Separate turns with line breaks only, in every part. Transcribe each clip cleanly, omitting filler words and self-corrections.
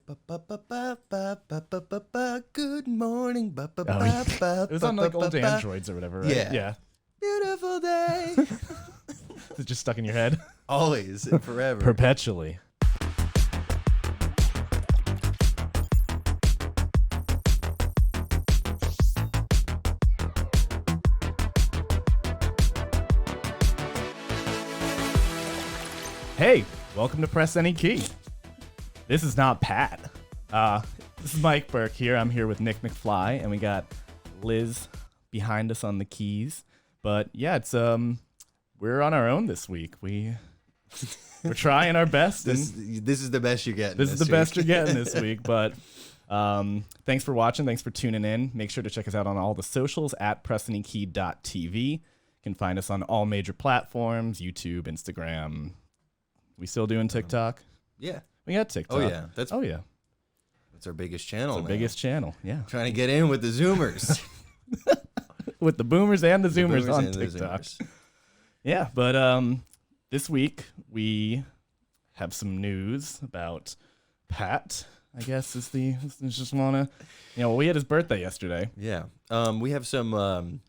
Good morning.
It was on like old Androids or whatever, right?
Yeah. Beautiful day.
It's just stuck in your head.
Always and forever.
Perpetually. Hey, welcome to Press Any Key. This is not Pat. This is Mike Burke here. I'm here with Nick McFly, and we got Liz behind us on the keys. But yeah, it's we're on our own this week. We're trying our best.
This is the best you're getting.
This is the best you're getting this week. But thanks for watching. Thanks for tuning in. Make sure to check us out on all the socials at pressanykey.tv. You can find us on all major platforms: YouTube, Instagram. We still doing TikTok?
Yeah.
We got TikTok.
Oh yeah. That's our biggest channel.
It's our biggest channel. Yeah.
Trying to get in with the Zoomers.
With the boomers and the Zoomers on TikTok. Yeah, but this week we have some news about Pat. I guess is just wanna, we had his birthday yesterday.
Yeah. We have some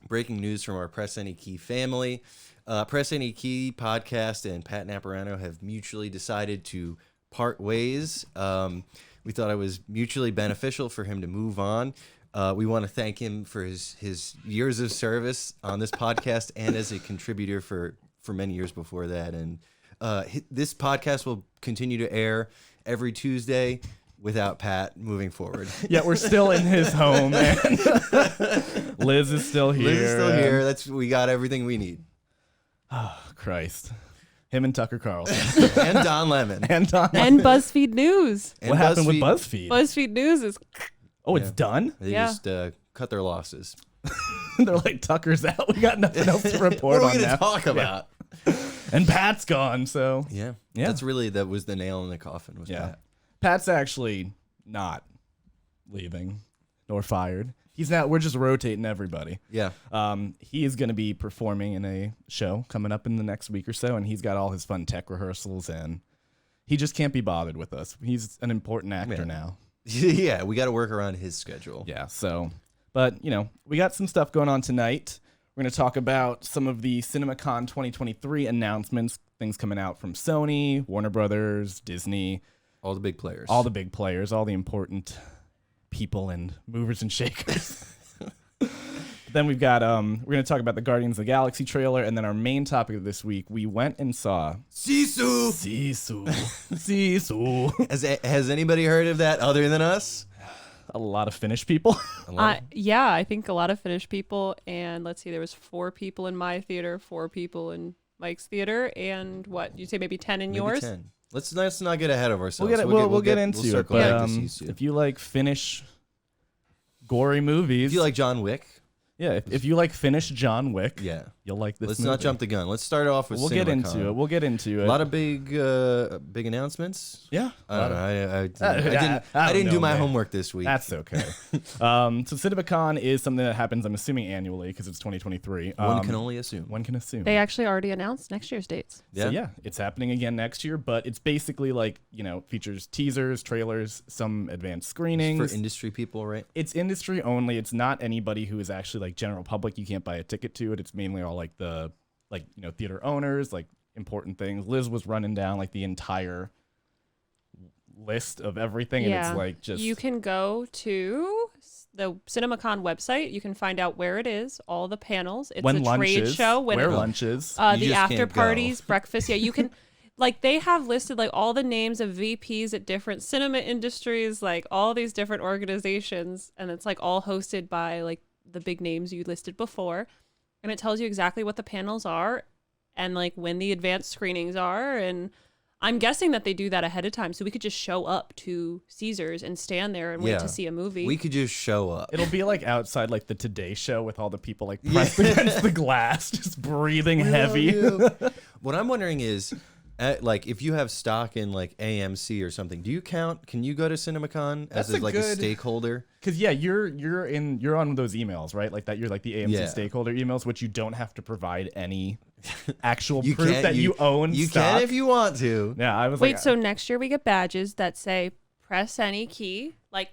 breaking news from our Press Any Key family. Press Any Key podcast and Pat Naparano have mutually decided to part ways. We thought it was mutually beneficial for him to move on. We want to thank him for his years of service on this podcast and as a contributor for many years before that. And this podcast will continue to air every Tuesday without Pat moving forward.
Yeah, we're still in his home, man. Liz is still here.
Liz is still here. We got everything we need.
Oh, Christ. Him and Tucker Carlson.
And Don Lemon.
And BuzzFeed News.
What happened with BuzzFeed?
BuzzFeed News is...
Oh, it's done?
They just cut their losses.
They're like, Tucker's out. We got nothing else to report on
what are we
now.
going to talk about?
Yeah. And Pat's gone, so...
Yeah. That was the nail in the coffin, was Pat.
Pat's actually not leaving nor fired. He's not. We're just rotating everybody.
Yeah.
He is going to be performing in a show coming up in the next week or so, and he's got all his fun tech rehearsals, and he just can't be bothered with us. He's an important actor now.
Yeah, we got to work around his schedule.
Yeah, so, but, we got some stuff going on tonight. We're going to talk about some of the CinemaCon 2023 announcements, things coming out from Sony, Warner Brothers, Disney.
All the big players.
All the big players, all the important people and movers and shakers. Then we've got we're going to talk about the Guardians of the Galaxy trailer, and then our main topic of this week, we went and saw
SISU.
SISU.
Has anybody heard of that other than us?
A lot of Finnish people.
Yeah, I think a lot of Finnish people, and let's see, there was 4 people in my theater, 4 people in Mike's theater, and what, you'd say maybe 10 in yours?
10. Let's not get ahead of ourselves.
We'll get into it. But
SISU.
if you like Finnish gory movies,
if you like John Wick,
if you like Finnish John Wick, you'll like this.
Let's
movie.
not jump the gun. Let's start off with.
We'll get into it.
A lot of big announcements.
Yeah,
I didn't do my homework this week.
That's okay. So CinemaCon is something that happens, I'm assuming, annually because it's 2023.
One can only assume.
One can assume.
They actually already announced next year's dates.
So it's happening again next year, but it's basically like, features teasers, trailers, some advanced screenings.
It's for industry people, right?
It's industry only. It's not anybody who is actually like general public. You can't buy a ticket to it. It's mainly all like the theater owners, like important things. Liz was running down like the entire list of everything, and it's like just
you can go to the CinemaCon website. You can find out where it is, all the panels. It's a trade show.
Where lunches,
the after parties, breakfast. Yeah, you can. Like, they have listed like all the names of VPs at different cinema industries, like all these different organizations, and it's like all hosted by like the big names you listed before, and it tells you exactly what the panels are and like when the advanced screenings are. And I'm guessing that they do that ahead of time, so we could just show up to Caesars and stand there and wait to see a movie.
We could just show up.
It'll be like outside like the Today Show with all the people like pressed against the glass, just breathing heavy.
What I'm wondering is, like, if you have stock in like AMC or something, do you count? Can you go to CinemaCon as a stakeholder?
Because you're on those emails, right? Like that, you're like the AMC stakeholder emails, which you don't have to provide any actual proof that you own.
You
stock.
can if you want to.
Yeah, I was
wait. So next year we get badges that say press any key, like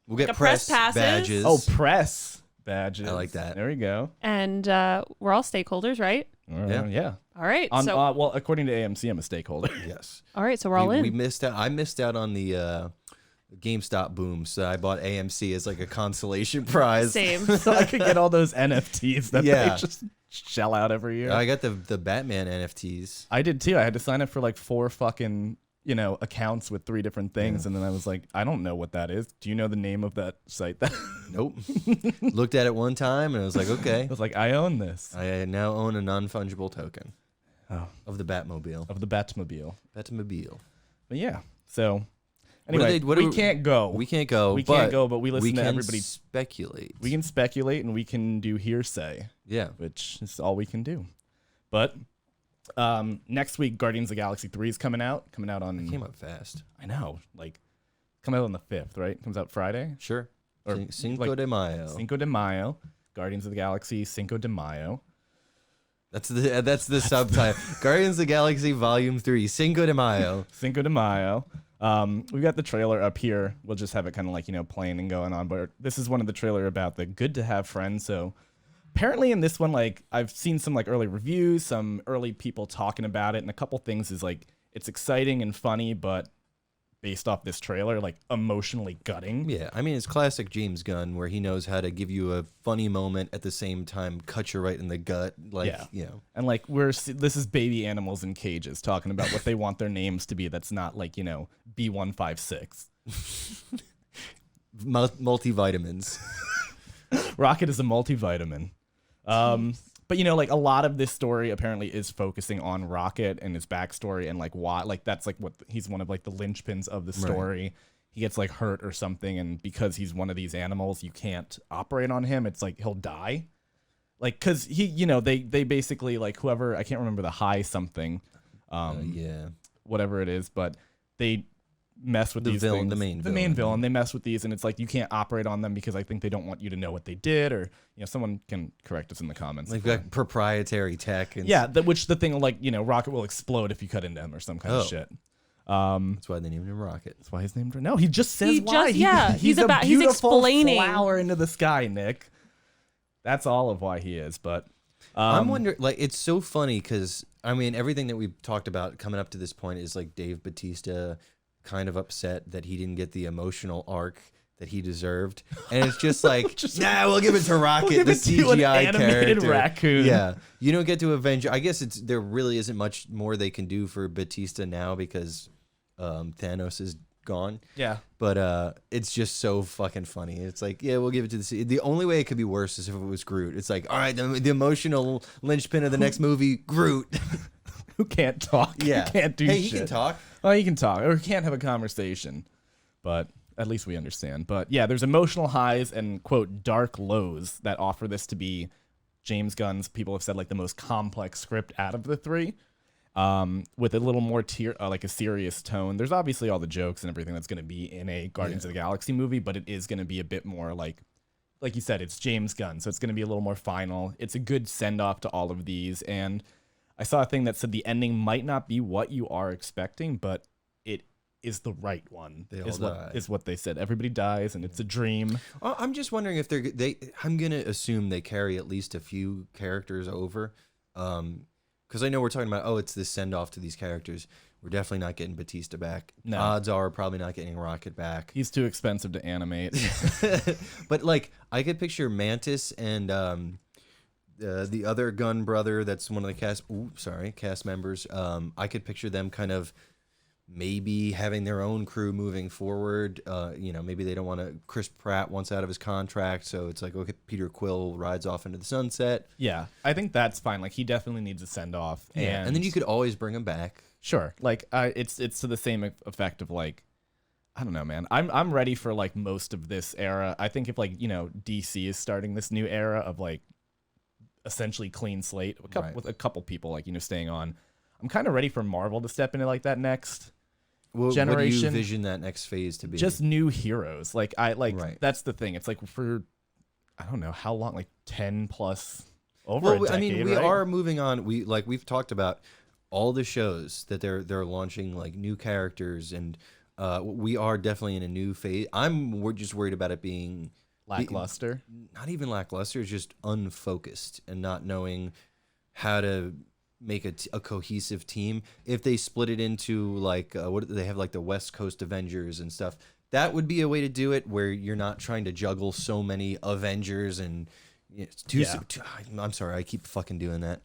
We'll get
a press passes.
badges.
Oh, press badges.
I like that.
There we go.
and we're all stakeholders, right?
Yeah.
All right.
On,
so
well, according to AMC, I'm a stakeholder.
Yes.
all right, so we're all in.
We missed out. I missed out on the GameStop boom, so I bought AMC as like a consolation prize.
Same.
So I could get all those NFTs that
Yeah.
they just shell out every year.
I got the Batman NFTs.
I did too. I had to sign up for like 4 fucking, accounts with 3 different things. And then I was like, I don't know what that is. Do you know the name of that site?
Nope. Looked at it one time and I was like, okay.
I was like, I own this.
I now own a non-fungible token of the Batmobile.
Of the Batmobile.
Batmobile.
But yeah. So anyway, we can't go.
We can't go.
We can't go, but we listen to
can
everybody.
Speculate.
We can speculate and we can do hearsay.
Yeah.
Which is all we can do. But next week, Guardians of the Galaxy 3 is coming out. On.
It came up fast.
I know. Like, coming out on the 5th, right? Comes out Friday?
Sure.
Or
Cinco de Mayo.
Cinco de Mayo. Guardians of the Galaxy Cinco de Mayo.
That's the subtitle. Guardians of the Galaxy Volume 3, Cinco de Mayo.
Cinco de Mayo. We've got the trailer up here. We'll just have it kind of like, playing and going on. But this is one of the trailer about the good to have friends. So apparently in this one, like I've seen some like early reviews, some early people talking about it. And a couple things is like, it's exciting and funny, but based off this trailer, like emotionally gutting.
Yeah, I mean, it's classic James Gunn where he knows how to give you a funny moment at the same time, cut you right in the gut. Like,
And like this is baby animals in cages talking about what they want their names to be. That's not like, B156.
Multivitamins.
Rocket is a multivitamin. But like a lot of this story apparently is focusing on Rocket and his backstory and like why, like that's like what he's one of like the linchpins of the story. Right. He gets like hurt or something, and because he's one of these animals, you can't operate on him. It's like he'll die. Like, cause he, they basically like whoever, I can't remember the high something, whatever it is, but they mess with these things. The main villain. They mess with these, and it's like you can't operate on them because I think they don't want you to know what they did, or someone can correct us in the comments.
They've got proprietary tech. And
which the thing like Rocket will explode if you cut into him or some kind of shit.
That's why they named him Rocket.
That's why he's named. No, he just says why.
He's
beautiful
explaining
flower into the sky, Nick. That's all of why he is. But
I'm wondering, like, it's so funny because I mean everything that we've talked about coming up to this point is like Dave Bautista kind of upset that he didn't get the emotional arc that he deserved, and it's just like, we'll give it to Rocket, the CGI character,
raccoon.
Yeah, you don't get to avenge. I guess there really isn't much more they can do for Bautista now because Thanos is gone.
Yeah,
but it's just so fucking funny. It's like, we'll give it to the only way it could be worse is if it was Groot. It's like, all right, the emotional linchpin of the next movie, Groot.
Who can't talk.
Yeah.
Who can't do shit.
Hey, he can talk.
Well, he can talk, or he can't have a conversation, but at least we understand. But yeah, there's emotional highs and quote dark lows that offer this to be James Gunn's, people have said, like the most complex script out of the 3, with a little more like a serious tone. There's obviously all the jokes and everything that's going to be in a Guardians of the Galaxy movie, but it is going to be a bit more like you said, it's James Gunn, so it's going to be a little more final. It's a good send off to all of these, and I saw a thing that said the ending might not be what you are expecting, but it is the right one. Is what they said. Everybody dies, and it's a dream.
I'm just wondering if I'm gonna assume they carry at least a few characters over, because I know we're talking about it's this send off to these characters. We're definitely not getting Bautista back. No. Odds are we're probably not getting Rocket back.
He's too expensive to animate.
But like I could picture Mantis and the other Gunn brother that's one of the cast members. I could picture them kind of maybe having their own crew moving forward. Maybe they don't want to. Chris Pratt wants out of his contract, so it's like, okay, Peter Quill rides off into the sunset.
Yeah, I think that's fine. Like he definitely needs a send off.
Yeah, and then you could always bring him back.
Sure, like it's to the same effect of like, I don't know, man. I'm ready for like most of this era. I think if like DC is starting this new era of like essentially clean slate with a couple people like staying on, I'm kind of ready for Marvel to step into like that next generation.
What do you envision that next phase to be?
Just new heroes. Like that's the thing. It's like for I don't know how long, like 10 plus over a decade. I mean,
we are moving on. We've talked about all the shows that they're launching like new characters, and We are definitely in a new phase. We're just worried about it being
Lackluster.
not even lackluster. It's just unfocused and not knowing how to make a cohesive team. If they split it into like what they have, like the West Coast Avengers and stuff, that would be a way to do it where you're not trying to juggle so many Avengers and I'm sorry, I keep fucking doing that.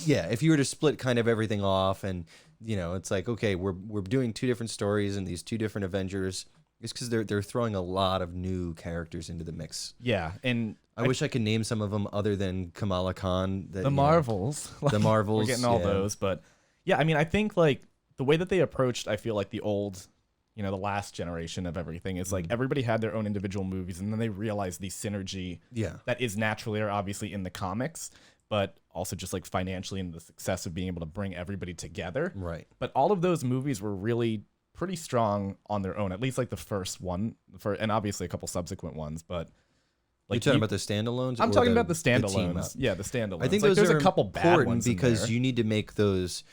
Yeah, if you were to split kind of everything off and it's like, okay, we're doing two different stories and these two different Avengers. It's because they're throwing a lot of new characters into the mix.
Yeah, and
I wish I could name some of them other than Kamala Khan.
The Marvels.
The Marvels.
We're getting all those, but yeah, I mean, I think like the way that they approached, I feel like the old, the last generation of everything is like everybody had their own individual movies, and then they realized the synergy that is naturally or obviously in the comics, but also just like financially and the success of being able to bring everybody together.
Right.
But all of those movies were really pretty strong on their own, at least like the first one, and obviously a couple subsequent ones, but like
you talking about the standalones?
I'm talking about the standalones. Yeah, the standalones.
I think
like,
those
there's
are
a couple bad ones
because you need to make those.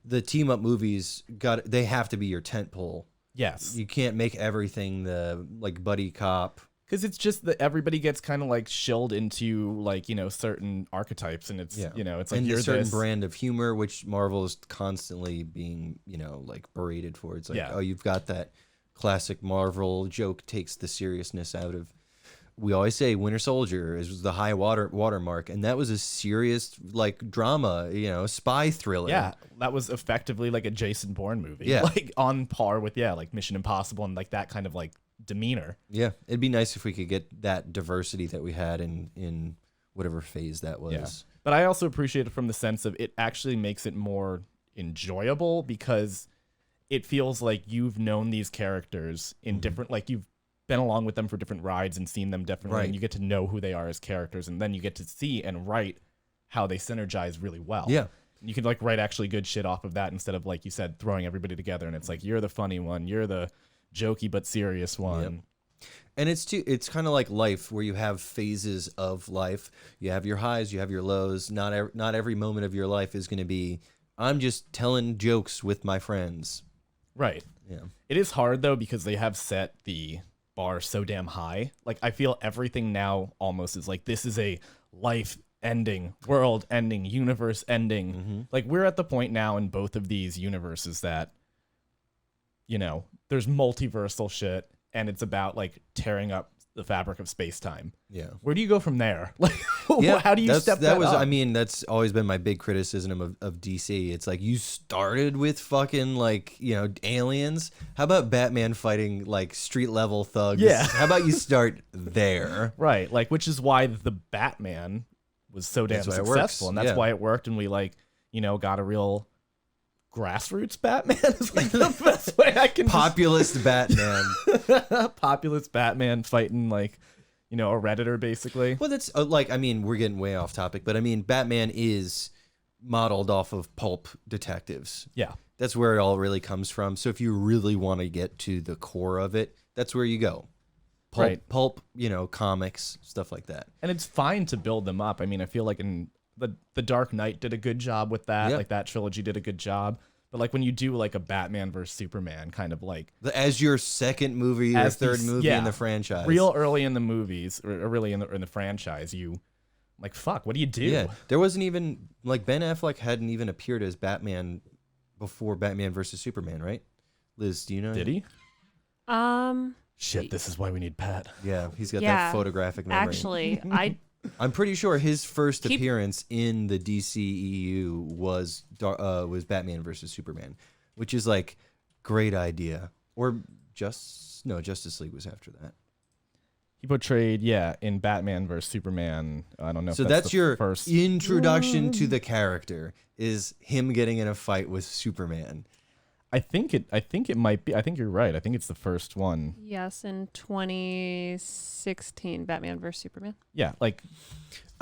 The team up movies they have to be your tent pole.
Yes,
you can't make everything the like buddy cop.
Because it's just that everybody gets kind of like shilled into like certain archetypes, and it's it's like
and
you're
a certain
this
brand of humor, which Marvel is constantly being like berated for. It's like, oh, you've got that classic Marvel joke takes the seriousness out of. We always say Winter Soldier is the high watermark, and that was a serious like drama, spy thriller.
Yeah, that was effectively like a Jason Bourne movie.
Yeah,
like on par with like Mission Impossible and like that kind of like demeanor.
Yeah, it'd be nice if we could get that diversity that we had in whatever phase that was.
Yeah. But I also appreciate it from the sense of it actually makes it more enjoyable because it feels like you've known these characters in different, like you've been along with them for different rides and seen them differently, and you get to know who they are as characters, and then you get to see and write how they synergize really well. Yeah. You can like write actually good shit off of that instead of, like you said, throwing everybody together and it's like you're the funny one, you're the jokey but serious one.
Yep. And it's kind of like life where you have phases of life. You have your highs, you have your lows. Not every moment of your life is going to be I'm just telling jokes with my friends.
Right. Yeah. It is hard though because they have set the bar so damn high. Like I feel everything now almost is like this is a life ending, world ending, universe ending. Mm-hmm. Like we're at the point now in both of these universes that there's multiversal shit and it's about like tearing up the fabric of space-time. Yeah. Where do you go from there? Like how do you step that up?
I mean, that's always been my big criticism of DC. It's like you started with fucking like, aliens. How about Batman fighting like street level thugs?
Yeah.
How about you start there?
Right. Like which is why the Batman was so damn successful and that's why it worked and we like, got a real grassroots Batman is like the best way I can
populist Batman.
Populist Batman fighting like a Redditor basically.
Well, that's we're getting way off topic, but I mean Batman is modeled off of pulp detectives.
Yeah.
That's where it all really comes from. So if you really want to get to the core of it, that's where you go. Pulp, comics, stuff like that.
And it's fine to build them up. I mean, I feel like in the Dark Knight did a good job with that. Yep. Like that trilogy did a good job. But like when you do like a Batman versus Superman kind of like
as your second movie or third movie in the franchise,
real early in the movies or really in the franchise, you like fuck. What do you do?
Yeah, there wasn't even like Ben Affleck hadn't even appeared as Batman before Batman versus Superman, right? Liz, do you know?
Did he? Shit, this is why we need Pat.
Yeah, he's got that photographic memory.
Actually,
I'm pretty sure his first appearance in the DCEU was Batman versus Superman, which is like great idea. Or Justice League was after that.
He portrayed in Batman versus Superman. I don't know.
So
if
that's your
first
introduction to the character is him getting in a fight with Superman.
I think it might be. I think you're right. I think it's the first one.
Yes, in 2016, Batman vs Superman.
Yeah, like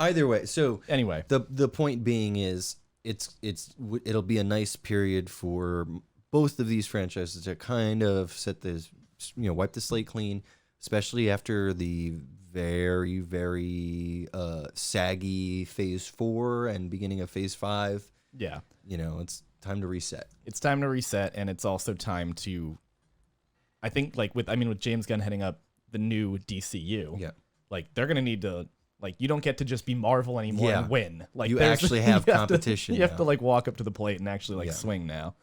either way. So
anyway,
the point being is it'll be a nice period for both of these franchises to kind of set this, wipe the slate clean, especially after the very, very saggy Phase 4 and beginning of Phase 5.
Yeah,
it's time to reset.
It's time to reset, and it's also time to I think like with James Gunn heading up the new DCU,
Yeah.
like they're gonna need to like you don't get to just be Marvel anymore and win. Like
you actually have competition.
You have to
now.
like walk up to the plate and actually like
Yeah.
swing now.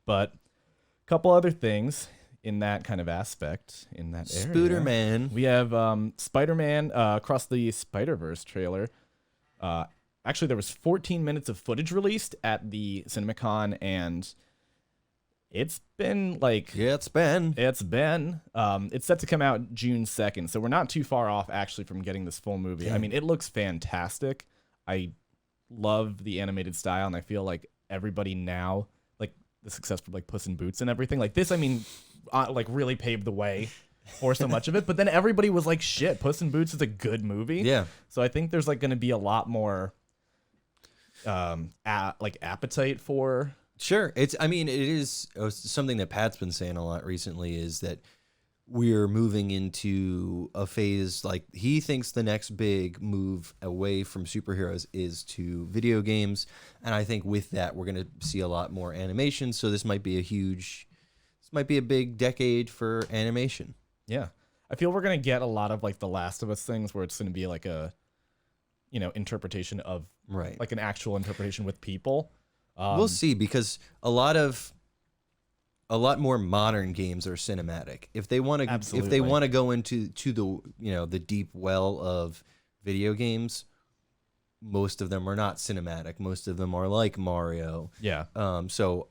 But a couple other things in that kind of aspect in that area.
Spooderman.
We have Spider-Man Across the Spider-Verse trailer. Actually, there was 14 minutes of footage released at the CinemaCon, and it's been like...
Yeah, it's been.
It's set to come out June 2nd, so we're not too far off, actually, from getting this full movie.
Damn.
I mean, it looks fantastic. I love the animated style, and I feel like everybody now, like, the success for, like, Puss in Boots and everything, like, this, I mean, like, really paved the way for so much of it, but then everybody was like, shit, Puss in Boots is a good movie.
Yeah.
So I think there's, like, going to be a lot more, appetite for...
Sure. It is something that Pat's been saying a lot recently is that we're moving into a phase, like he thinks the next big move away from superheroes is to video games. And I think with that, we're going to see a lot more animation. So this might be a big decade for animation.
Yeah. I feel we're going to get a lot of like the Last of Us things where it's going to be like a, interpretation of
Right.
like an actual interpretation with people.
We'll see, because a lot more modern games are cinematic. If they want to go into the deep well of video games, most of them are not cinematic. Most of them are like Mario.
Yeah.
So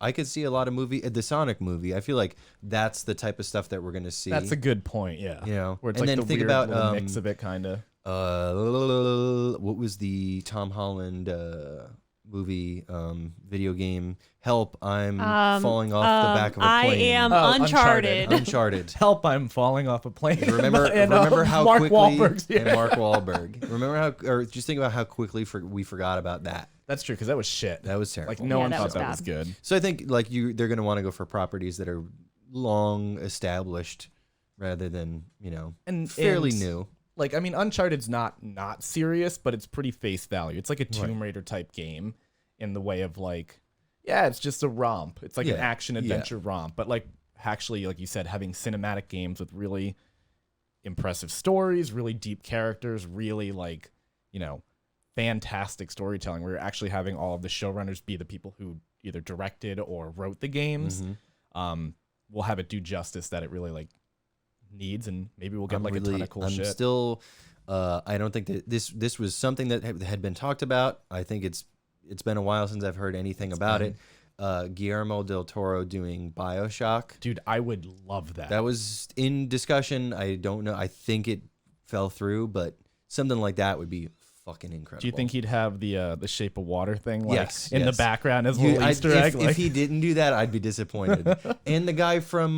I could see a lot of the Sonic movie. I feel like that's the type of stuff that we're going to see.
That's a good point. Yeah.
and
Where it's like
then
the
think
weird
about
little mix of it, kind of.
What was the Tom Holland movie video game? Help! I'm falling off the back of a plane.
I am Uncharted.
Uncharted.
Help! I'm falling off a plane.
Remember how
Mark
quickly
Wahlberg's, yeah.
and Mark Wahlberg. Or just think about how quickly we forgot about that.
That's true, because that was shit.
That was terrible.
Like no
Yeah,
one
that
thought
was
that
bad.
was good.
So I think like they're going to want to go for properties that are long established rather than fairly new.
Like, I mean, Uncharted's not serious, but it's pretty face value. It's like a Tomb Raider type game in the way of like, yeah, it's just a romp. It's like an action adventure romp. But like actually, like you said, having cinematic games with really impressive stories, really deep characters, really like, fantastic storytelling where you're actually having all of the showrunners be the people who either directed or wrote the games. We'll have it do justice that it really like needs, and maybe we'll get a ton of cool shit.
I don't think that this was something that had been talked about. I think it's been a while since I've heard anything about it. Guillermo del Toro doing BioShock.
Dude, I would love that.
That was in discussion. I don't know. I think it fell through, but something like that would be fucking incredible.
Do you think he'd have the Shape of Water thing like in
yes.
the background as a little Easter egg?
If he didn't do that, I'd be disappointed. And the guy from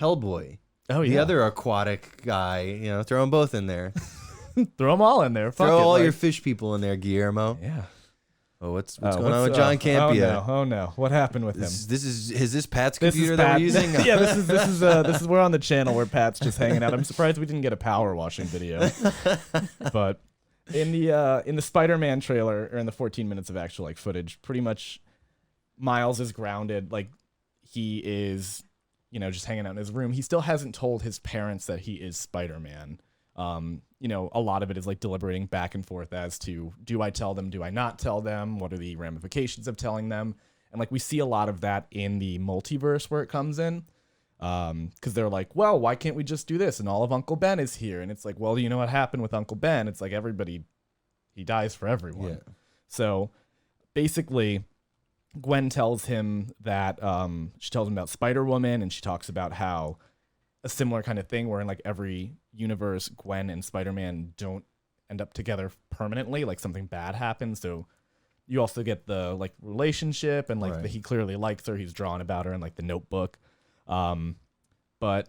Hellboy.
Oh, yeah.
The other aquatic guy, throw them both in there.
Throw them all in there. Fuck
Throw
it,
all
like...
your fish people in there, Guillermo.
Yeah.
Oh, what's going on with John Campea?
Oh no! What happened with him?
Is this Pat's computer that we're using?
Yeah, this is we're on the channel where Pat's just hanging out. I'm surprised we didn't get a power washing video. But in the Spider-Man trailer, or in the 14 minutes of actual like footage, pretty much Miles is grounded. Like he is, just hanging out in his room. He still hasn't told his parents that he is Spider-Man. A lot of it is like deliberating back and forth as to, do I tell them? Do I not tell them? What are the ramifications of telling them? And like we see a lot of that in the multiverse where it comes in. Because they're like, well, why can't we just do this? And all of Uncle Ben is here. And it's like, well, you know what happened with Uncle Ben? It's like he dies for everyone.
Yeah.
So basically, Gwen tells him that she tells him about Spider-Woman, and she talks about how a similar kind of thing where in like every universe, Gwen and Spider-Man don't end up together permanently. Like something bad happens. So you also get the like relationship and like he clearly likes her. He's drawn about her in like the Notebook. But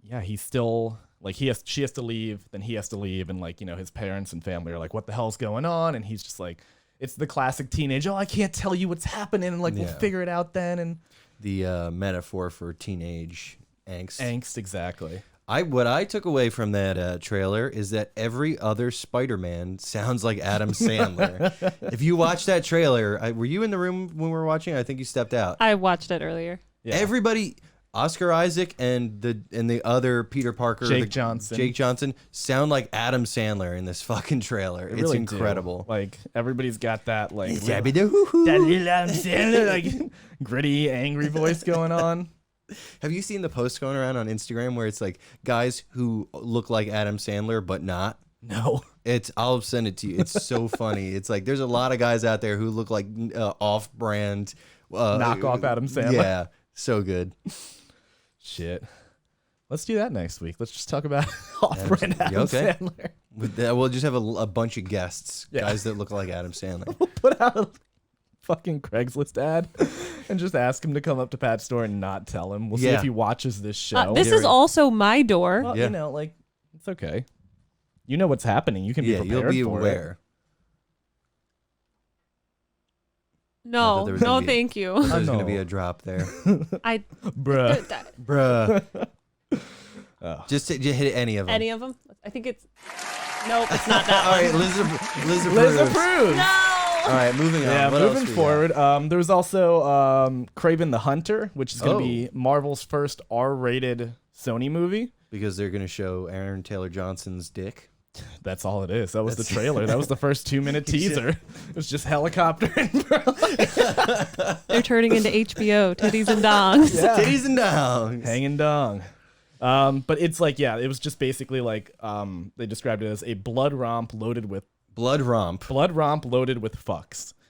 yeah, he's still like she has to leave, then he has to leave, and like his parents and family are like, what the hell's going on? And he's just like, it's the classic teenage, I can't tell you what's happening, and like we'll figure it out then. And
the metaphor for teenage angst,
exactly.
What I took away from that trailer is that every other Spider-Man sounds like Adam Sandler. If you watch that trailer, were you in the room when we were watching? I think you stepped out.
I watched it earlier.
Yeah. Everybody, Oscar Isaac and the other Peter Parker,
Jake Johnson
sound like Adam Sandler in this fucking trailer. It's
really
incredible.
Like everybody's got that like
that
little Adam Sandler like gritty, angry voice going on.
Have you seen the post going around on Instagram where it's like guys who look like Adam Sandler but not?
No.
I'll send it to you. It's so funny. It's like there's a lot of guys out there who look like off-brand
knockoff Adam Sandler.
Yeah, so good.
Shit. Let's do that next week. Let's just talk about off-brand Adam Sandler.
We'll just have a bunch of guests, guys that look like Adam Sandler.
We'll put out a fucking Craigslist ad and just ask him to come up to Pat's store and not tell him. We'll see if he watches this show.
This is also my door.
Well, you know, like, it's okay. You know what's happening. You can be prepared
you'll be
for
aware.
it.
No, thank you.
There's going to be a drop there.
Bruh.
Just hit any of them.
Any of them? I think it's... Nope, it's not that
All
one.
right, Liz approves.
No!
All right, moving on.
Yeah,
What
moving
else we
forward. There was also Kraven the Hunter, which is going to be Marvel's first R-rated Sony movie.
Because they're going to show Aaron Taylor Johnson's dick.
That's all it is. That was the trailer. That was the first 2-minute teaser. It was just helicopter.
They're turning into HBO, titties and dongs.
Yeah.
Titties and dongs.
Hanging dong. But it's like, it was just basically like, they described it as a blood romp loaded with fucks.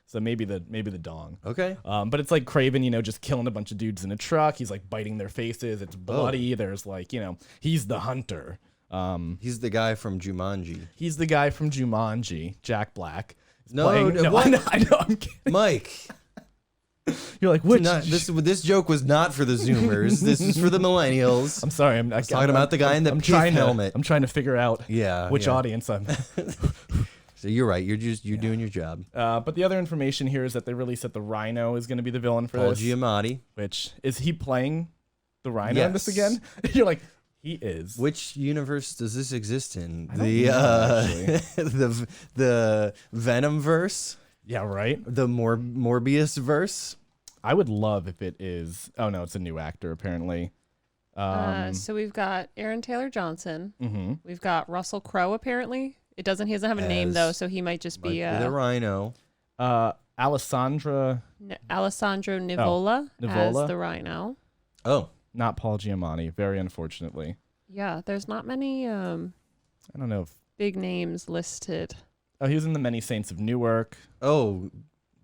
So maybe the dong.
Okay.
But it's like Kraven, just killing a bunch of dudes in a truck. He's like biting their faces. It's bloody. There's like, he's the hunter.
He's the guy from Jumanji.
Jack Black.
No,
I know. I'm kidding.
Mike.
You're like, which?
This joke was not for the Zoomers. This is for the millennials.
I'm sorry. I'm
talking about the guy in the pith helmet.
I'm trying to figure out which
yeah.
audience I'm.
So you're right. You're doing your job.
But the other information here is that they released that the Rhino is going to be the villain for
Paul
this.
Giamatti.
Which is he playing the Rhino in this again? You're like, he is.
Which universe does this exist in? The Venom verse?
Yeah, right.
The Morbius verse?
I would love if it is. Oh no, it's a new actor apparently.
So we've got Aaron Taylor Johnson.
Mm-hmm.
We've got Russell Crowe apparently. He doesn't have a name though, so he might just be
the Rhino.
Alessandro
Nivola as the Rhino.
Oh.
Not Paul Giamatti, very unfortunately.
Yeah, there's not many
I don't know.
big names listed.
Oh, he was in the Many Saints of Newark.
Oh,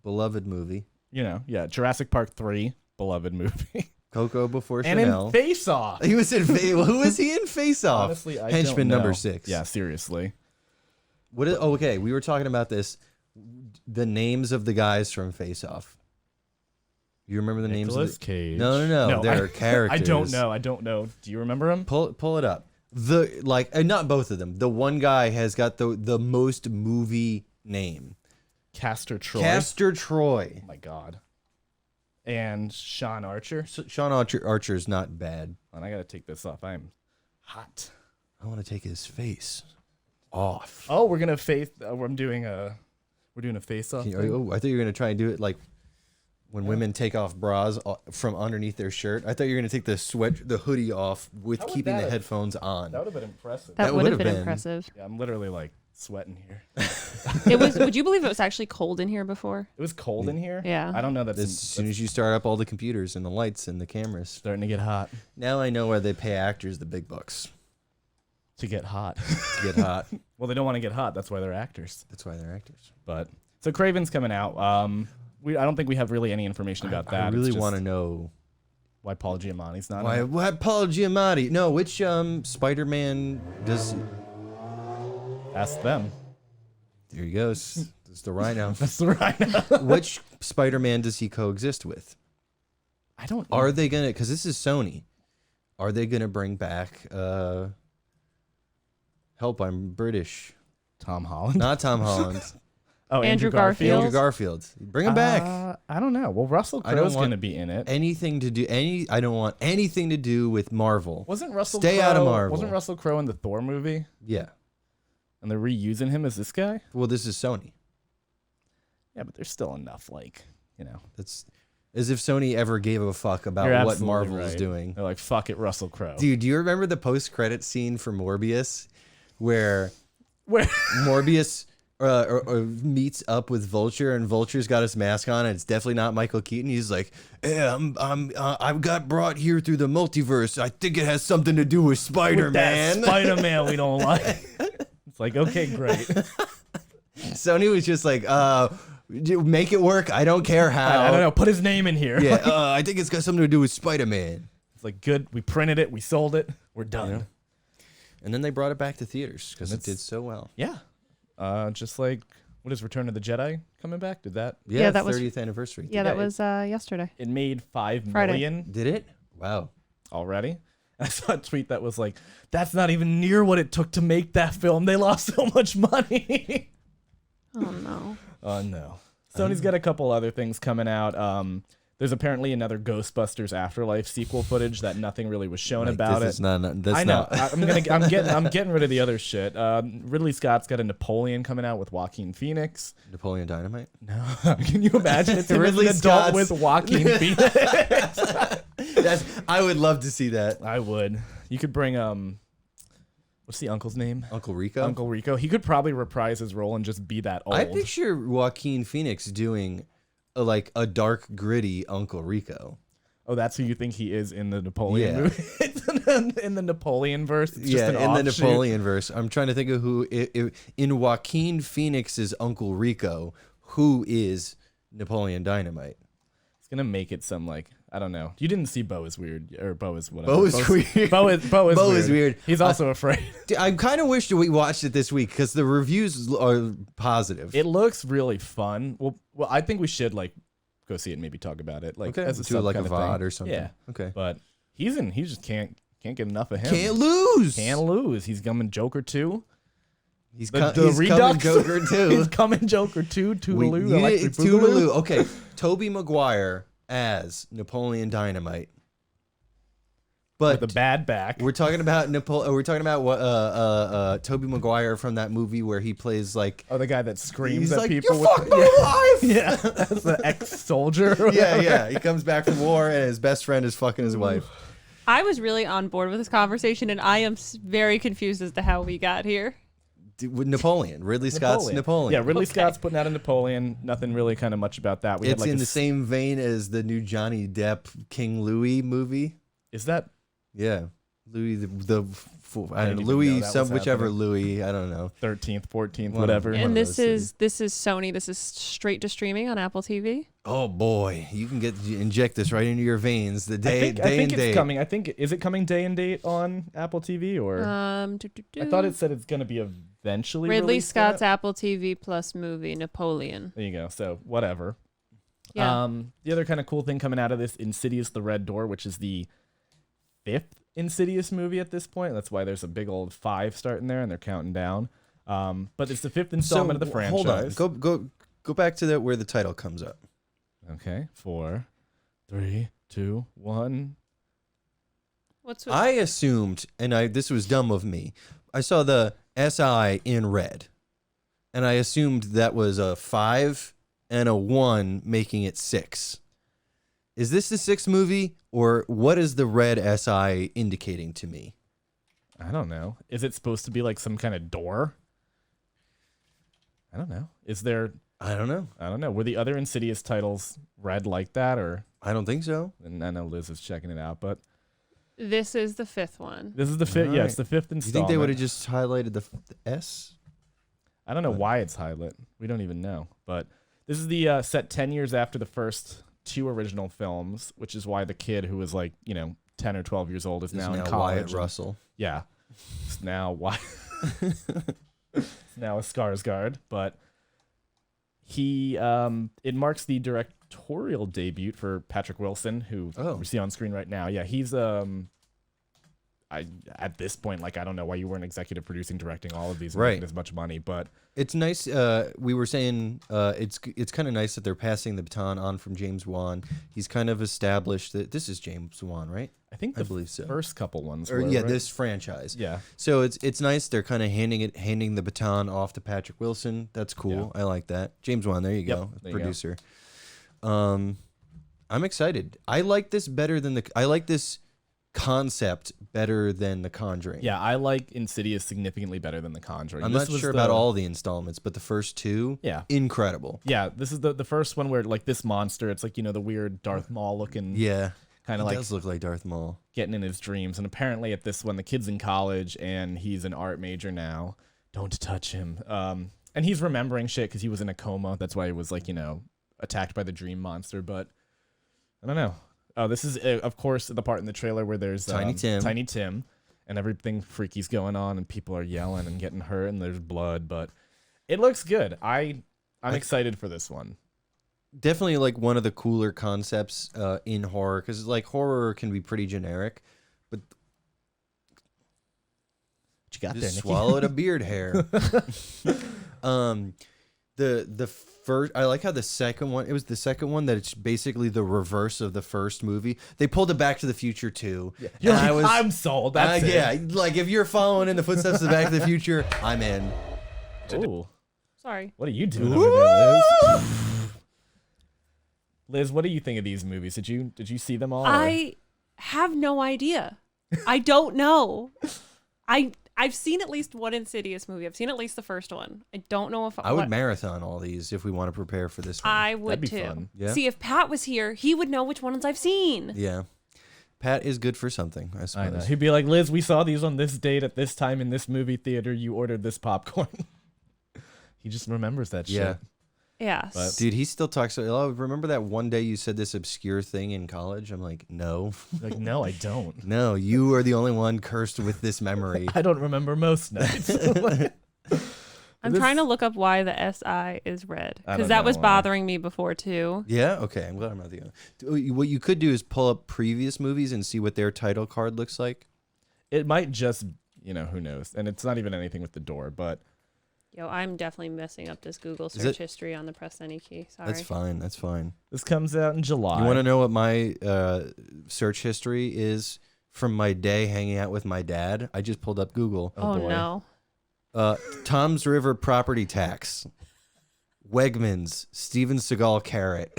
beloved movie.
Jurassic Park 3, beloved movie.
Coco before
and
Chanel.
And in Face Off.
He was in Who was he in Face Off?
Honestly, I
Henchman
don't know.
number 6.
Yeah, seriously.
Okay, we were talking about this. The names of the guys from Face Off. You remember the names of the...
Cage.
No. They're characters.
I don't know. Do you remember them?
Pull it up. Not both of them. The one guy has got the most movie name.
Castor Troy.
Oh
my God. And Sean Archer.
Sean Archer's not bad.
And I gotta take this off. I'm hot.
I want to take his face off.
Oh, we're gonna face. We're doing a face off.
I thought you were gonna try and do it like when women take off bras from underneath their shirt. I thought you were gonna take the hoodie off with keeping the headphones on.
That would have been impressive.
That would have been impressive.
Yeah, I'm literally like sweating here.
Would you believe it was actually cold in here before?
It was cold in here?
Yeah.
I don't know.
As soon as you start up all the computers and the lights and the cameras.
Starting to get hot.
Now I know why they pay actors the big bucks.
To get hot. Well, they don't want to get hot. That's why they're actors. But so Kraven's coming out. I don't think we have really any information about that.
I really want to know
why Paul Giamatti's not.
Why Paul Giamatti? No, which Spider-Man does?
Ask them.
There he goes. That's the Rhino.
That's the Rhino.
Which Spider-Man does he coexist with?
I don't know.
Are they gonna? Because this is Sony. Are they gonna bring back? Help! I'm British.
Tom Holland.
Not Tom Holland.
Oh,
Andrew Garfield.
Andrew Garfield. Bring him back.
I don't know. Well, Russell Crowe's going to be in it.
I don't want anything to do with Marvel.
Wasn't Russell
Stay
Crowe,
out of Marvel.
Wasn't Russell Crowe in the Thor movie?
Yeah.
And they're reusing him as this guy?
Well, this is Sony.
Yeah, but there's still enough,
It's As if Sony ever gave a fuck about
You're
what
absolutely
Marvel is
right.
doing.
They're like, fuck it, Russell Crowe.
Dude, do you remember the post-credit scene for Morbius where Morbius meets up with Vulture, and Vulture's got his mask on, and it's definitely not Michael Keaton. He's like, "Yeah, I got brought here through the multiverse. I think it has something to do with Spider-Man."
Spider-Man we don't like. It's like, okay, great.
Sony was just like, make it work. I don't care how.
I don't know. Put his name in here.
Yeah, I think it's got something to do with Spider-Man.
It's like, good. We printed it. We sold it. We're done.
Yeah. And then they brought it back to theaters because it did so well.
Yeah. Just like, what is Return of the Jedi coming back? Did that?
Yeah,
that
30th anniversary.
Yeah, that was yesterday.
It made $5
Friday.
million
Did it? Wow.
already. I saw a tweet that was like, that's not even near what it took to make that film. They lost so much money.
Oh, no.
Oh, no. Sony's got a couple other things coming out. There's apparently another Ghostbusters Afterlife sequel footage that nothing really was shown about it.
That's
I know.
not.
I'm getting rid of the other shit. Ridley Scott's got a Napoleon coming out with Joaquin Phoenix.
Napoleon Dynamite.
No, can you imagine? It's him as
Ridley
an adult
Scott's-
with Joaquin Phoenix.
I would love to see that.
I would. You could bring what's the uncle's name?
Uncle Rico.
Uncle Rico. He could probably reprise his role and just be that old.
I picture Joaquin Phoenix doing a dark, gritty Uncle Rico.
Oh, that's who you think he is in the Napoleon
Yeah.
movie? In the Napoleon verse? It's just
Yeah,
an
in the
offshoot.
Napoleon verse. I'm trying to think of who in Joaquin Phoenix's Uncle Rico, who is Napoleon Dynamite.
It's gonna make it some I don't know. You didn't see Bo is weird or Bo is whatever.
Bo is weird.
Bo is
weird.
He's also afraid.
I kind of wish that we watched it this week because the reviews are positive.
It looks really fun. Well, I think we should go see it and maybe talk about it.
Okay,
as a
do
sub
a
kind of
VOD
thing.
or something.
Yeah.
Okay.
But he just can't get enough of him.
Can't lose.
Can't lose. He's coming Joker 2.
He's,
The
he's
Redux?
coming Joker too.
He's coming Joker 2. Toodaloo. Electric
It's
Boogaloo.
Toodaloo. Okay, Tobey Maguire as Napoleon Dynamite. But
With a bad back.
we're talking about We're talking about what Tobey Maguire from that movie where he plays
Oh, the guy that screams
he's
at
like,
people.
"You're fucking alive!"
Yeah, that's the ex-soldier.
Yeah. He comes back from war and his best friend is fucking his wife.
I was really on board with this conversation, and I am very confused as to how we got here.
With Napoleon, Ridley Scott's Napoleon.
Yeah, Ridley Scott's putting out a Napoleon. Nothing really kind of much about that. We
It's
had
in the same vein as the new Johnny Depp King Louis movie.
Is that?
Yeah, Louis I
didn't
don't know,
even
Louis
know that was
whichever
happening.
Louis, I don't know.
13th, 14th,
One
whatever.
of
And
those
this is Sony. This is straight to streaming on Apple TV.
Oh boy, you can inject this right into your veins. The
I
day
think
and
it's
date.
coming. Is it coming day and date on Apple TV or? I thought it said it's going to be eventually.
Ridley
released
Scott's
at-
Apple TV Plus movie Napoleon.
There you go. So whatever.
Yeah.
The other kind of cool thing coming out of this, Insidious: The Red Door, which is the 5th Insidious movie at this point. That's why there's a big old 5 starting there, and they're counting down. But it's the 5th installment of the franchise.
Hold on, go back to where the title comes up.
Okay, 4, 3, 2, 1.
What's with
I assumed, and this was dumb of me. I saw the SI in red, and I assumed that was a 5 and a 1, making it 6. Is this the 6th movie, or what is the red SI indicating to me?
I don't know. Is it supposed to be like some kind of door? I don't know. Is there?
I don't know.
I don't know. Were the other Insidious titles red like that, or?
I don't think so.
And I know Liz is checking it out, but
This is the 5th one.
this is the 5th. Yeah, it's the 5th
You
installment.
think they would have just highlighted the S?
I don't know why it's highlit. We don't even know. But this is the set 10 years after the first 2 original films, which is why the kid who was 10 or 12 years old is now in college.
Wyatt Russell.
Yeah. It's now why it's now a Skarsgård, but he it marks the directorial debut for Patrick Wilson, who we see on screen right now. Yeah, he's at this point, I don't know why you weren't executive producing, directing all of these, and making as much money, but
it's nice. We were saying it's kind of nice that they're passing the baton on from James Wan. He's kind of established that this is James Wan, right?
I think
I believe so.
First couple ones,
Or
were,
yeah,
right?
this franchise.
Yeah.
So it's nice. They're kind of handing the baton off to Patrick Wilson. That's cool. I like that. James Wan. There you go,
there you go.
producer. I'm excited. I like this better than I like this concept better than The Conjuring.
Yeah, I like Insidious significantly better than The Conjuring.
I'm not sure about all the installments, but the first two, incredible.
Yeah, this is the first one where like this monster, it's like, the weird Darth Maul looking.
Yeah.
Kind of like
does look like Darth Maul.
Getting in his dreams. And apparently at this one, the kid's in college and he's an art major now. Don't touch him. And he's remembering shit because he was in a coma. That's why he was like, attacked by the dream monster. But I don't know. Oh, this is, of course, the part in the trailer where there's Tiny Tim, and everything freaky's going on, and people are yelling and getting hurt, and there's blood. But it looks good. I'm excited for this one.
Definitely like one of the cooler concepts in horror, because like horror can be pretty generic, but
what you got
just
there, Nikki?
swallowed a beard hair. The first, I like how the second one, it was the second one that it's basically the reverse of the first movie. They pulled it Back to the Future too.
Yeah. I'm sold. That's it.
Yeah, like if you're following in the footsteps of Back to the Future, I'm in.
Ooh.
Sorry.
What are you doing over there, Liz? Liz, what do you think of these movies? Did you see them all?
I have no idea. I don't know. I've seen at least one Insidious movie. I've seen at least the first one. I don't know if
I would marathon all these if we want to prepare for this one.
I would
That'd be
too.
fun.
Yeah.
See, if Pat was here, he would know which ones I've seen.
Yeah. Pat is good for something, I
I know.
suppose.
He'd be like, Liz, we saw these on this date at this time in this movie theater. You ordered this popcorn. He just remembers that
Yeah.
shit.
Yes.
But-
Dude, he still talks. Oh, remember that one day you said this obscure thing in college? I'm like, no.
Like, no, I don't.
No, you are the only one cursed with this memory.
I don't remember most nights.
I'm trying to look up why the SI is red,
I don't
because that was
know.
bothering me before too.
Yeah? Okay, I'm glad I'm not the only. What you could do is pull up previous movies and see what their title card looks like.
It might just, who knows? And it's not even anything with the door, but
Yo, I'm definitely messing up this Google
it-
search history on the Press Any Key. Sorry.
That's fine. That's fine.
this comes out in July.
You want to know what my search history is from my day hanging out with my dad? I just pulled up Google.
Oh
boy.
no.
Tom's River property tax. Wegmans, Steven Seagal carrot.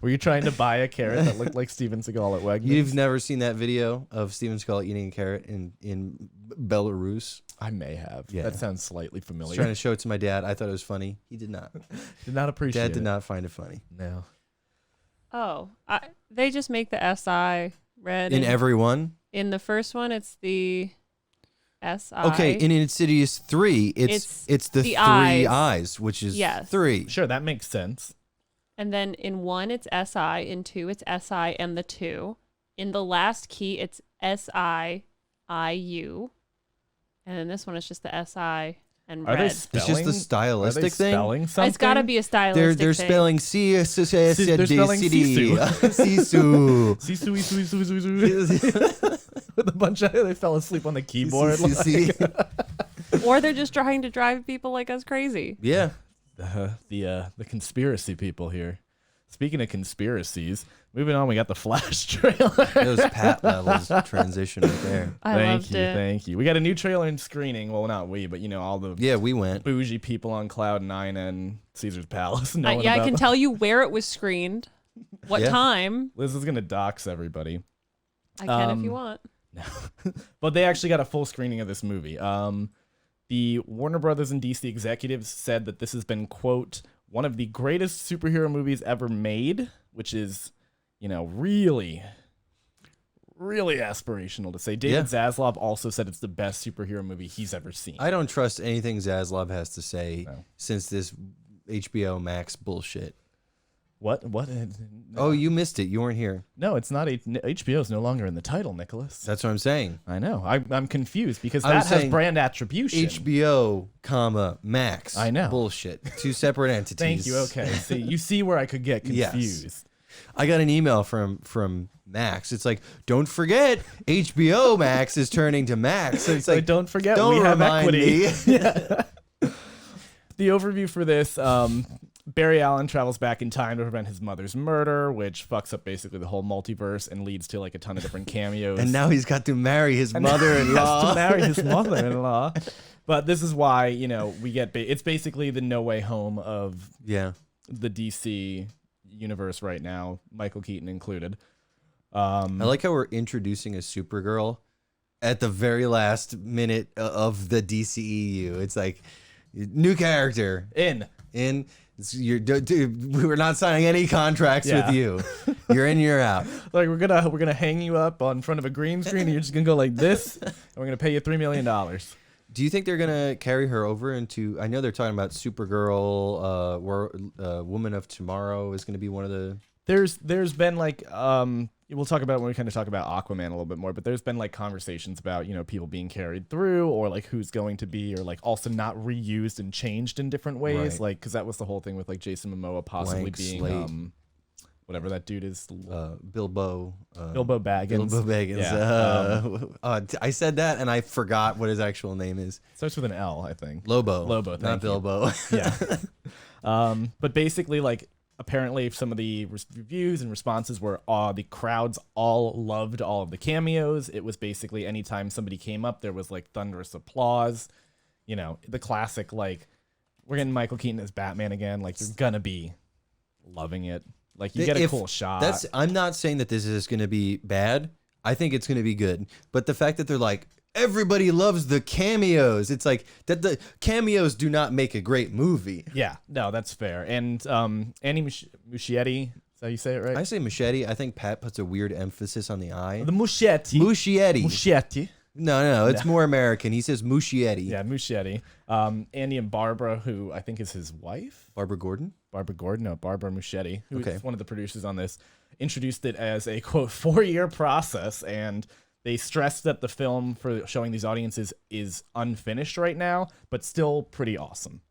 Were you trying to buy a carrot that looked like Steven Seagal at Wegmans?
You've never seen that video of Steven Seagal eating a carrot in Belarus?
I may have.
Yeah.
That sounds slightly
I was
familiar.
trying to show it to my dad. I thought it was funny. He did not.
Did not appreciate
Dad
it.
did not find it funny.
No.
Oh, they just make the SI red.
In every one?
In the first one, it's the SI.
Okay, in Insidious 3, it's the
the
three
eyes.
eyes, which is
Yes.
3.
Sure, that makes sense.
And then in 1, it's SI. In 2, it's SI and the 2. In the last key, it's SIIU. And in this one, it's just the SI and
Are
red.
they
It's just
spelling?
the
Are they
stylistic thing.
spelling something?
It's got to be a stylistic
They're
thing.
spelling
They're spelling
Sisu.
Sisu. With a bunch of they fell asleep on the keyboard.
Or they're just trying to drive people like us crazy.
Yeah.
The conspiracy people here. Speaking of conspiracies, moving on, we got the Flash trailer.
Those Pat levels transition right there.
I loved it.
Thank you. We got a new trailer in screening. Well, not we, but all the
Yeah, we went.
bougie people on Cloud 9 and Caesar's Palace. knowing
Yeah, I
about
can
them.
tell you where it was screened, what
Yeah.
time.
Liz is gonna dox everybody.
I can if you want.
But they actually got a full screening of this movie. The Warner Brothers and DC executives said that this has been, quote, one of the greatest superhero movies ever made, which is, really, really aspirational to say. David Zaslav also said it's the best superhero movie he's ever seen.
I don't trust anything Zaslav has to say
No.
since this HBO Max bullshit.
What?
Oh, you missed it. You weren't here.
No, it's not. HBO is no longer in the title, Nicholas.
That's what I'm saying.
I know. I'm confused because
I
that
was
has
saying
brand attribution.
HBO, Max.
I know.
Bullshit. Two separate entities.
Thank you. Okay. See, you see where I could get
Yes.
confused.
I got an email from Max. It's like, don't forget, HBO Max is turning to Max. So it's
So
like,
don't forget
don't
we have
remind
equity.
me.
The overview for this, Barry Allen travels back in time to prevent his mother's murder, which fucks up basically the whole multiverse and leads to like a ton of different cameos.
And now he's got to marry his
And now he has
mother-in-law.
to marry his mother-in-law. But this is why, we get it's basically the No Way Home of
Yeah.
the DC universe right now, Michael Keaton included.
I like how we're introducing a Supergirl at the very last minute of the DCEU. It's like new character
In.
We're not signing any contracts with you. You're in, you're out.
Like we're gonna hang you up on front of a green screen and you're just gonna go like this and we're gonna pay you $3 million.
Do you think they're gonna carry her over into? I know they're talking about Supergirl, Woman of Tomorrow is gonna be one of the.
There's been like we'll talk about when we kind of talk about Aquaman a little bit more, but there's been like conversations about, you know, people being carried through or like who's going to be, or like also not reused and changed in different ways.
Right.
Like, cause that was the whole thing with like Jason Momoa possibly
Blank
being,
slate.
Whatever that dude is.
Bilbo.
Bilbo Baggins.
Bilbo Baggins.
Yeah.
I said that and I forgot what his actual name is.
Starts with an L, I think.
Lobo.
Thank
not
you.
Bilbo.
Yeah. But basically, like, apparently some of the reviews and responses were the crowds all loved all of the cameos. It was basically anytime somebody came up, there was like thunderous applause. You know, the classic, like, we're getting Michael Keaton as Batman again. Like, you're gonna be loving it. Like, you get a cool shot.
I'm not saying that this is going to be bad. I think it's going to be good. But the fact that they're like, everybody loves the cameos. It's like that the cameos do not make a great movie.
Yeah, no, that's fair. And Annie Muschietti, is that how you say it right?
I say machete. I think Pat puts a weird emphasis on the I.
The Muschietti.
Muschietti. No, it's more American. He says Muschietti.
Yeah, Muschietti. Andy and Barbara, who I think is his wife.
Barbara Gordon,
no, Barbara Muschietti, who's
Okay.
one of the producers on this, introduced it as a, quote, 4-year process, and they stressed that the film for showing these audiences is unfinished right now, but still pretty awesome.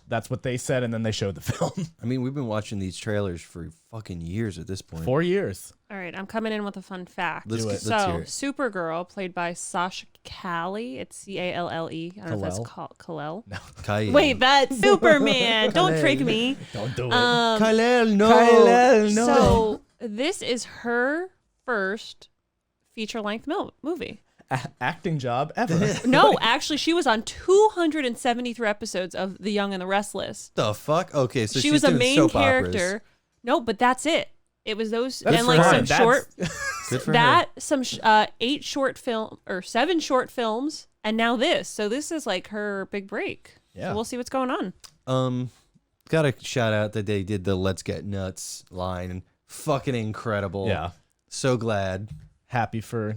That's what they said, and then they showed the film.
I mean, we've been watching these trailers for fucking years at this point.
4 years.
All right, I'm coming in with a fun fact.
Let's hear
So,
it.
Supergirl, played by Sasha Calle. It's Calle. I don't know if that's Kal-El.
Kyle.
Wait, that's Superman. Don't trick me.
Don't do it.
Kyle, no.
Kyle, no.
So, this is her first feature-length movie.
Acting job ever.
No, actually, she was on 273 episodes of The Young and the Restless.
The fuck? Okay, so
she
she's
was a
doing
main
soap
character.
operas.
No, but that's it. It was those
That's
and like
fine.
some short
Good for
that some 8 short film or 7 short films, and now this. So this is like her big break.
Yeah.
So we'll see what's going on.
Got to shout out that they did the "Let's Get Nuts" line. Fucking incredible.
Yeah.
So glad.
Happy for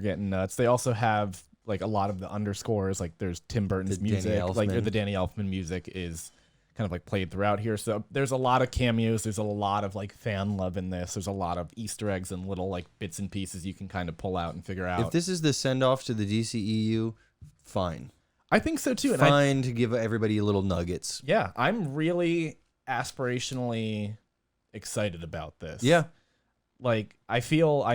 getting nuts. They also have like a lot of the underscores. Like there's Tim Burton's
The Danny
music, like
Elfman.
the Danny Elfman music is kind of like played throughout here. So there's a lot of cameos. There's a lot of like fan love in this. There's a lot of Easter eggs and little like bits and pieces you can kind of pull out and figure out.
If this is the send off to the DCEU, fine.
I think so too. And
Fine to give everybody little nuggets.
yeah, I'm really aspirationally excited about this.
Yeah.
Like, I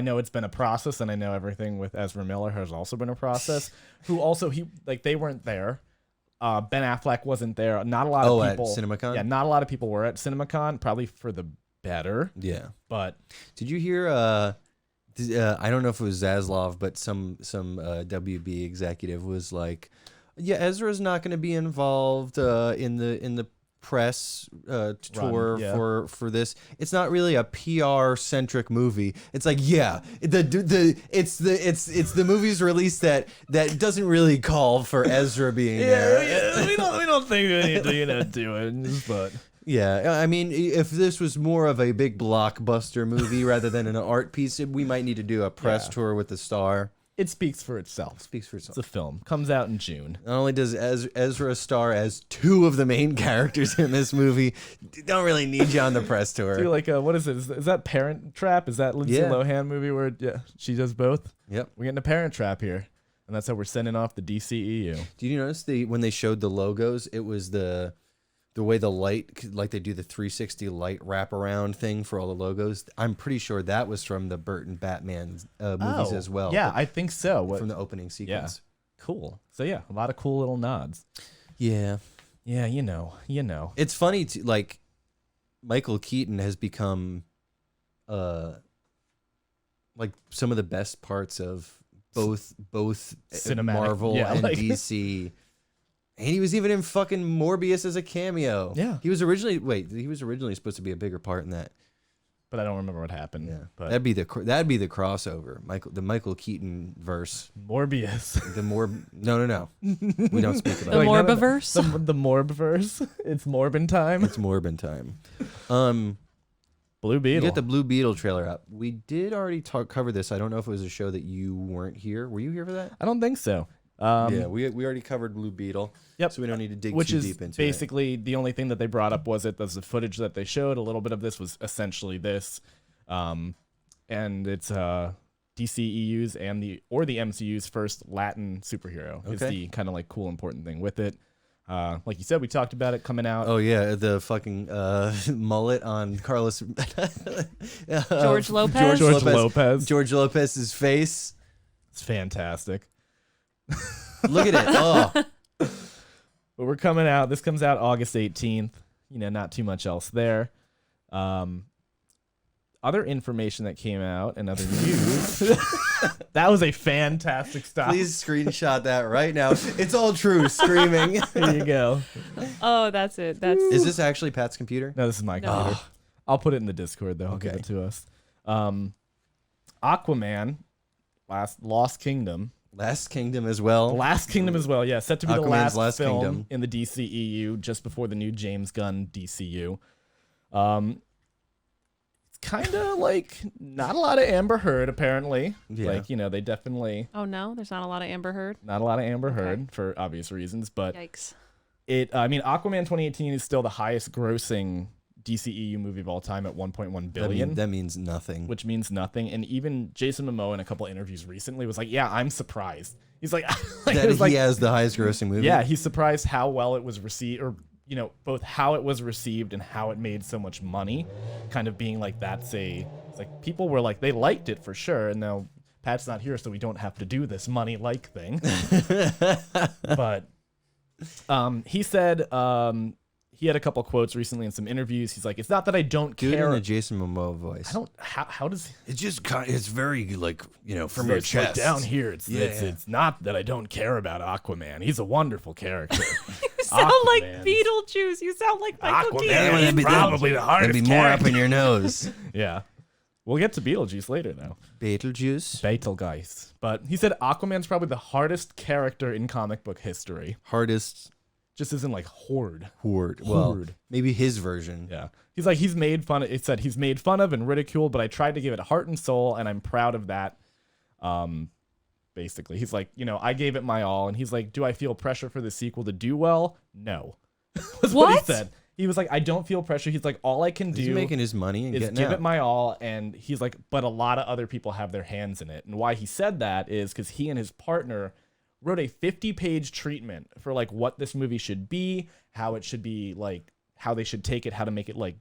know it's been a process, and I know everything with Ezra Miller has also been a process. They weren't there. Ben Affleck wasn't there. Not a lot of people.
At CinemaCon?
Yeah, not a lot of people were at CinemaCon, probably for the better.
Yeah.
But
Did you hear? I don't know if it was Zaslav, but some WB executive was like, "Yeah, Ezra's not going to be involved in the press tour
yeah.
for this. It's not really a PR centric movie. It's like, yeah, it's the movie's release that doesn't really call for Ezra being there.
yeah, we don't think we need to do it, but."
Yeah, I mean, if this was more of a big blockbuster movie rather than an art piece, we might need to do a press tour with the star.
It speaks for itself.
Speaks for itself.
It's a film. Comes out in June.
Not only does Ezra star as 2 of the main characters in this movie, don't really need you on the press tour.
Do like what is it? Is that Parent Trap? Is that Lindsay
Yeah.
Lohan movie where she does both?
Yep.
We're getting a Parent Trap here, and that's how we're sending off the DCEU.
Did you notice when they showed the logos, it was the way the light, like they do the 360 light wraparound thing for all the logos. I'm pretty sure that was from the Burton Batman movies as well.
Yeah, I think so.
From the opening sequence.
Cool. So yeah, a lot of cool little nods.
Yeah.
Yeah, you know.
It's funny to like Michael Keaton has become like some of the best parts of both
Cinematic,
Marvel
yeah,
and
like-
DC. And he was even in fucking Morbius as a cameo.
Yeah.
He was originally supposed to be a bigger part in that.
but I don't remember what happened.
Yeah,
But
that'd be the crossover. The Michael Keaton verse.
Morbius.
No. We don't speak about
The
it.
Morbiverse.
The Morbverse. It's Morbin time.
It's Morbin time.
Blue Beetle.
You get the Blue Beetle trailer up. We did already cover this. I don't know if it was a show that you weren't here. Were you here for that?
I don't think so.
Yeah, we already covered Blue Beetle.
Yep.
So we don't need to dig
Which
too
is
deep into
basically the only thing that they brought up was the footage that they showed. A little bit of this was essentially this, and it's DCEU's and the MCU's first Latin superhero is the kind of like cool important thing with it. Like you said, we talked about it coming out.
Oh yeah, the fucking mullet on Carlos
George Lopez.
George Lopez's face.
It's fantastic.
Look at it. Oh.
But we're coming out. This comes out August 18th. Not too much else there. Other information that came out and other news. That was a fantastic stop.
Please screenshot that right now. It's all true. Screaming.
There you go.
Oh, that's it.
Is this actually Pat's computer?
No, this is my computer. I'll put it in the Discord though. I'll give it to us. Aquaman, Lost Kingdom.
Last Kingdom as well.
Last Kingdom as well, yeah. Set to be
Aquaman's
the last film
Kingdom.
in the DCEU just before the new James Gunn DCU. It's kind of like not a lot of Amber Heard, apparently.
Yeah.
Like, they definitely...
Oh, no? There's not a lot of Amber Heard?
Not a lot of Amber Heard for obvious reasons, but...
Yikes.
Aquaman 2018 is still the highest grossing DCEU movie of all time at 1.1 billion.
That means nothing.
Which means nothing. And even Jason Momoa in a couple interviews recently was like, yeah, I'm surprised. He's like,
he has the highest grossing movie.
Yeah, he's surprised how well it was received, or both how it was received and how it made so much money. Kind of being like it's like people were like, they liked it for sure, and now Pat's not here, so we don't have to do this money-like thing. But he said he had a couple quotes recently in some interviews. He's like, it's not that I don't care.
Do it in a Jason Momoa voice.
I don't. How does
it's just it's very from your chest
like down here? It's not that I don't care about Aquaman. He's a wonderful character.
You sound like Beetlejuice. You sound like Michael Keaton.
Aquaman is probably the hardest.
It'd be more up in your nose.
Yeah. We'll get to Beetlejuice later, though.
Beetlejuice.
But he said Aquaman's probably the hardest character in comic book history.
Hardest.
Just isn't like horde.
Well, maybe his version.
Yeah. He's like, he's made fun of and ridiculed, but I tried to give it heart and soul, and I'm proud of that. Basically. He's like, I gave it my all. And he's like, do I feel pressure for the sequel to do well? No. Was what he said. He was like, I don't feel pressure. He's like, all I can do
He's making his money and
is
getting
give
out.
it my all. And he's like, but a lot of other people have their hands in it. And why he said that is because he and his partner wrote a 50-page treatment for like what this movie should be, how it should be, like how they should take it, how to make it like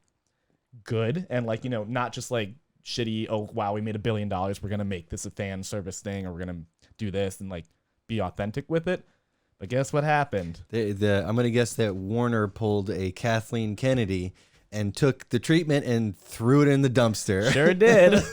good, and like not just like shitty. Oh wow, we made $1 billion. We're gonna make this a fan service thing, or we're gonna do this and like be authentic with it. But guess what happened?
I'm gonna guess that Warner pulled a Kathleen Kennedy and took the treatment and threw it in the dumpster.
Sure did.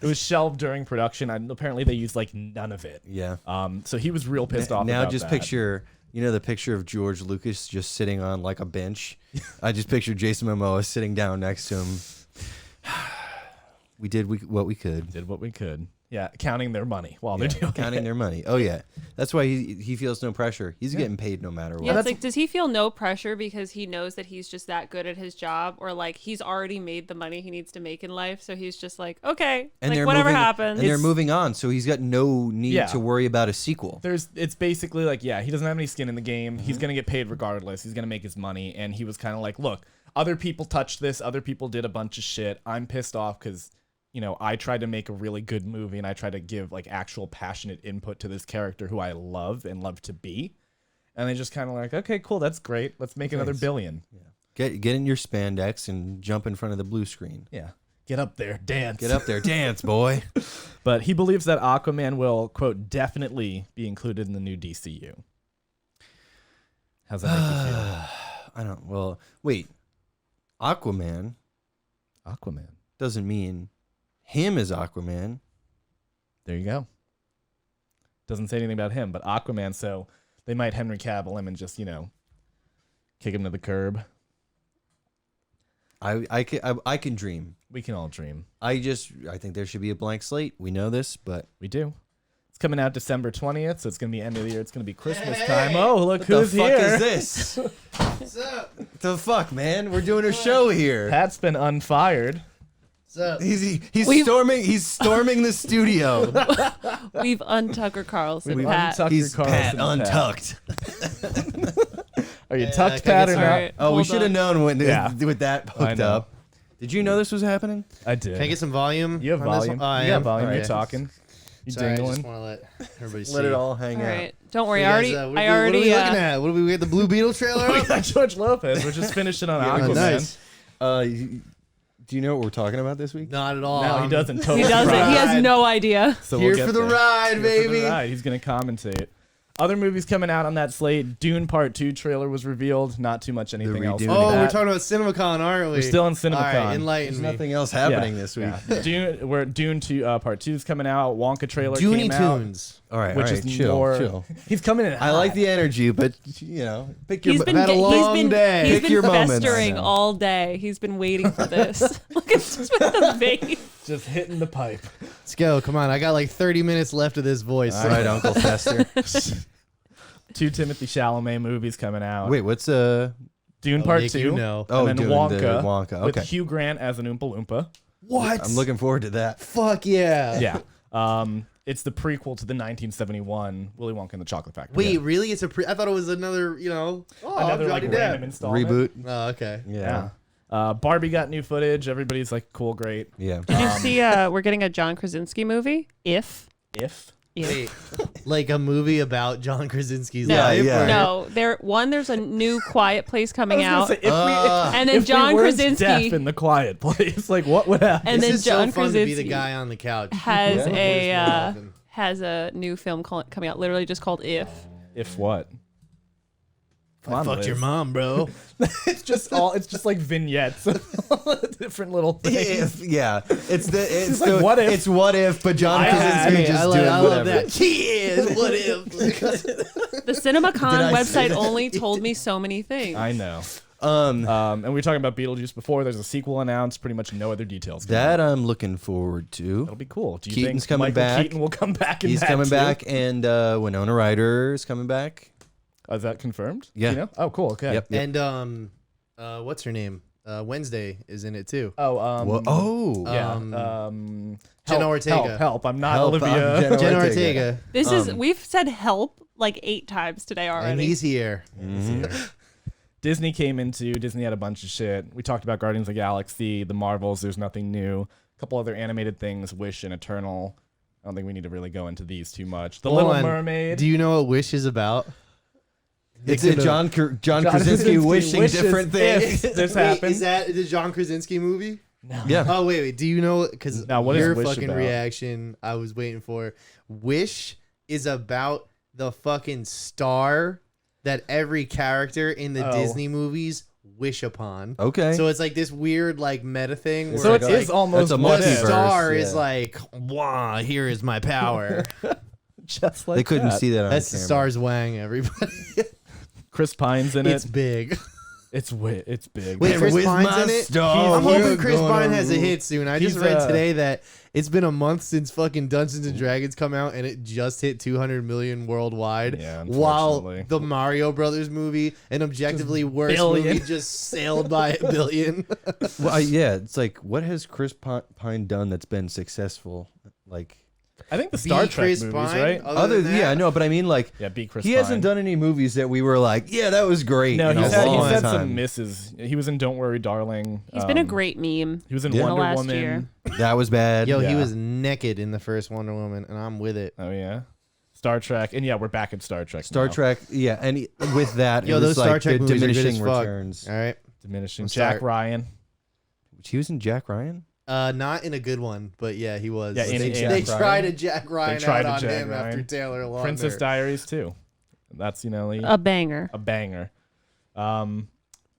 It was shelved during production, and apparently they used like none of it.
Yeah.
So he was real pissed off.
Now
about
just
that.
picture, the picture of George Lucas just sitting on like a bench. I just picture Jason Momoa sitting down next to him. We did what we could.
Did what we could. Yeah, counting their money while they're doing
counting their money. Oh yeah, that's why he feels no pressure. He's getting paid no matter what.
Yeah, it's like, does he feel no pressure because he knows that he's just that good at his job, or like he's already made the money he needs to make in life, so he's just like, okay,
and
like whatever happens.
And they're moving on, so he's got no need to worry about a sequel.
It's basically like, he doesn't have any skin in the game. Mm-hmm. He's gonna get paid regardless. He's gonna make his money, and he was kind of like, look, other people touched this. Other people did a bunch of shit. I'm pissed off because I tried to make a really good movie, and I tried to give like actual passionate input to this character who I love and love to be. And they just kind of like, okay, cool, that's great. Let's make another $1 billion.
Yeah. Get in your spandex and jump in front of the blue screen.
Yeah. Get up there, dance.
Get up there, dance, boy.
But he believes that Aquaman will, quote, definitely be included in the new DCU. How's that make you feel?
Well, wait. Aquaman doesn't mean him as Aquaman.
There you go. Doesn't say anything about him, but Aquaman, so they might Henry Cavill him and just, kick him to the curb.
I can dream.
We can all dream.
I think there should be a blank slate. We know this, but
We do. It's coming out December 20th, so it's going to be end of the year. It's going to be Christmas time. Oh, look
what
who's
the fuck
here.
is this? What's up? What the fuck, man? We're doing a show here.
Pat's been unfired.
What's up?
He's storming the studio.
We've untucker Carlson.
We've
Pat.
untucked
He's Pat
Carlson,
untucked.
Are you
Yeah,
tucked,
can I
Pat,
get
or
some-
not?
Alright,
Oh, we
hold
should have
on.
known when
Yeah.
with that
I
hooked
know.
up. Did you know this was happening?
I did.
Can I get some volume?
You have
on this
volume.
one? Oh, I
you
am?
got volume.
All
You're
right.
talking. You
Sorry, I just
dingling.
want to let everybody see.
Let it all hang
All
out.
right. Don't worry.
You
I
guys,
already.
what
I
are we
already.
looking at? What do we get? The Blue Beetle trailer
We
up?
got George Lopez. We're just finishing on
Yeah,
Aquaman.
nice.
Do you know what we're talking about this week?
Not at all.
No, he doesn't.
He
Totally
doesn't. He
surprised.
has no idea.
So
Here
we'll get
for the
there.
ride,
Here for
baby.
the ride. He's going to commentate. Other movies coming out on that slate. Dune Part 2 trailer was revealed. Not too much anything else.
redo.
with
Oh,
that.
we're talking about CinemaCon, aren't we?
We're still in CinemaCon.
All right, enlighten
There's
me.
nothing else happening this week.
Yeah. Dune 2 Part 2 is coming out. Wonka trailer
Dooney
came out.
Tunes.
All right,
Which
all right,
is
chill,
more.
chill.
He's coming in.
I like the energy, but pick your.
He's been.
had a
He's
long
been.
day.
He's
Pick
been
your moments.
festering
I know.
all day. He's been waiting for this. Look at just with the vape.
just hitting the pipe.
Let's go. Come on. I got like 30 minutes left of this voice.
All right, Uncle Fester.
2 Timothy Chalamet movies coming out.
Wait, what's
Dune Part
Nick,
2.
you know.
Oh,
and then
doing
Wonka.
the Wonka.
With
Okay,
Hugh Grant as an Oompa Loompa.
What?
I'm looking forward to that.
Fuck yeah.
Yeah. It's the prequel to the 1971 Willy Wonka and the Chocolate Factory.
Wait, really? It's a I thought it was another,
Another like
Johnny
random
Depp.
installment.
Reboot.
Oh, okay.
Yeah,
Barbie got new footage. Everybody's like, cool, great.
yeah.
Did you see? We're getting a John Krasinski movie. If.
If
Wait, like a movie about John Krasinski's
No,
life?
yeah.
or-
No, there's a new Quiet Place coming out,
Say, if
and then
if
John
we weren't
Krasinski
deaf in the Quiet Place, like what would happen?
and
This
then
is
John
so fun to be
Krasinski
the guy on the couch.
has
Yeah.
has a new film coming out, literally just called If.
If what? Come
I
on,
fucked your
Liz.
mom, bro.
It's just like vignettes, different little things.
Yeah, it's
like,
the
what if-
it's what if, but John
I had-
Krasinski just doing
I
whatever.
love that. Cheers. What if?
The CinemaCon
I say
website
that?
only told me so many things.
I know.
Um,
And we were talking about Beetlejuice before. There's a sequel announced. Pretty much no other details. coming
that
out.
I'm looking forward to.
That'll be cool. Do you
Keaton's
think
coming
Michael
back.
Keaton will come back? In
He's
that
coming
too?
back, and Winona Ryder is coming back.
Is that confirmed?
Yeah.
You know? Oh, cool. Okay.
Yep.
And what's her name? Wednesday is in it too.
Oh. Yeah.
Jenna
Help,
Ortega.
Help. I'm not
Help,
Olivia.
I'm Jenna
Jenna
Ortega.
Ortega.
This is we've said help like 8 times today
And
already.
he's here.
Disney came into. Disney had a bunch of shit. We talked about Guardians of the Galaxy, the Marvels. There's nothing new. A couple other animated things, Wish and Eternal. I don't think we need to really go into these too much. The
Hold
Little
on.
Mermaid.
Do you know what Wish is about?
It's a John Krasinski
Krasinski
wishing
wishes
different things.
if this
Wait,
happened.
is that the John Krasinski movie?
Yeah.
Oh wait. Do you know? Because
Now, what is
your
Wish
fucking
about?
reaction, I was waiting for. Wish is about the fucking star that every character in the
Oh.
Disney movies wish upon.
Okay.
So it's like this weird like meta thing. Where
So it
it's
is
like,
almost
That's a
what
the
if.
multiverse.
star
yeah.
is like, "Wah, here is my power."
Just like
they couldn't
that.
see that on
That's the
camera.
star's wang. Everybody,
Chris Pine's in
it's
it.
big.
It's big.
Wait, Chris
with
Pine's
my
in it?
star,
I'm
we're
hoping Chris
gonna
Pine has a
rule.
hit soon. I just
He's,
read today that it's been a month since fucking Dungeons and Dragons come out, and it just hit 200 million worldwide.
Yeah,
while
unfortunately.
the Mario Brothers movie, an objectively worse
billion.
movie, just sailed by $1 billion.
Well, yeah, it's like, what has Chris Pine done that's been successful? Like,
I think the Star
Be
Trek
Chris
movies,
Pine?
right?
other
than
yeah,
that,
I know, but I mean, like,
Yeah, beat Chris
he
Pine.
hasn't done any movies that we were like, yeah, that was great.
No,
in
he's
a
had,
long
he's had
time.
some misses. He was in Don't Worry, Darling.
He's been a great meme.
He was in
Yeah.
Wonder
Last
Woman.
year.
That was bad.
Yo,
Yeah.
he was naked in the first Wonder Woman, and I'm with it.
Oh yeah, Star Trek, and yeah, we're back in Star Trek.
Star
now.
Trek, yeah, and with that,
Yo,
it was
those Star
like
Trek
the
movies are good
diminishing
as fuck.
returns.
All right.
diminishing.
I'm
Jack
sorry.
Ryan.
He was in Jack Ryan.
Not in a good one, but yeah, he was.
Yeah,
they,
in
they
Jack
tried
Ryan.
to Jack Ryan
tried
out
to
on
Jack
him
Ryan.
after Taylor Lautner.
Princess Diaries too. That's like,
A banger.
a banger.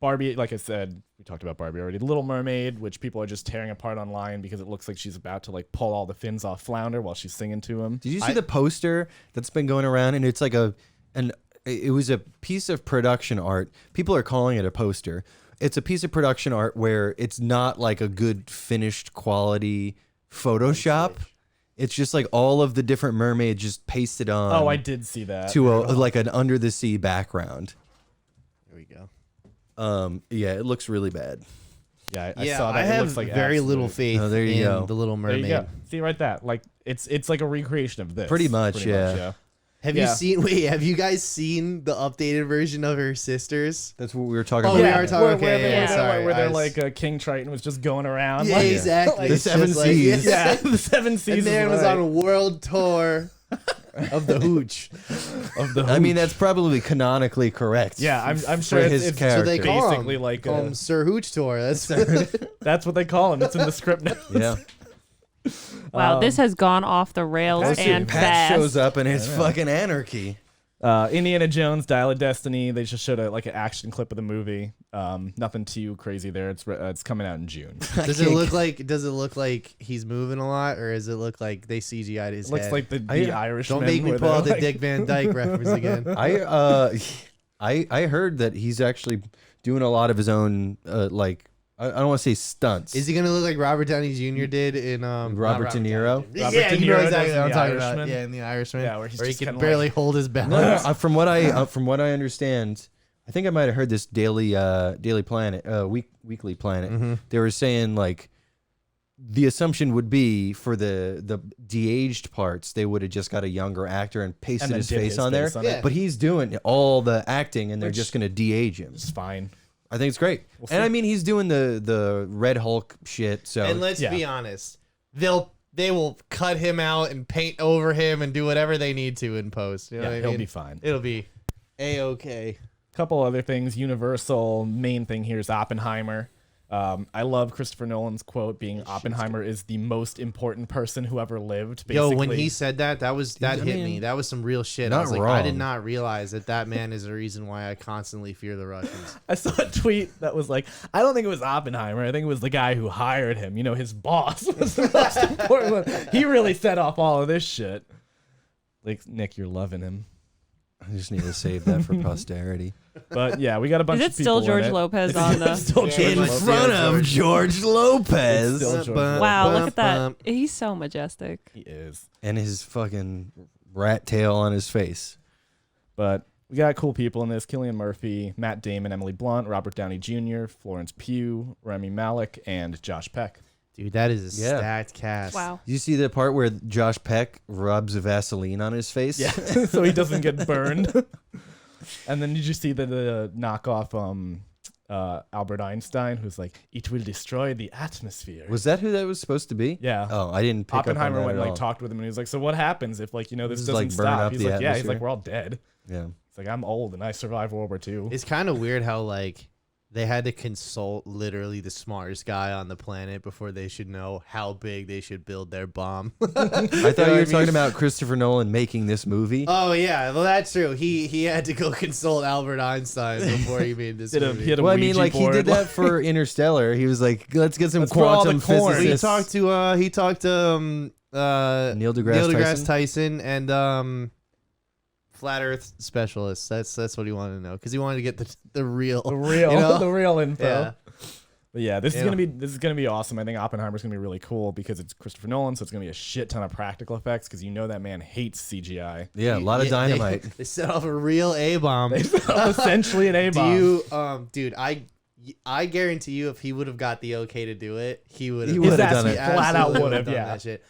Barbie, like I said, we talked about Barbie already. Little Mermaid, which people are just tearing apart online because it looks like she's about to like pull all the fins off Flounder while she's singing to him.
Did you see the poster that's been going around? And it's like it was a piece of production art. People are calling it a poster. it's a piece of production art where it's not like a good finished quality Photoshop. It's just like all of the different mermaids just pasted on.
Oh, I did see that.
To like an under the sea background.
There we go.
Yeah, it looks really bad.
Yeah, I saw that.
I
it
have
looks like
very
absolute-
little faith
Oh, there you
in
go.
the Little
There you
Mermaid.
go. See right that. Like it's like a recreation of this.
Pretty much, yeah.
Have
Yeah.
you seen? Wait, have you guys seen the updated version of her sisters?
That's what we were talking
Oh,
about.
we are talking.
Where,
Okay,
where,
yeah,
they're,
sorry.
where they're
I was-
like King Triton was just going around.
Yeah,
like,
exactly.
The
It's
seven
just like-
seas.
yeah, the seven seas.
And man was on a world tour of the hooch.
of the.
I mean, that's probably canonically correct.
yeah, I'm
for
sure
his
it's
character.
So they call
basically
him,
like
call him Sir Hooch Tour. That's
that's what they call him. It's in the script notes.
Yeah.
Wow, this has gone off the rails
Actually,
and
Pat
fast.
shows up and it's fucking anarchy.
Indiana Jones, Dial of Destiny. They just showed like an action clip of the movie. Nothing too crazy there. It's coming out in June.
Does it look like he's moving a lot, or does it look like they CGI'd his
Looks
head?
like the Irishman.
Don't make me
where
pull out the
they're, like-
Dick Van Dyke reference again.
I heard that he's actually doing a lot of his own I don't want to say stunts.
Is he gonna look like Robert Downey Jr. did in
Robert De Niro?
Robert
yeah,
De
you know
Niro
exactly
does
what I'm
in The
talking about.
Irishman.
Yeah, in The Irishman.
Yeah, where he's
he
just
can
kinda
barely
like-
hold his balance.
No, from what I understand, I think I might have heard this Daily Planet, Weekly Planet.
Mm-hmm.
They were saying like the assumption would be for the de-aged parts, they would have just got a younger actor and pasted
And then
his
did
face
his
on there.
face on
it.
But he's doing all the acting, and they're
Which-
just going to de-age him.
It's fine.
I think it's great. And I mean, he's doing the Red Hulk shit. So
And let's
Yeah.
be honest, they will cut him out and paint over him and do whatever they need to in post. You know
Yeah,
what I
he'll
mean?
be fine.
It'll be a-okay.
Couple other things. Universal main thing here is Oppenheimer. I love Christopher Nolan's quote being Oppenheimer is the most important person who ever lived. Basically.
Yo, when he said that hit
mean,
me. That was some real shit.
not
I was like, I did
wrong.
not realize that man is the reason why I constantly fear the Russians.
I saw a tweet that was like, I don't think it was Oppenheimer. I think it was the guy who hired him. You know, his boss was the most important one. He really set off all of this shit. Like, Nick, you're loving him.
I just need to save that for posterity.
But yeah, we got a bunch
Is
of
it
people
still George
in it.
Lopez
It's-
on the?
it's still George
In
Lopez.
front of
George Lopez.
It's still George Lopez.
Wow, look at that. He's so majestic.
He is.
And his fucking rat tail on his face.
But we got cool people in this: Cillian Murphy, Matt Damon, Emily Blunt, Robert Downey Jr., Florence Pugh, Rami Malek, and Josh Peck.
Dude, that is a
Yeah.
stacked cast.
Wow.
You see the part where Josh Peck rubs Vaseline on his face?
Yeah, so he doesn't get burned. And then did you see the knockoff Albert Einstein, who's like, "It will destroy the atmosphere."
Was that who that was supposed to be?
Yeah.
Oh, I didn't pick
Oppenheimer
up on
went
that
and
at
like
all.
talked with him, and he was like, "So what happens if this
Just,
doesn't
like, burn
stop?"
up
He's
the
like, "Yeah." He's like,
atmosphere?
"We're all dead."
Yeah.
It's like, "I'm old and I survived World War II."
It's kind of weird how like they had to consult literally the smartest guy on the planet before they should know how big they should build their bomb.
I thought you were talking about Christopher Nolan making this movie.
Oh yeah, well that's true. He had to go consult Albert Einstein before he made this movie.
He had a
Well, I mean,
Ouija
like he did
board.
that for Interstellar. He was like, "Let's get some
Let's put all the
quantum
corn.
he
physicists."
talked to
Neil deGrasse
Tyson and flat Earth specialists. That's what he wanted to know because he wanted to get the real
the real,
you know?
the real info.
Yeah.
But yeah, this
Yeah.
is gonna be awesome. I think Oppenheimer's gonna be really cool because it's Christopher Nolan, so it's gonna be a shit ton of practical effects because you know that man hates CGI.
Yeah, a lot of dynamite.
They set off a real A bomb.
Essentially an A
Do
bomb.
you, dude? I guarantee you, if he would have got the okay to do it, he would have.
He would've done
He
it.
Flat out
absolutely
would've,
done
yeah.
that shit.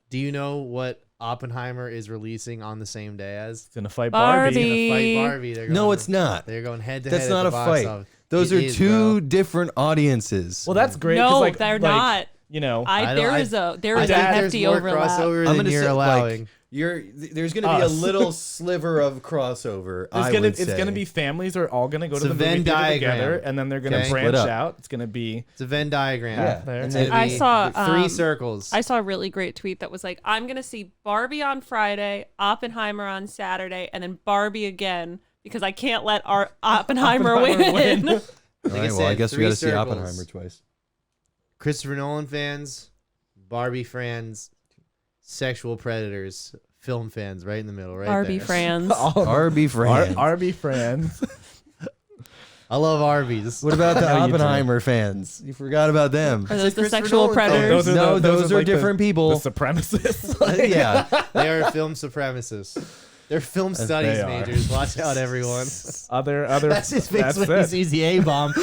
Do you know what Oppenheimer is releasing on the same day as?
It's gonna fight
Barbie.
Barbie.
Fight Barbie. They're
No,
going-
it's not.
They're going head to head.
That's
at
not
the
a
box
fight.
office.
Those
It
are
is,
two
bro.
different audiences.
Well, that's great. 'cause,
No,
like,
they're
like,
not.
You know,
There is a
I think
hefty
there's more
overlap.
crossover
I'm
than
gonna
you're
say,
allowing.
like, there's going to be a
Us.
little sliver of crossover.
it's gonna be families are all gonna go
It's
to
a
the movie
Venn
theater
diagram.
together, and then they're gonna
Okay.
branch
Split up.
out. It's gonna be
It's a Venn diagram.
Yeah, there.
It's
And
gonna
I
be
saw,
three circles.
I saw a really great tweet that was like, I'm going to see Barbie on Friday, Oppenheimer on Saturday, and then Barbie again because I can't let our Oppenheimer win.
All right,
Like I
well, I
said,
guess we
three
got to see
circles.
Oppenheimer twice.
Christopher Nolan fans, Barbie fans, sexual predators, film fans, right in the middle, right
Barbie
there.
friends.
RB friend.
RB friends.
I love Arby's.
What about the
No, you
Oppenheimer fans? You forgot about them.
Are those the
Christopher
sexual
Nolan
predators?
Those are
like
different people.
The supremacists.
Yeah.
They are film supremacists. They're film studies
they are.
majors. Watch out, everyone.
other.
That's his face
that's
when he
it.
sees the A-bomb.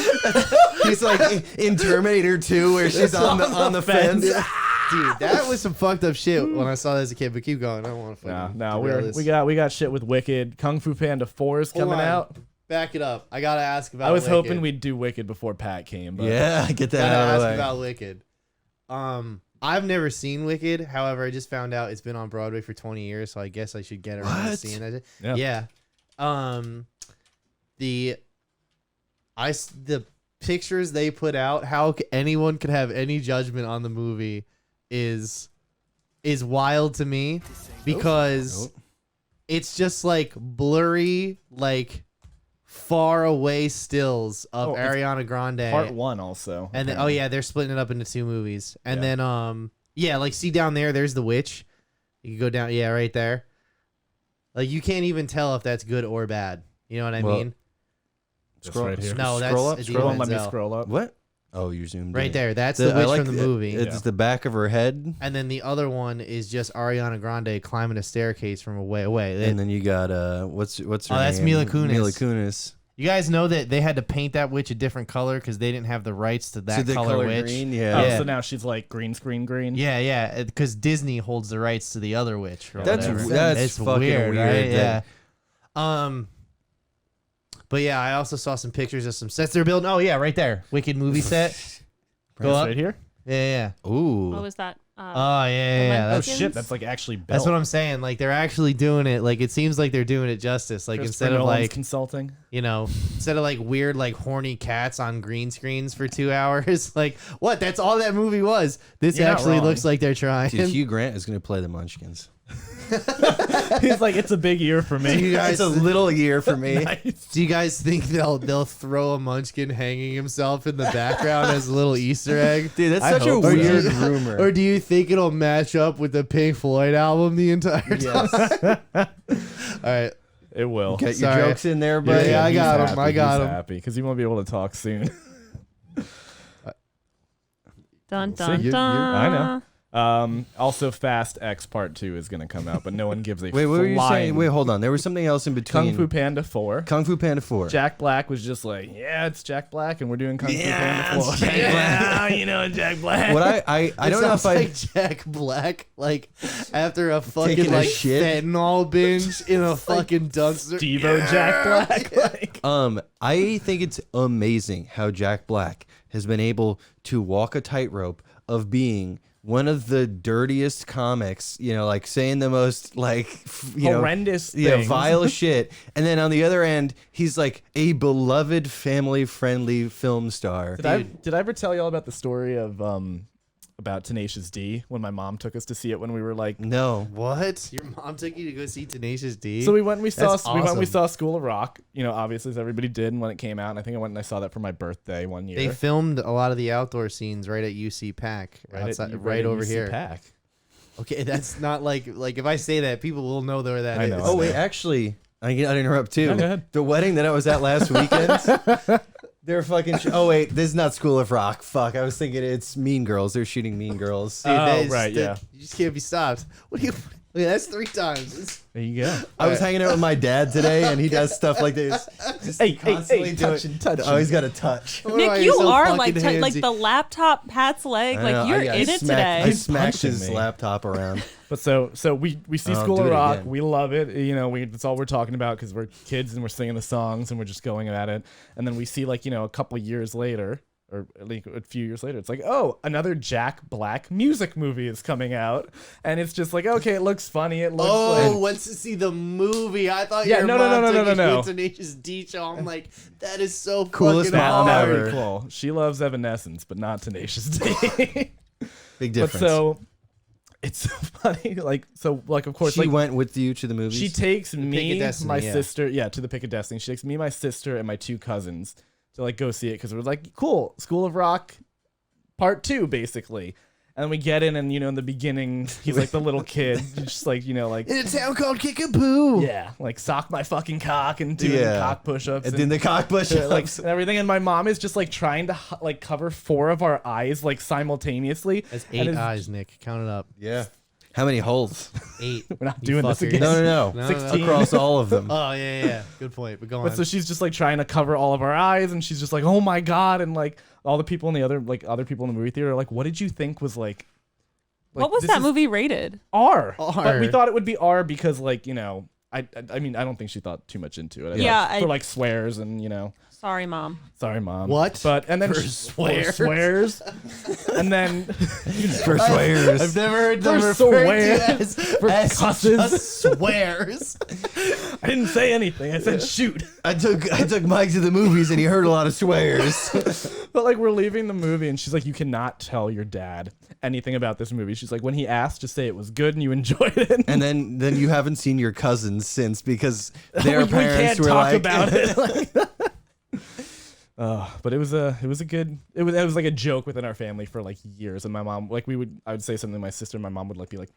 He's like in Terminator 2 where she's on the fence.
Dude, that was some fucked up shit when I saw that as a kid. But keep going. I don't want to fucking
No,
derail this.
we got shit with Wicked. Kung Fu Panda 4 is
Hold
coming
on.
out.
Back it up. I gotta ask about.
I was
Wicked.
hoping we'd do Wicked before Pat came, but
Yeah, get that
Gotta
out of
ask
the way.
about Wicked. I've never seen Wicked. However, I just found out it's been on Broadway for 20 years, so I guess I should get around to
What?
seeing it.
Yeah.
The pictures they put out, how anyone could have any judgment on the movie is wild to me because it's just like blurry, like far away stills of
Oh, it's
Ariana Grande.
Part 1 also.
And then, they're splitting it up into 2 movies. And
Yeah.
then, like see down there's the witch. You can go down, right there. Like you can't even tell if that's good or bad. You know what I
Well,
mean?
Just right here.
No, that's
Scroll up,
Idina
scroll
Let me
Menzel.
scroll up.
What? Oh, you're zoomed
Right
in.
there. That's the witch from the movie.
It's
Yeah.
the back of her head.
And then the other one is just Ariana Grande climbing a staircase from way away.
And then you got what's her name?
that's Mila Kunis.
Mila Kunis.
You guys know that they had to paint that witch a different color because they didn't have the rights to that
So the
color witch.
green,
Oh,
yeah.
so now she's like green screen green.
Yeah, because Disney holds the rights to the other witch. Or
That's
whatever.
that's
It's
fucking weird.
right?
that-
Yeah. But yeah, I also saw some pictures of some sets they're building. Oh yeah, right there, Wicked movie set. Go
It's
up.
right here.
Yeah.
Ooh.
What was that?
Oh yeah.
Oh
That's,
shit, that's like actually built.
that's what I'm saying. Like they're actually doing it. Like it seems like they're doing it justice. Like
Christopher
instead of
Nolan's
like
consulting.
instead of like weird like horny cats on green screens for 2 hours. Like what? That's all that movie was. This
You're not
actually
wrong.
looks like they're trying.
Dude, Hugh Grant is gonna play the Munchkins.
He's like, it's a big year for
Do you
me.
guys
It's a little year for me.
Nice.
Do you guys think they'll throw a munchkin hanging himself in the background as a little Easter egg?
Dude, that's
I
such a
hope so.
weird rumor.
Or do you think it'll match up with the Pink Floyd album the entire time?
Yes.
All right.
It will.
Get your
Sorry.
jokes in there, buddy.
Yeah, I
he's
got him.
happy.
I got
He's
him.
happy because he won't be able to talk soon.
Dun
see.
dun
You-
dun.
I know. Also, Fast X Part 2 is going to come out, but no one gives a
Wait, what were you saying?
flying-
Wait, hold on. There was something else in between.
Kung Fu Panda 4.
Kung Fu Panda 4.
Jack Black was just like, yeah, it's Jack Black, and we're doing Kung Fu
Yeah,
Panda 4.
it's Jack Black.
Yeah, you know Jack Black.
What I don't know if I
like Jack Black, like after a fucking
Taking a
like
shit.
fentanyl binge in a fucking dumpster.
Devo Jack Black. Like,
I think it's amazing how Jack Black has been able to walk a tightrope of being one of the dirtiest comics, like saying the most
horrendous things.
vile shit. And then on the other end, he's like a beloved family friendly film star.
Did I ever tell y'all about the story of about Tenacious D when my mom took us to see it when we were like
No.
What? Your mom took you to go see Tenacious D?
So we went and we saw
That's
we went and we
awesome.
saw School of Rock, obviously as everybody did, and when it came out, and I think I went and I saw that for my birthday one year.
They filmed a lot of the outdoor scenes right at UC PAK, right
at
over
UC
here.
PAK.
Okay, that's not like if I say that, people will know where that
I
is.
know.
Oh, wait, actually, I can interrupt too.
No, go ahead.
The wedding that I was at last weekend, they're fucking. Oh, wait, this is not School of Rock. Fuck, I was thinking it's Mean Girls. They're shooting Mean Girls.
Dude, that is-
right, yeah.
You just can't be stopped. What do you? Look, that's 3 times.
There you go.
I was hanging out with my dad today, and he does stuff like this. Just
Hey,
constantly doing-
touching.
Oh, he's got a touch.
Why
Nick,
are you
you
so
are
fucking
like like
handsy?
the laptop Pat's leg.
I know,
Like you're
I
in it
smacked- I
today.
smacked
punching
his
me.
laptop around.
But so we see
Oh,
School
do
of
it
Rock.
again.
We love it. That's all we're talking about because we're kids and we're singing the songs and we're just going at it. And then we see a couple of years later, or like a few years later, it's like, oh, another Jack Black music movie is coming out, and it's just like, okay, it looks funny. It looks like,
went to see the movie. I thought
Yeah,
your
no,
mom took you
no.
to Tenacious D show. I'm like, that is so
Coolest
fucking
mom
hard.
ever.
cool. She loves Evanescence, but not Tenacious D.
Big
But
difference.
so it's so funny. Of course,
she went with you to the movies.
she takes me,
Pick of Destiny,
my
yeah.
sister, to the Pick of Destiny. She takes me, my sister, and my 2 cousins to go see it because it was like, cool, School of Rock Part 2, basically. And we get in, and in the beginning, he's like the little kid, just like like
In a town called Kickapoo.
yeah, like sock my fucking cock and doing cock push-ups
And then the cock push-ups.
like and everything. And my mom is just like trying to like cover 4 of our eyes like simultaneously.
That's
And
8 eyes, Nick. Count it up.
Yeah. How many holes?
8.
We're not
You
doing this
fuckers.
again.
No.
No,
16.
Across all of them.
Oh yeah. Good point. But go on.
But so she's just like trying to cover all of our eyes, and she's just like, "Oh my god!" And like all the people in the other people in the movie theater are like, "What did you think was like?"
What was
this
that
is
movie rated?
R.
R.
But we thought it would be R because I mean I don't think she thought too much into it.
Yeah,
for like swears and
Sorry, Mom.
sorry mom.
What?
But and then
For
swears, and then
For swears.
I've never heard them
For
referred
swears.
to
For
as
cusses.
just swears.
I didn't say anything. I said shoot.
I took Mike to the movies and he heard a lot of swears.
But like we're leaving the movie and she's like, you cannot tell your dad anything about this movie. She's like, when he asked, just say it was good and you enjoyed it.
And then you haven't seen your cousins since because their
we
parents
can't
were
talk
like
about it. But it was like a joke within our family for like years. And my mom, like I would say something to my sister, and my mom would like be like,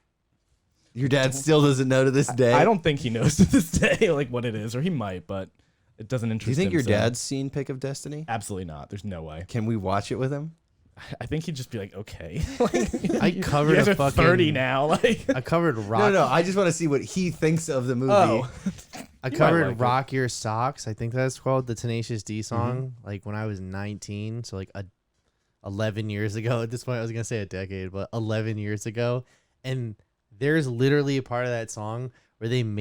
Your dad still doesn't know to this day.
I don't think he knows to this day like what it is, or he might, but it doesn't interest
Do you think
him.
your
so-
dad's seen Pick of Destiny?
Absolutely not. There's no way.
Can we watch it with him?
I think he'd just be like, okay.
I covered
you guys
a
are
fucking
30 now. Like,
I covered rock.
No. I just want to see what he thinks of the movie.
oh,
I
might
covered
like it.
Rock Your Socks. I think that's called the Tenacious D song.
Mm-hmm.
Like when I was 19, so like 11 years ago. At this point, I was gonna say a decade, but 11 years ago. And there's literally a part of that song where they don't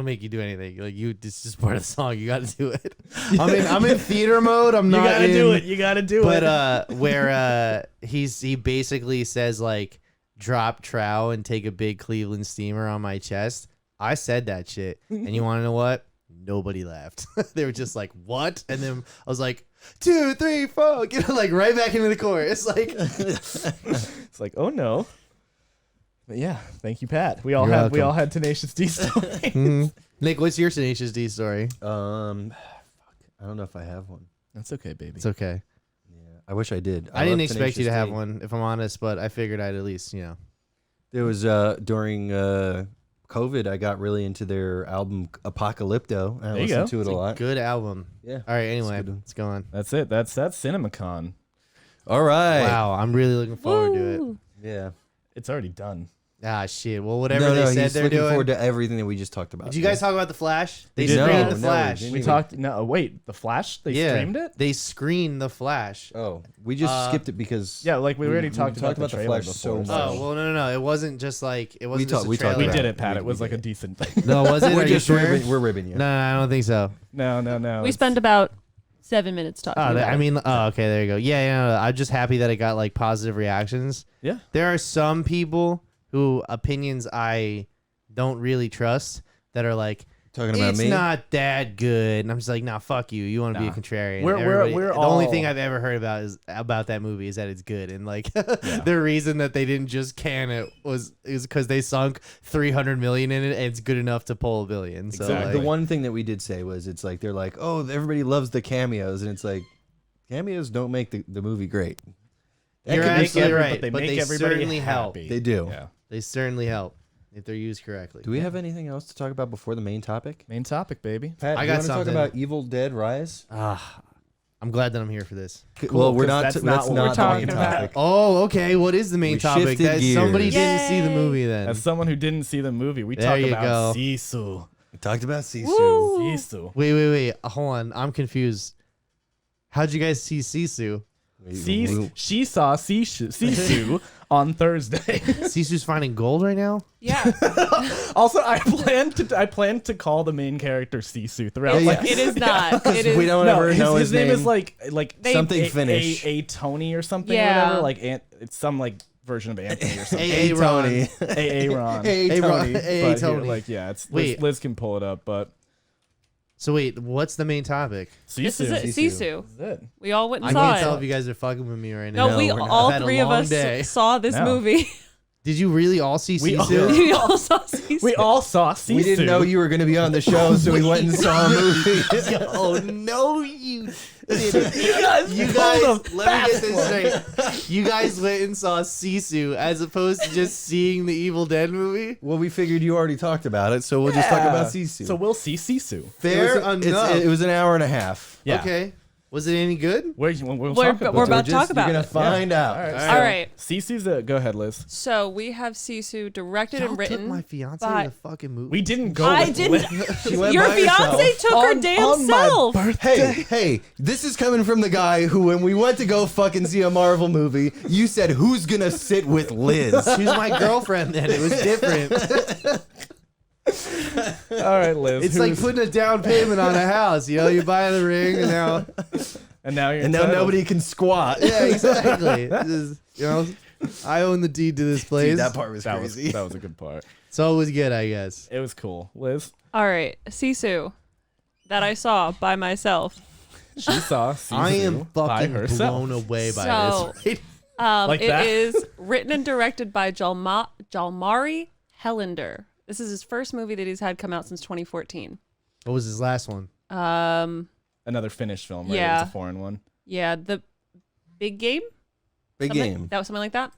make you do anything. Like it's just part of the song. You got to do it. I'm in theater mode. I'm
you
not.
gotta do it. You gotta do it.
But where he basically says like drop trow and take a big Cleveland steamer on my chest. I said that shit, and you want to know what? Nobody laughed. They were just like, "What?" And then I was like, 2, 3, 4, like right back into the chorus. Like,
It's like, oh no. But yeah, thank you, Pat. We all
You're
had
welcome.
Tenacious D story.
mhm. Nick, what's your Tenacious D story?
I don't know if I have one.
That's okay, baby.
It's okay.
Yeah, I wish I did.
I didn't
love
expect you to
Tenacious
have
D.
one, if I'm honest, but I figured I'd at least,
There was during COVID, I got really into their album Apocalypto. And I
There you
listened
go.
to it a lot.
Good album.
Yeah.
All right, anyway,
good.
let's go on.
That's it. That's CinemaCon.
All right.
Wow, I'm really looking forward to it.
Woo.
Yeah.
It's already done.
Ah, shit. Well, whatever
No,
they said
he's
they're
looking
doing.
forward to everything that we just talked about.
Did you guys talk about The Flash? They
did.
screened
No,
The
no,
Flash.
we
We
didn't
talked. No, wait. The Flash. They streamed it.
They screened The Flash.
Oh, we just skipped it because
Yeah, like we already talked about the
the
trailer
Flash
before.
so
so-
much.
Oh, well, no. It wasn't just like, it wasn't just
talked- we
a
talked
trailer.
We
about
did
it.
it, Pat. It
We
was like a
did.
decent thing.
No, was it?
we're
Are you
just
sure?
we're ribbing you.
No, I don't think so.
No.
We
it's-
spent about 7 minutes talking about
I
it.
mean, okay, there you go. Yeah, no, I'm just happy that it got like positive reactions.
Yeah.
There are some people who opinions I don't really trust that are like,
Talking about
it's
me.
not that good, and I'm just like, nah, fuck you. You want to be a
Nah.
contrarian.
We're
the only
all-
thing I've ever heard about that movie is that it's good, and like the reason that they didn't just can it is because they sunk $300 million in it, and it's good enough to pull $1 billion. So
Exactly.
The
like,
one thing that we did say was it's like they're like, oh, everybody loves the cameos, and it's like cameos don't make the movie great. That
You're
could make
absolutely
every-
right,
but
but
they make
they
everybody
certainly help.
happy.
They do.
Yeah.
They certainly help if they're used correctly.
Do we have anything else to talk about before the main topic?
Main topic, baby.
Pat,
I
you
got
want to talk
something.
about Evil Dead Rise?
I'm glad that I'm here for this.
Well, we're
'cause
not.
that's
That's
not
not,
what we're
the main
talking about.
topic.
Oh, okay. What is the main
We
topic?
shifted
That somebody
gears.
didn't see the
Yay.
movie then.
As someone who didn't see the movie, we
There
talk
you
about
go.
Sisu.
We talked about Sisu.
Woo.
Sisu.
Wait. Hold on. I'm confused. How'd you guys see Sisu?
She saw Sisu on Thursday.
Sisu's finding gold right now?
Yeah.
Also, I planned to call the main character Sisu throughout.
Yeah,
Like,
It is not. It is.
we don't
no,
ever know
his name is like
They-
something
a,
Finnish.
a Tony or something.
Yeah.
Whatever. Like it's some like version of Anthony or something.
Hey,
Tony.
A Ron.
Hey,
Hey,
Tony.
Ron. Hey,
But here,
Tony.
like yeah, it's
Wait.
Liz can pull it up, but
So wait, what's the main topic?
Sisu.
This is it.
Sisu.
Sisu.
This is it.
We all went
I
and saw
can't tell if
it.
you guys are fucking with me right
No,
now.
we
we're not.
all
I've had a
3 of
long
us
day.
saw this
No.
movie.
Did you really all see
We all-
Sisu?
We all saw Sisu.
We all saw Sisu.
We didn't know you were going to be on the show, so we went and saw a movie.
Oh no, you didn't. You
pulled
guys,
a
let me get this straight. You guys went and saw Sisu as opposed to just seeing the Evil Dead movie.
Well, we figured you already talked about it, so we'll just talk about Sisu.
So we'll see Sisu.
Fair
it was,
enough.
it was an hour and a half.
Yeah.
Okay. Was it any good?
We'll
We're
talk about
about
it.
to talk about
You're going
it.
to find out.
All right.
All right.
Sisu's go ahead, Liz.
So we have Sisu directed
Y'all
and written.
took my fiance
by-
to the fucking movie.
We didn't go.
I
with
didn't.
Liz.
She went
Your
by herself.
fiance took her damn
on my
self.
Hey, this is coming from the guy who, when we went to go fucking see a Marvel movie, you said, who's going to sit with Liz?
She was my girlfriend then. It was different.
All right, Liz.
It's like
who's-
putting a down payment on a house. You know, you buy the ring and now.
and now you're
And now
entitled.
nobody can squat.
Yeah, exactly. This is, you know, I own the deed to this place.
Dude, that part was
That was
crazy.
that was a good part.
So it was good, I guess.
It was cool, Liz.
All right, Sisu, that I saw by myself.
She saw Sisu
I am
by
fucking
herself.
blown away by
So-
this.
Like
It
that?
is written and directed by Jalmari Helander. This is his first movie that he's had come out since 2014.
What was his last one?
Another Finnish film, right?
Yeah.
It was a foreign one.
Yeah, the Big Game.
Big
Something-
game.
That was something like that.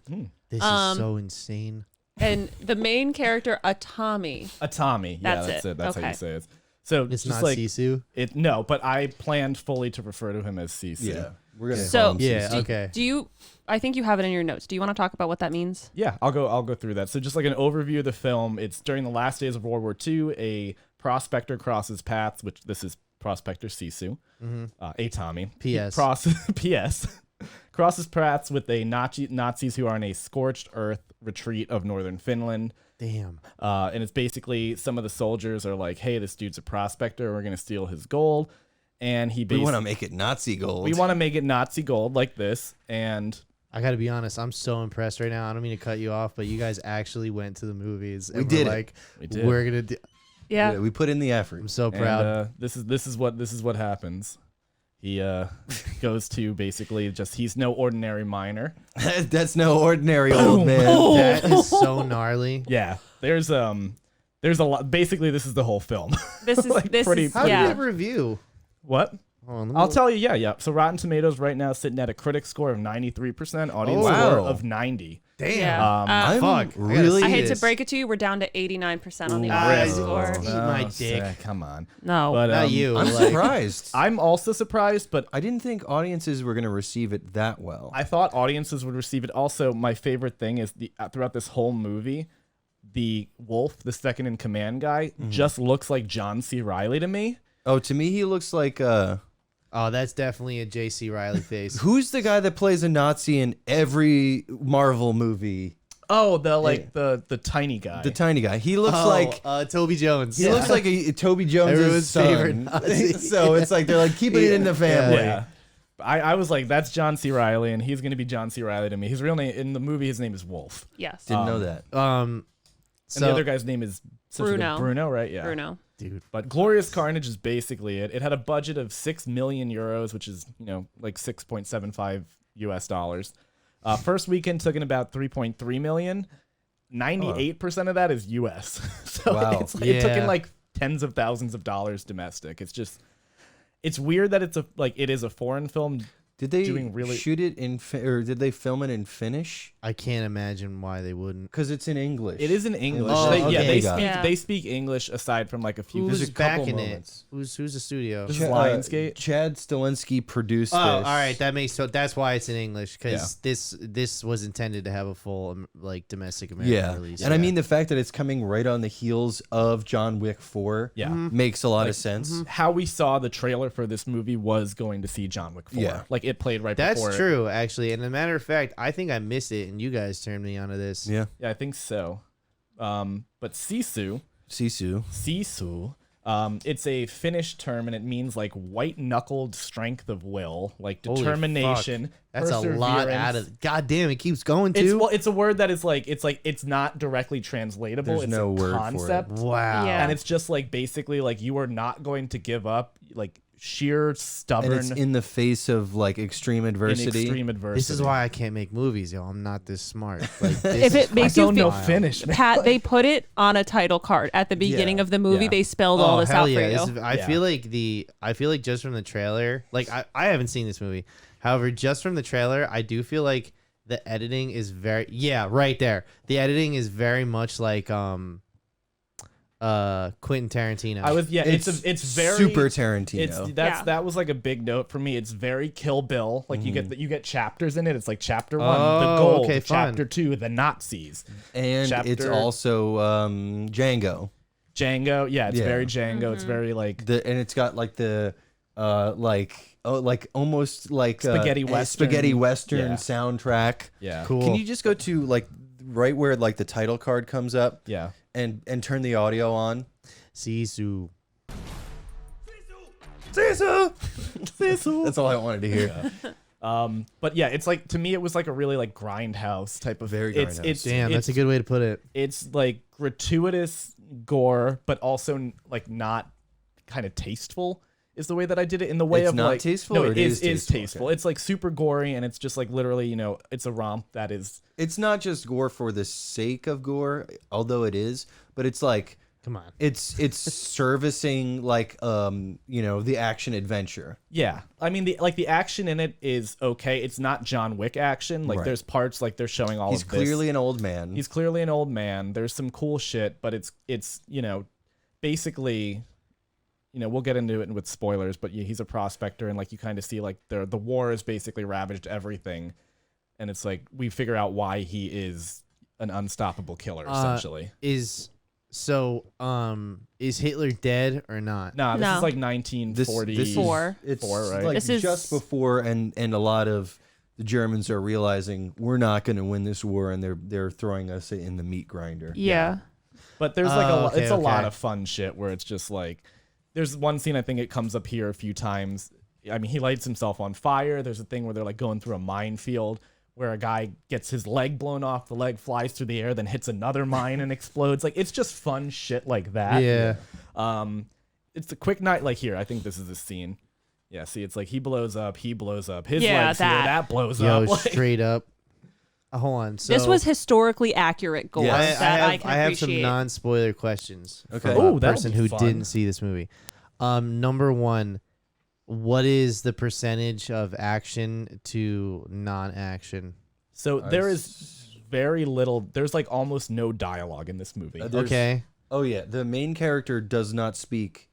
This is so insane.
And the main character, Atami.
Atami. Yeah,
That's
that's
it.
it. That's how
Okay.
you say it. So
It's
just
not
like
Sisu.
it. No, but I planned fully to refer to him as Sisu.
Yeah. We're going to
So-
call him
Yeah,
Sisu.
okay.
Do you? I think you have it in your notes. Do you want to talk about what that means?
Yeah, I'll go through that. So just like an overview of the film, it's during the last days of World War II, a prospector crosses paths, which this is Prospector Sisu, Atami.
P.S.
P.S. crosses paths with a Nazis who are in a scorched earth retreat of northern Finland.
Damn.
And it's basically some of the soldiers are like, hey, this dude's a prospector. We're going to steal his gold. And he
We
basically...
want to make it Nazi gold.
We want to make it Nazi gold like this. And...
I got to be honest. I'm so impressed right now. I don't mean to cut you off, but you guys actually went to the movies. And
did it.
were like,
We did.
We're going to do.
Yeah.
Yeah, we put in the effort.
I'm so
And,
proud.
this is what happens. He goes to basically just he's no ordinary miner.
That's no ordinary old man.
That is so gnarly.
Yeah, there's a lot. Basically, this is the whole film.
This is
Like,
this
pretty-
is
How
yeah.
did it review?
What?
Hold on, let me
I'll
look.
tell you. Yeah. So Rotten Tomatoes right now sitting at a critic score of 93%, audience
Oh,
score
wow.
of 90.
Damn.
Yeah.
I'm
Fuck. I gotta
really.
see
I hate to
this.
break it to you, we're down to 89% on the
Ooh,
audience
really?
score.
Eat my dick.
Come on.
No.
But
Not you.
I'm
like,
surprised.
I'm also surprised, but
I didn't think audiences were going to receive it that well.
I thought audiences would receive it. Also, my favorite thing is throughout this whole movie, the wolf, the second in command guy, just looks like John C. Reilly to me.
Oh, to me, he looks like
Oh, that's definitely a J.C. Riley face.
who's the guy that plays a Nazi in every Marvel movie?
Oh, the tiny guy.
The tiny guy. He looks
Oh,
like
Toby Jones.
he looks like a Toby Jones'
Everyone's
son.
favorite Nazi.
So it's like they're like keeping it in the family.
Yeah. I was like, that's John C. Reilly, and he's gonna be John C. Reilly to me. His real name in the movie, his name is Wolf,
Yes.
Didn't know that.
and
So
the other guy's name is
Bruno.
Bruno, right? Yeah.
Bruno.
dude,
But Glorious Carnage is basically it. It had a budget of 6 million euros, which is like $6.75 US. First weekend took in about 3.3 million. 98% of that is US. So
Wow.
it took in
Yeah.
like tens of thousands of dollars domestic. It's weird that it is a foreign film.
Did they
doing really-
shoot it in or did they film it in Finnish?
I can't imagine why they wouldn't.
Because it's in English.
It is in English.
Oh,
They
okay.
they speak English aside from like a few.
Who's
There's a couple
backing
moments.
it? Who's the studio?
Just
Ch-
Lionsgate?
Chad Stilinski produced
Oh, all
this.
right. That makes so. That's why it's in English because this was intended to have a full like domestic American
Yeah,
release.
and I mean the fact that it's coming right on the heels of John Wick 4
Yeah.
makes a lot of sense.
How we saw the trailer for this movie was going to see John Wick 4.
Yeah.
Like it played right
that's
before it.
true actually. And as a matter of fact, I think I missed it, and you guys turned me onto this.
Yeah,
Yeah, I think so. But Sisu, it's a Finnish term and it means like white-knuckled strength of will, like
Holy
determination.
fuck. That's a lot out
perseverance.
of. God damn, it keeps going too.
It's a word that is like it's not directly translatable.
There's
it's
no
a
word for it.
concept.
Wow.
Yeah.
And it's just like basically like you are not going to give up. Like sheer stubborn
And it's in the face of like extreme adversity.
extreme adversity.
This is why I can't make movies, yo. I'm not this smart. Like, this
If it
is
makes
I
you
don't
feel
know finish. man.
Pat, they put it on a title card at the beginning of the movie.
Yeah.
They spelled all this out for you.
I feel like just from the trailer, like I haven't seen this movie. However, just from the trailer, I do feel like the editing is right there. The editing is very much like Quentin Tarantino.
It's very
super Tarantino.
That was like a big note for me. It's very Kill Bill. Like you get chapters in it. It's like chapter 1, the gold,
okay, fun.
chapter 2, the Nazis,
And it's also Django.
Django. Yeah, it's
Yeah.
very Django. It's very like
And it's got like the almost like
Spaghetti
a
Western.
spaghetti western
Yeah.
soundtrack.
yeah,
Cool.
Can you just go to like right where like the title card comes up
yeah.
and turn the audio on?
Sisu.
SISU. That's all I wanted to hear.
But yeah, it's like to me, it was like a really like grindhouse type of
Very
It's
grindhouse.
Damn, that's a good way to put it.
It's like gratuitous gore, but also like not kind of tasteful. Is the way that I did it in the way
It's
of
not
like
tasteful,
No,
or
it
it
is
is
tasteful.
tasteful? Okay.
It's like super gory, and it's just like literally, it's a romp that is.
It's not just gore for the sake of gore, although it is, but it's like
Come on.
it's servicing like the action adventure.
Yeah, I mean the action in it is okay. It's not John Wick action. Like
Right.
there's parts like they're showing all
He's
of this.
clearly an old man.
He's clearly an old man. There's some cool shit, but it's basically, we'll get into it with spoilers, but yeah, he's a prospector, and like you kind of see like the war has basically ravaged everything, and it's like we figure out why he is an unstoppable killer essentially.
Is Hitler dead or not?
Nah, this
No.
is like
This
1940.
is
Four.
It's
right?
like
This is-
just before, and a lot of the Germans are realizing we're not going to win this war, and they're throwing us in the meat grinder.
Yeah.
But there's like
Oh, okay,
it's a lot
okay.
of fun shit where it's just like there's one scene I think it comes up here a few times. I mean, he lights himself on fire. There's a thing where they're like going through a minefield where a guy gets his leg blown off, the leg flies through the air, then hits another mine and explodes. Like it's just fun shit like that.
Yeah.
It's a quick night like here. I think this is the scene. Yeah, see, it's like he blows up, his
Yeah,
legs here,
that.
that blows
Yo,
up. Like,
straight up. Hold on. So
This was historically accurate gore
Yeah.
that I can
I have some
appreciate.
non-spoiler questions.
Okay.
From
Ooh,
a
that'll
person
be
who
fun.
didn't see this movie. Number one, what is the percentage of action to non-action?
so there is very little. There's like almost no dialogue in this movie.
There's-
Okay.
Oh yeah, the main character does not speak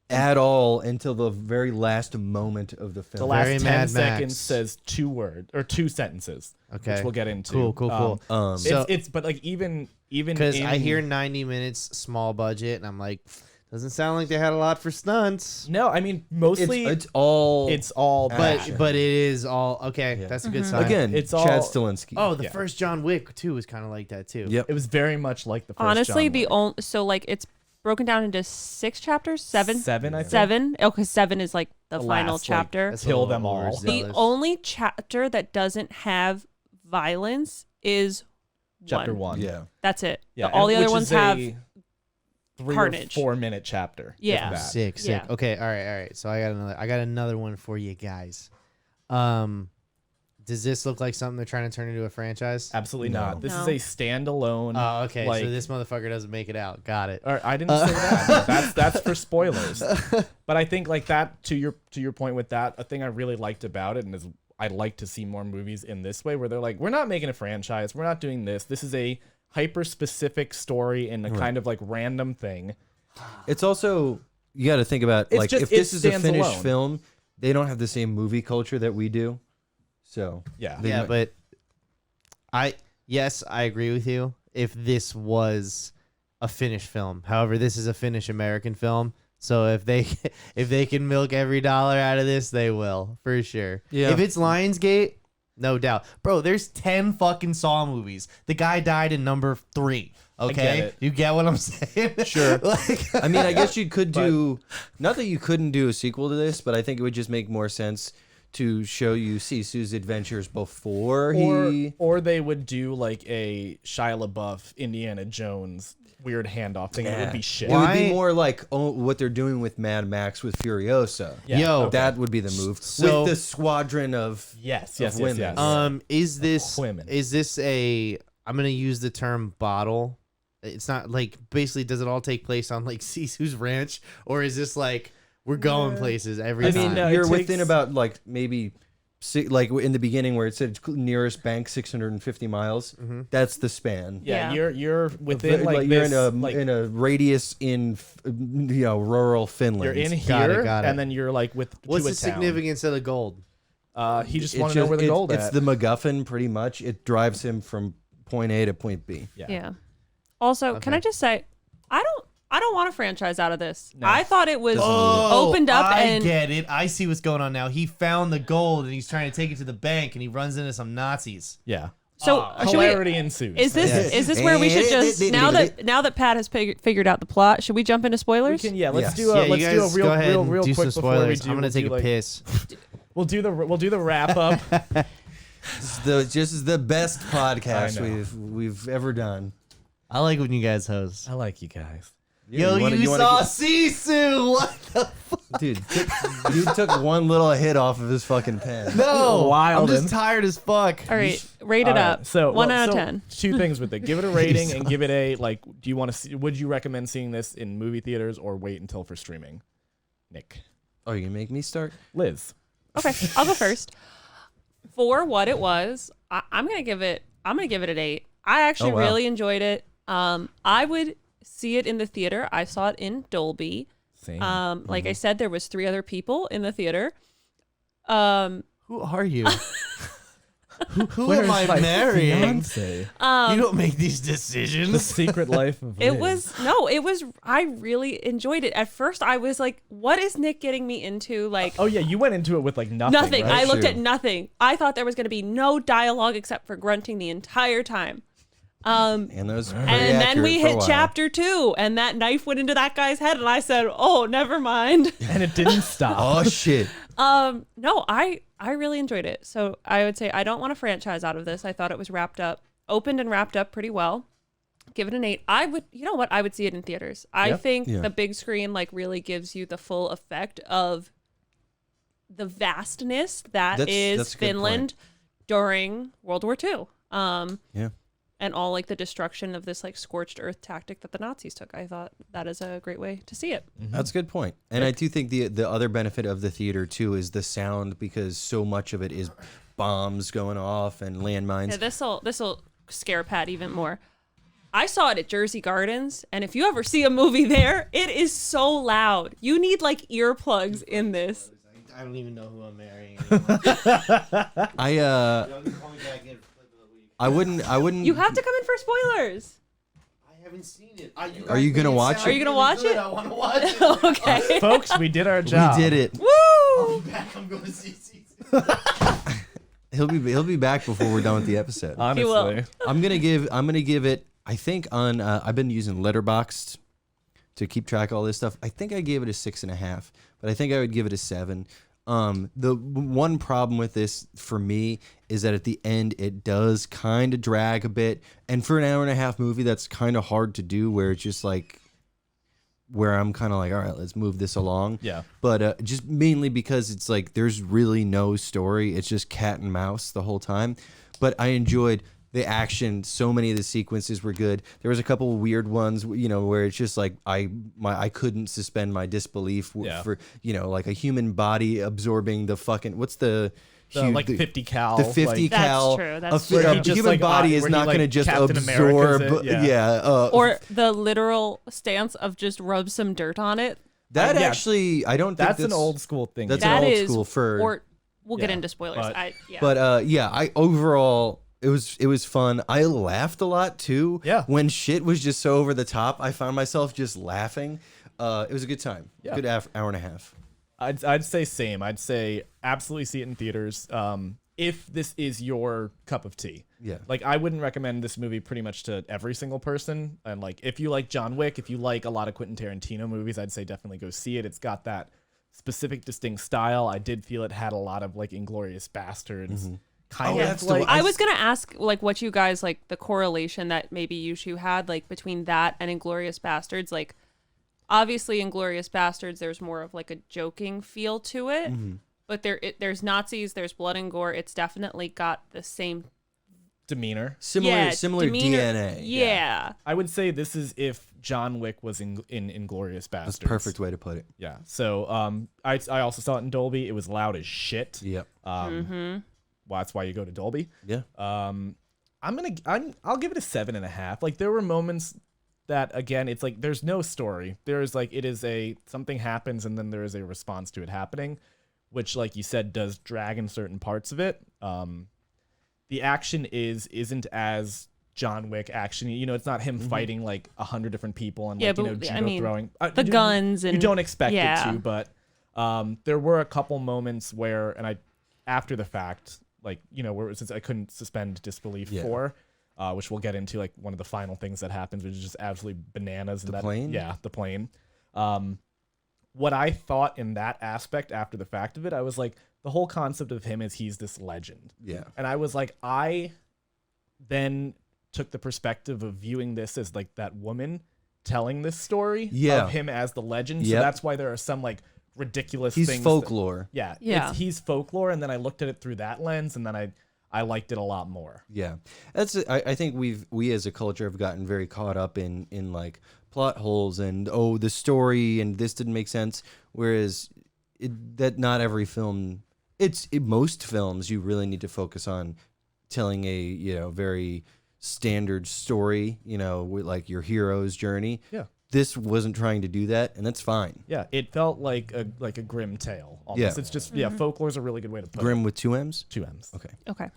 at all until the very last moment of the film.
The last
Very
10
Mad
seconds
Max.
says 2 sentences,
Okay.
which we'll get into.
Cool.
It's, it's but like even
Because I
in-
hear 90 minutes, small budget, and I'm like, doesn't sound like they had a lot for stunts.
no, I mean mostly
it's all
but
action.
But it is all okay.
Yeah.
That's a good sign.
again.
It's
Chad
all-
Stilinski.
Oh, the
Yeah.
first John Wick too was kind of like that too.
yep.
it was very much like the first.
Honestly,
John
the
Wick.
only it's broken down into 6 chapters, 7.
7, I think.
7. Oh, because 7 is like the
The
final
last, like,
chapter.
That's a
Kill
little
them all.
The
overzealous.
only chapter that doesn't have violence is
Chapter
1.
1.
Yeah.
That's it.
Yeah,
All the
and
other
which
ones
is
have
a 3
carnage.
or 4 minute chapter. if
Yeah.
that.
Sick.
Yeah.
Okay. All right. So I got another one for you guys. Does this look like something they're trying to turn into a franchise?
Absolutely
No.
not. This
No.
is a standalone.
Oh, okay.
like,
so this motherfucker doesn't make it out. Got it.
or I didn't say that. That's for spoilers. But I think like that to your point with that, a thing I really liked about it, and is I'd like to see more movies in this way where they're like, we're not making a franchise, we're not doing this. This is a hyper specific story and a kind of like random thing.
It's also you got to think about
It's
like
just-
if
it
this is a
stands
finished
alone.
film, they don't have the same movie culture that we do. So
Yeah.
They
Yeah,
might-
but I agree with you. If this was a Finnish film, however, this is a Finnish American film. So if they can milk every dollar out of this, they will for sure.
Yeah.
If it's Lionsgate, no doubt, bro. There's 10 fucking Saw movies. The guy died in number 3. Okay,
it.
you get what I'm saying?
Sure.
like,
I mean, I guess you could do not that you couldn't do a sequel to this, but I think it would just make more sense to show you Sisu's adventures before he.
Or they would do like a Shia LaBeouf, Indiana Jones weird handoff thing. It would be shit.
It would be more like what they're doing with Mad Max with Furiosa.
Yeah.
Yo,
That would be the move.
So-
with the squadron of
Yes,
women.
yes.
Is this a? I'm gonna use the term bottle. It's not like basically. Does it all take place on like Sisu's ranch, or is this like we're going places every
I
time?
mean,
no, it
you're
takes-
within about like maybe like in the beginning where it said nearest bank 650 miles. That's the span.
Yeah,
Yeah.
you're within like
you're
this,
in a radius in rural Finland.
you're in
Got
here,
it, got it.
and then you're like with
What's
to a
the
town.
significance of the gold?
He just want to know where the gold
It's
at.
the MacGuffin, pretty much. It drives him from point A to point B.
Yeah. Also, can I just say, I don't want a franchise out of this.
No.
I thought it was
Oh,
opened up
I
and
get it. I see what's going on now. He found the gold and he's trying to take it to the bank and he runs into some Nazis.
Yeah.
so should we,
Hilarity ensues.
is this where we should just now that Pat has figured out the plot, should we jump into
we
spoilers?
can let's
Yes.
do a
you guys
real
go ahead and
real
do
quick
some
before we
spoilers.
do.
I'm gonna take a piss.
We'll do the wrap up.
This is the best podcast
I know.
we've ever done.
I like when you guys host.
I like you guys.
Yo, you saw Sisu. What the fuck?
Dude, you took one little hit off of his fucking pen.
No, I'm
Wildin'.
just tired as fuck.
All right, rate it
All right,
up.
So
1
well,
out of
so
10.
Two things with it. Give it a rating and give it a like. Do you want to see? Would you recommend seeing this in movie theaters or wait until for streaming? Nick,
Oh, you gonna make me start?
Liz.
Okay, I'll go first. For what it was, I'm gonna give it an 8. I actually
wow.
really enjoyed it. I would see it in the theater. I saw it in Dolby.
Same.
Like I said, there was 3 other people in the theater.
Who are you? who
Where's
am I
my
marrying?
fiancé?
You don't make these
The
decisions.
Secret Life of
It
Liz.
was I really enjoyed it. At first I was like, what is Nick getting me into? Like
Oh yeah, you went into it with like nothing.
nothing.
Right?
I looked
True.
at nothing. I thought there was going to be no dialogue except for grunting the entire time.
And those.
And then we hit chapter 2 and that knife went into that guy's head and I said, oh, never mind.
and it didn't stop.
Oh shit!
No, I really enjoyed it. So I would say I don't want a franchise out of this. I thought it was opened and wrapped up pretty well. Give it an 8. I would, you know what? I would see it in theaters. I think
Yeah.
the big screen like really gives you the full effect of the vastness that
That's
is
a good
Finland during World War II.
Yeah.
And all like the destruction of this like scorched earth tactic that the Nazis took. I thought that is a great way to see it.
That's a good point. And I do think the other benefit of the theater too is the sound, because so much of it is bombs going off and landmines.
Yeah, this'll scare Pat even more. I saw it at Jersey Gardens, and if you ever see a movie there, it is so loud. You need like earplugs in this.
I don't even know who I'm marrying.
I wouldn't.
You have to come in for spoilers.
I haven't seen it.
Are you gonna watch
Are you gonna watch it?
I want to watch it.
Okay.
Folks, we did our job.
We did it.
Woo!
I'm going to see Sisu.
He'll be back before we're done with the episode.
Honestly.
will.
I'm gonna give it. I think on I've been using Letterboxd to keep track of all this stuff. I think I gave it a 6.5, but I think I would give it a 7. The one problem with this for me is that at the end it does kind of drag a bit, and for an hour-and-a-half movie, that's kind of hard to do. Where it's just like, where I'm kind of like, all right, let's move this along.
Yeah.
But just mainly because it's like there's really no story. It's just cat and mouse the whole time. But I enjoyed the action. So many of the sequences were good. There was a couple of weird ones, where it's just like I couldn't suspend my disbelief for like a human body absorbing the fucking what's the
like 50 cal.
the 50
like,
That's
cal.
true, that's
a
true.
a human body is
where he,
not going to just
Captain America's
absorb.
it,
Or the literal stance of just rub some dirt on it.
that
yeah.
actually I don't think
that's an old school thing.
that's
yeah.
an
That
old
is,
school for.
or we'll get
Yeah,
into spoilers.
but-
But
I overall it was fun. I laughed a lot too.
Yeah.
When shit was just so over the top, I found myself just laughing. It was a good time.
Yeah.
Good hour and a half.
I'd say same. I'd say absolutely see it in theaters. If this is your cup of tea.
Yeah.
Like I wouldn't recommend this movie pretty much to every single person. And like if you like John Wick, if you like a lot of Quentin Tarantino movies, I'd say definitely go see it. It's got that specific distinct style. I did feel it had a lot of like Inglourious Bastards. Kind
Oh,
of
that's the
like
one-
I was gonna ask like what you guys like the correlation that maybe you two had like between that and Inglorious Bastards. Like obviously Inglorious Bastards, there's more of like a joking feel to it, but there's Nazis, there's blood and gore. It's definitely got the same
demeanor.
Similar
demeanor.
DNA.
Yeah.
I would say this is if John Wick was in Inglourious Bastards.
That's the perfect way to put it.
Yeah. So I also saw it in Dolby. It was loud as shit.
Yep.
Well, that's why you go to Dolby.
Yeah.
I'll give it a 7.5. Like there were moments that again, it's like there's no story. There's like it is something happens and then there is a response to it happening, which like you said does drag in certain parts of it. The action isn't as John Wick action. You know, it's not him fighting like 100 different people and like,
but,
you know, judo
I mean,
throwing
the guns and
you don't expect
yeah.
it to, but there were a couple moments where, and I after the fact, like, you know, where since I couldn't suspend disbelief for, which we'll get into, like one of the final things that happens, which is just absolutely bananas.
The plane?
Yeah, the plane. What I thought in that aspect after the fact of it, I was like, the whole concept of him is he's this legend.
Yeah.
And I was like, I then took the perspective of viewing this as like that woman telling this story of him as the legend. So that's why there are some like ridiculous
He's
things.
folklore.
He's folklore. And then I looked at it through that lens and then I liked it a lot more.
Yeah. I think we as a culture have gotten very caught up in like plot holes and the story and this didn't make sense, whereas that not every film most films you really need to focus on telling a, you know, very standard story, you know, with like your hero's journey.
Yeah.
This wasn't trying to do that, and that's fine.
Yeah, it felt like a grim tale almost.
Yeah.
It's just folklore is a really good way to put
Grim
it.
with 2 M's?
2 M's.
Okay.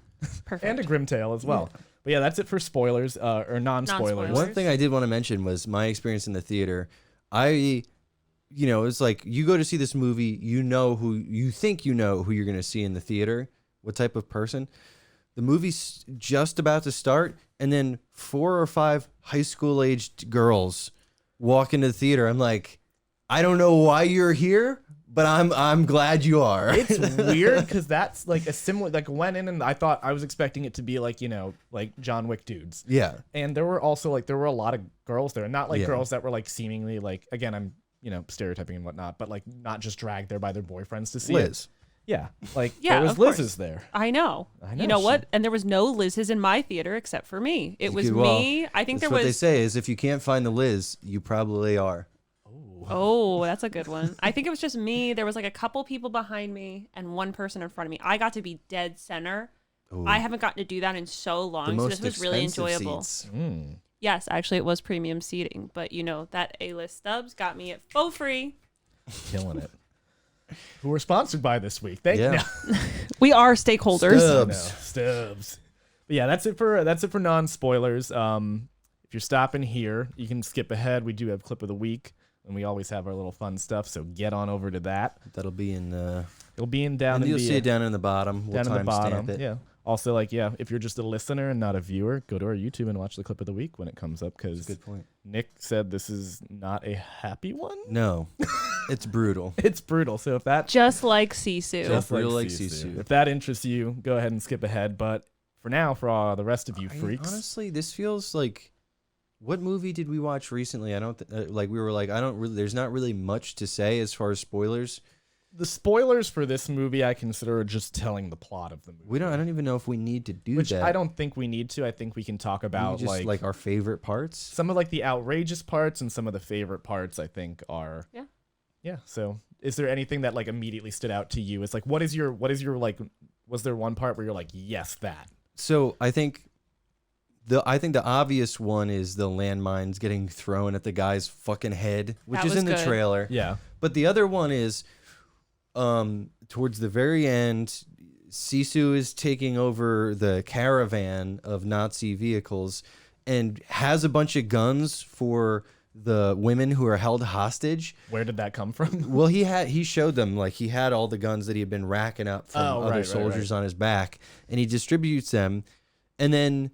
Perfect.
And a grim tale as well. But yeah, that's it for spoilers or non-spoilers.
Non-spoilers.
One thing I did want to mention was my experience in the theater. It's like you go to see this movie, you know who you think you know who you're going to see in the theater, what type of person. The movie's just about to start, and then 4 or 5 high school aged girls walk into the theater. I'm like, I don't know why you're here, but I'm glad you are.
It's weird because that's like a similar, like went in and I was expecting it to be like, you know, like John Wick dudes.
Yeah.
And there were a lot of girls there, not like girls that were like seemingly like, again, I'm, you know, stereotyping and whatnot, but like not just dragged there by their boyfriends to see
Liz.
it. Yeah. Like
Yeah,
there was
of course.
Liz's there.
I know. You know what? And there was no Liz's in my theater except for me. It was me. I think there
what
was.
they say is if you can't find the Liz, you probably are.
Oh, that's a good one. I think it was just me. There was like a couple people behind me and one person in front of me. I got to be dead center.
Ooh.
I haven't gotten to do that in so long.
The
So
most
this was really
expensive
enjoyable.
seats.
Yes, actually, it was premium seating. But you know, that A-list stubs got me at full free.
Killing it. Who we're sponsored by this week. Thank you.
Yeah.
We are stakeholders.
Stubs.
Stubs. But yeah, that's it for non-spoilers. If you're stopping here, you can skip ahead. We do have clip of the week, and we always have our little fun stuff. So get on over to that.
That'll be in the.
It'll be down
And
in
you'll
the
see it down in the bottom. We'll
down in the
timestamp
bottom.
it.
Yeah. Also, like, yeah, if you're just a listener and not a viewer, go to our YouTube and watch the clip of the week when it comes up. Because
Good point.
Nick said this is not a happy one.
No, it's brutal.
It's brutal. So if that
Just like Sisu.
Just brutal like
Sisu.
Sisu.
If that interests you, go ahead and skip ahead. But for now, for all the rest of you freaks,
Honestly, this feels like. What movie did we watch recently? I don't like. We were like, I don't really. There's not really much to say as far as spoilers.
the spoilers for this movie I consider just telling the plot of the movie.
I don't even know if we need to do
Which
that.
I don't think we need to. I think we can talk about
just, like our favorite parts.
some of like the outrageous parts and some of the favorite parts. I think are yeah. So is there anything that like immediately stood out to you? It's like what is your like? Was there one part where you're like, yes, that?
So I think the obvious one is the landmines getting thrown at the guy's fucking head, which
That
is
was
in the
good.
trailer.
Yeah.
But the other one is towards the very end, Sisu is taking over the caravan of Nazi vehicles and has a bunch of guns for the women who are held hostage.
Where did that come from?
Well, he showed them, like, he had all the guns that he had been racking up from other
right,
soldiers on his back, and he distributes them. And then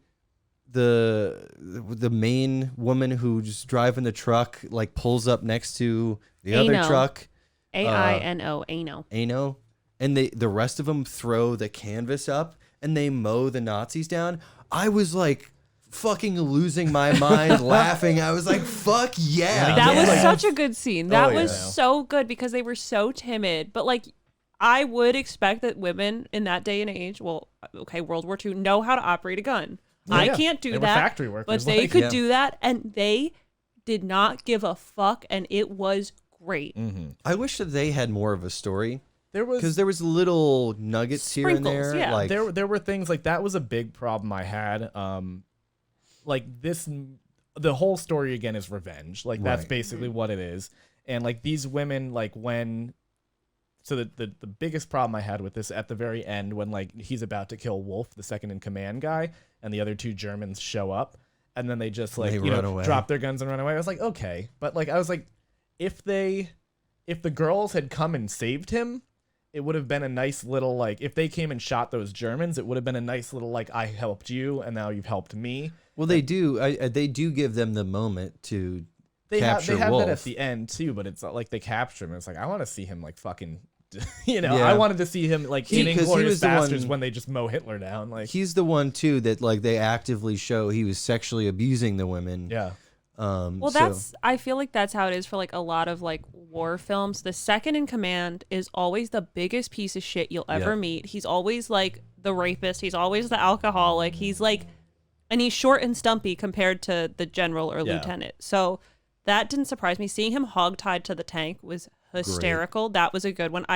the main woman who's driving the truck like pulls up next to the other
Ano.
truck.
Aino. Ano.
Ano, and the rest of them throw the canvas up and they mow the Nazis down. I was like fucking losing my mind laughing. I was like, fuck yeah.
That
man.
was such a good scene. That was
yeah.
so good because they were so timid. But like, I would expect that women in that day and age, well, okay, World War II, know how to operate a gun. I can't do
They were
that.
factory workers,
but they
like-
could
Yeah.
do that, and they did not give a fuck, and it was great.
I wish that they had more of a story
There was
because there was little nuggets here and
Sprinkles,
there.
yeah.
Like
there were things like that was a big problem I had. Like this, the whole story again is revenge. Like that's
Right.
basically what it is. And like these women, like when, so the biggest problem I had with this at the very end when like he's about to kill Wolf, the second in command guy, and the other two Germans show up, and then they just like
They
you know
run away.
drop their guns and run away. I was like, okay, but like I was like, if the girls had come and saved him, it would have been a nice little like if they came and shot those Germans, it would have been a nice little like I helped you and now you've helped me.
well, they do. They do give them the moment to
They
capture
have
Wolf.
that at the end too, but it's not like they capture him. It's like I want to see him like fucking, you know.
Yeah.
I wanted to see him like in
'cause he
Inglourious
was the
Bastards
one-
when they just mow Hitler down. Like
He's the one too that like they actively show he was sexually abusing the women.
yeah,
Well,
so-
that's I feel like that's how it is for like a lot of like war films. The second in command is always the biggest piece of shit you'll ever
Yeah.
meet. He's always like the rapist. He's always the alcoholic. He's like, and he's short and stumpy compared to the general or
Yeah.
lieutenant. So that didn't surprise me. Seeing him hogtied to the tank was hysterical. That was a good one.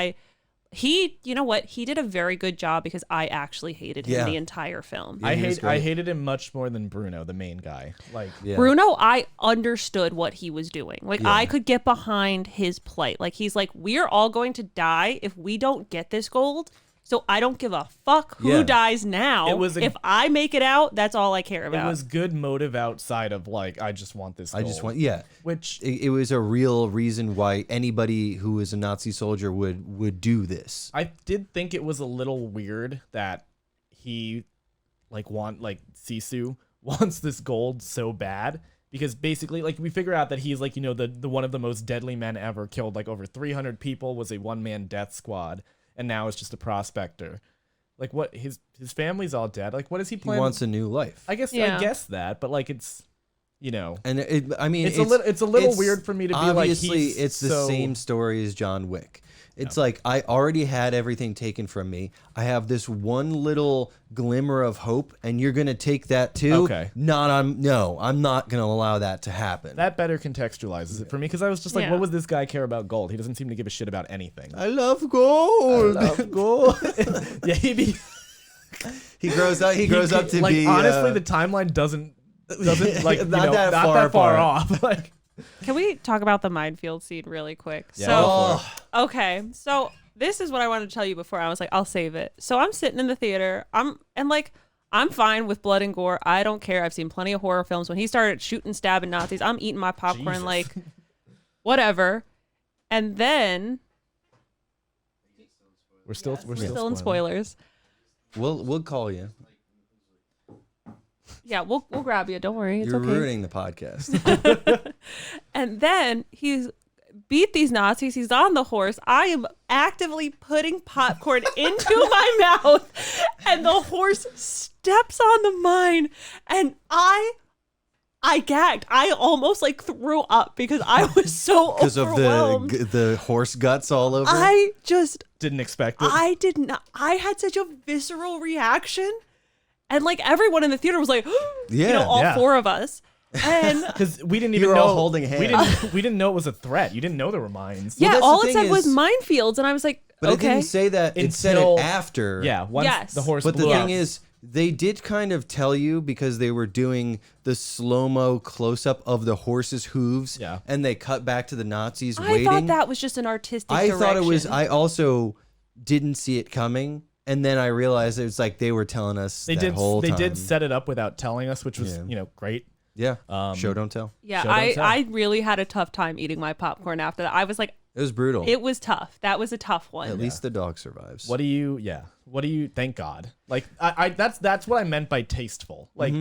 You know what? He did a very good job because I actually hated him
Yeah.
the entire film.
Yeah, he was
I
great.
hated him much more than Bruno, the main guy. Like
Yeah.
Bruno, I understood what he was doing. Like,
Yeah.
I could get behind his plight. Like, he's like, we're all going to die if we don't get this gold. So I don't give a fuck who
Yeah.
dies now.
It was
if I make it out, that's all I care
it
about.
was good motive outside of like I just want this.
I just
gold.
want
which
It was a real reason why anybody who was a Nazi soldier would do this.
I did think it was a little weird that he Sisu wants this gold so bad because basically like we figure out that he's like, you know, the one of the most deadly men ever, killed like over 300 people, was a one-man death squad, and now is just a prospector. Like what his family's all dead. Like what is he
He
planning?
wants a new life.
I guess that, but like it's, you know,
And
it's a little weird for me to be like
obviously
he's
it's the
so-
same story as John Wick. It's like I already had everything taken from me. I have this one little glimmer of hope, and you're gonna take that too.
Okay.
I'm not gonna allow that to happen.
That better contextualizes it for me because I was just like,
Yeah.
what would this guy care about gold? He doesn't seem to give a shit about anything.
I love gold.
gold. Yeah,
He grows up. He grows up to
like,
be
honestly, the timeline doesn't like
Not
you know,
that
not
far
that far
apart.
off. Like
Can we talk about the minefield scene really quick?
Yeah,
So,
go for
okay. So this is what I wanted to tell you before. I was like, I'll save it. So I'm sitting in the theater. I'm fine with blood and gore. I don't care. I've seen plenty of horror films. When he started shooting, stabbing Nazis, I'm eating my popcorn
Jesus.
like whatever. And then
we're still
still in spoilers.
We'll call you.
Yeah, we'll grab you. Don't worry. It's
You're
okay.
ruining the podcast.
And then he's beat these Nazis. He's on the horse. I am actively putting popcorn into my mouth, and the horse steps on the mine, and I gagged. I almost like threw up because I was so
Because of
overwhelmed.
the horse guts all over.
I just
didn't expect it.
I did not. I had such a visceral reaction, and like everyone in the theater was like, you know, all
Yeah.
four of us. And
Because we didn't
You
even
were
know
all holding hands.
We didn't know it was a threat. You didn't know there were mines.
yeah,
that's the
all it
thing
said was
is-
minefields, and I was like,
But
okay.
it didn't say that. It said
Until-
it after.
Yeah, once
Yes.
the horse
But the
blew
thing
up.
is, they did kind of tell you because they were doing the slow-mo close-up of the horse's hooves.
Yeah.
And they cut back to the Nazis
I
waiting.
thought that was just an artistic
I thought it was.
direction.
I also didn't see it coming, and then I realized it was like they were telling us
they
that
did
whole time.
did set it up without telling us, which was
Yeah.
Great.
Yeah. Show don't tell.
Yeah,
Show don't tell.
I really had a tough time eating my popcorn after that. I was like,
It was brutal.
it was tough. That was a tough one.
At least the dog survives.
What do you thank God. Like I that's what I meant by tasteful. Like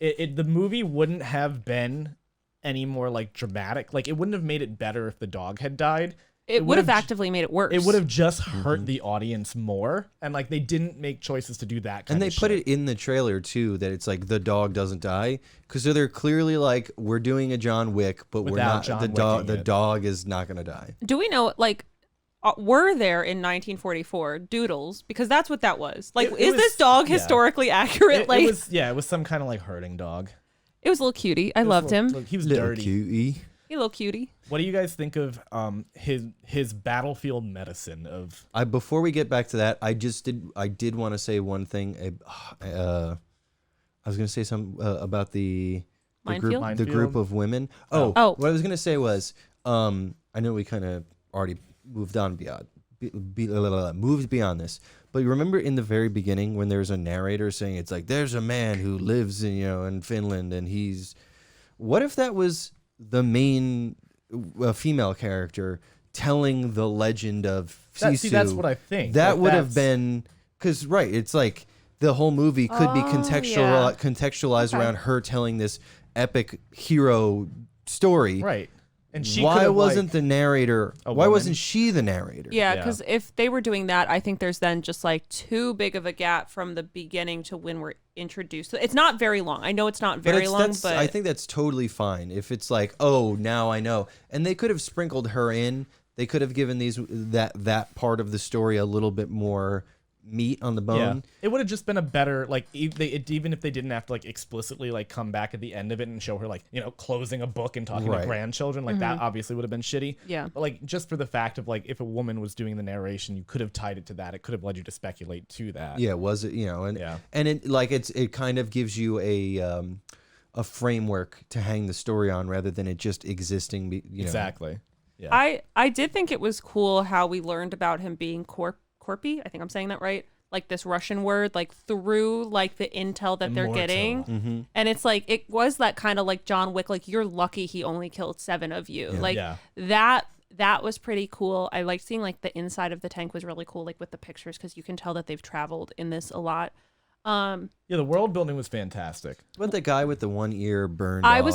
the movie wouldn't have been any more like dramatic. Like it wouldn't have made it better if the dog had died.
it would have actively made it worse.
It would have just hurt the audience more, and like they didn't make choices to do that.
And they put it in the trailer too that it's like the dog doesn't die because they're clearly like we're doing a John Wick, but we're
Without
not.
John
The dog,
Wicking
the
it.
dog is not gonna die.
Do we know like? Were there in 1944 doodles? Because that's what that was. Like,
It
is
was-
this dog
yeah.
historically accurate?
It,
like,
it was some kind of like hurting dog.
it was a little cutie. I loved him.
He was
Little
dirty.
cutie.
He a little cutie.
What do you guys think of his battlefield medicine of?
Before we get back to that, I did want to say one thing. I was gonna say something about the group
Minefield?
of women.
Oh.
What I was gonna say was I know we kind of already moved on moved beyond this, but you remember in the very beginning when there's a narrator saying it's like there's a man who lives in Finland and he's, what if that was the main female character telling the legend of Sisu?
See, that's what I think.
That
Like,
would have
that's-
been because it's like the whole movie could be contextualized
Okay.
around her telling this epic hero story.
right. And she
Why
could've,
wasn't
like,
the narrator?
a
Why
woman?
wasn't she the narrator?
Yeah,
Yeah.
because if they were doing that, I think there's then just like too big of a gap from the beginning to when we're introduced. It's not very long. I know it's not very long, but
I think that's totally fine. If it's like, oh, now I know, and they could have sprinkled her in. They could have given that part of the story a little bit more meat on the bone.
Yeah. It would have just been a better like even if they didn't have to like explicitly like come back at the end of it and show her like closing a book and talking to
Right.
grandchildren like that obviously would have been shitty.
Yeah.
But like just for the fact of like if a woman was doing the narration, you could have tied it to that. It could have led you to speculate to that.
Yeah, was it? And
Yeah.
and it kind of gives you a framework to hang the story on rather than it just existing.
Exactly. Yeah.
I did think it was cool how we learned about him being Corpy. I think I'm saying that right. Like this Russian word, like through like the intel that they're
Immortal.
getting. And it's like, it was that kind of like John Wick, like you're lucky he only killed 7 of you.
Yeah.
Like
Yeah.
that was pretty cool. I liked seeing like the inside of the tank was really cool, like with the pictures, because you can tell that they've traveled in this a lot.
Yeah, the world building was fantastic.
What about the guy with the one ear burned
I
off?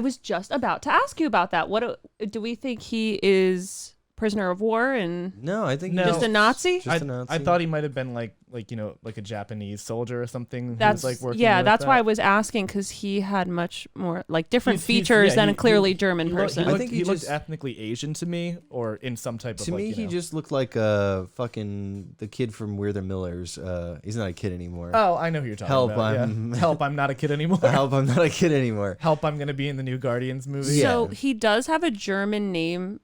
was just about to ask you about that. What do we think he is prisoner of war and
No, I think
No.
just a Nazi?
Just a Nazi.
I thought he might have been like a Japanese soldier or something.
That's
who was, like working
yeah.
with
That's why I
that.
was asking, because he had much more like different
He's-
features
yeah,
than
he-
a clearly
he-
German
he
person.
Looked,
I think
he
he
looked
just-
ethnically Asian to me, or in some type of
To
like,
me, he just looked like fucking the kid from We're the Millers. He's not a kid anymore.
Oh, I know who you're talking
Help,
about.
I'm-
Yeah. Help! I'm not a kid anymore.
Help, I'm not a kid anymore.
Help! I'm gonna be in the new Guardians movie.
Yeah.
So he does have a German name,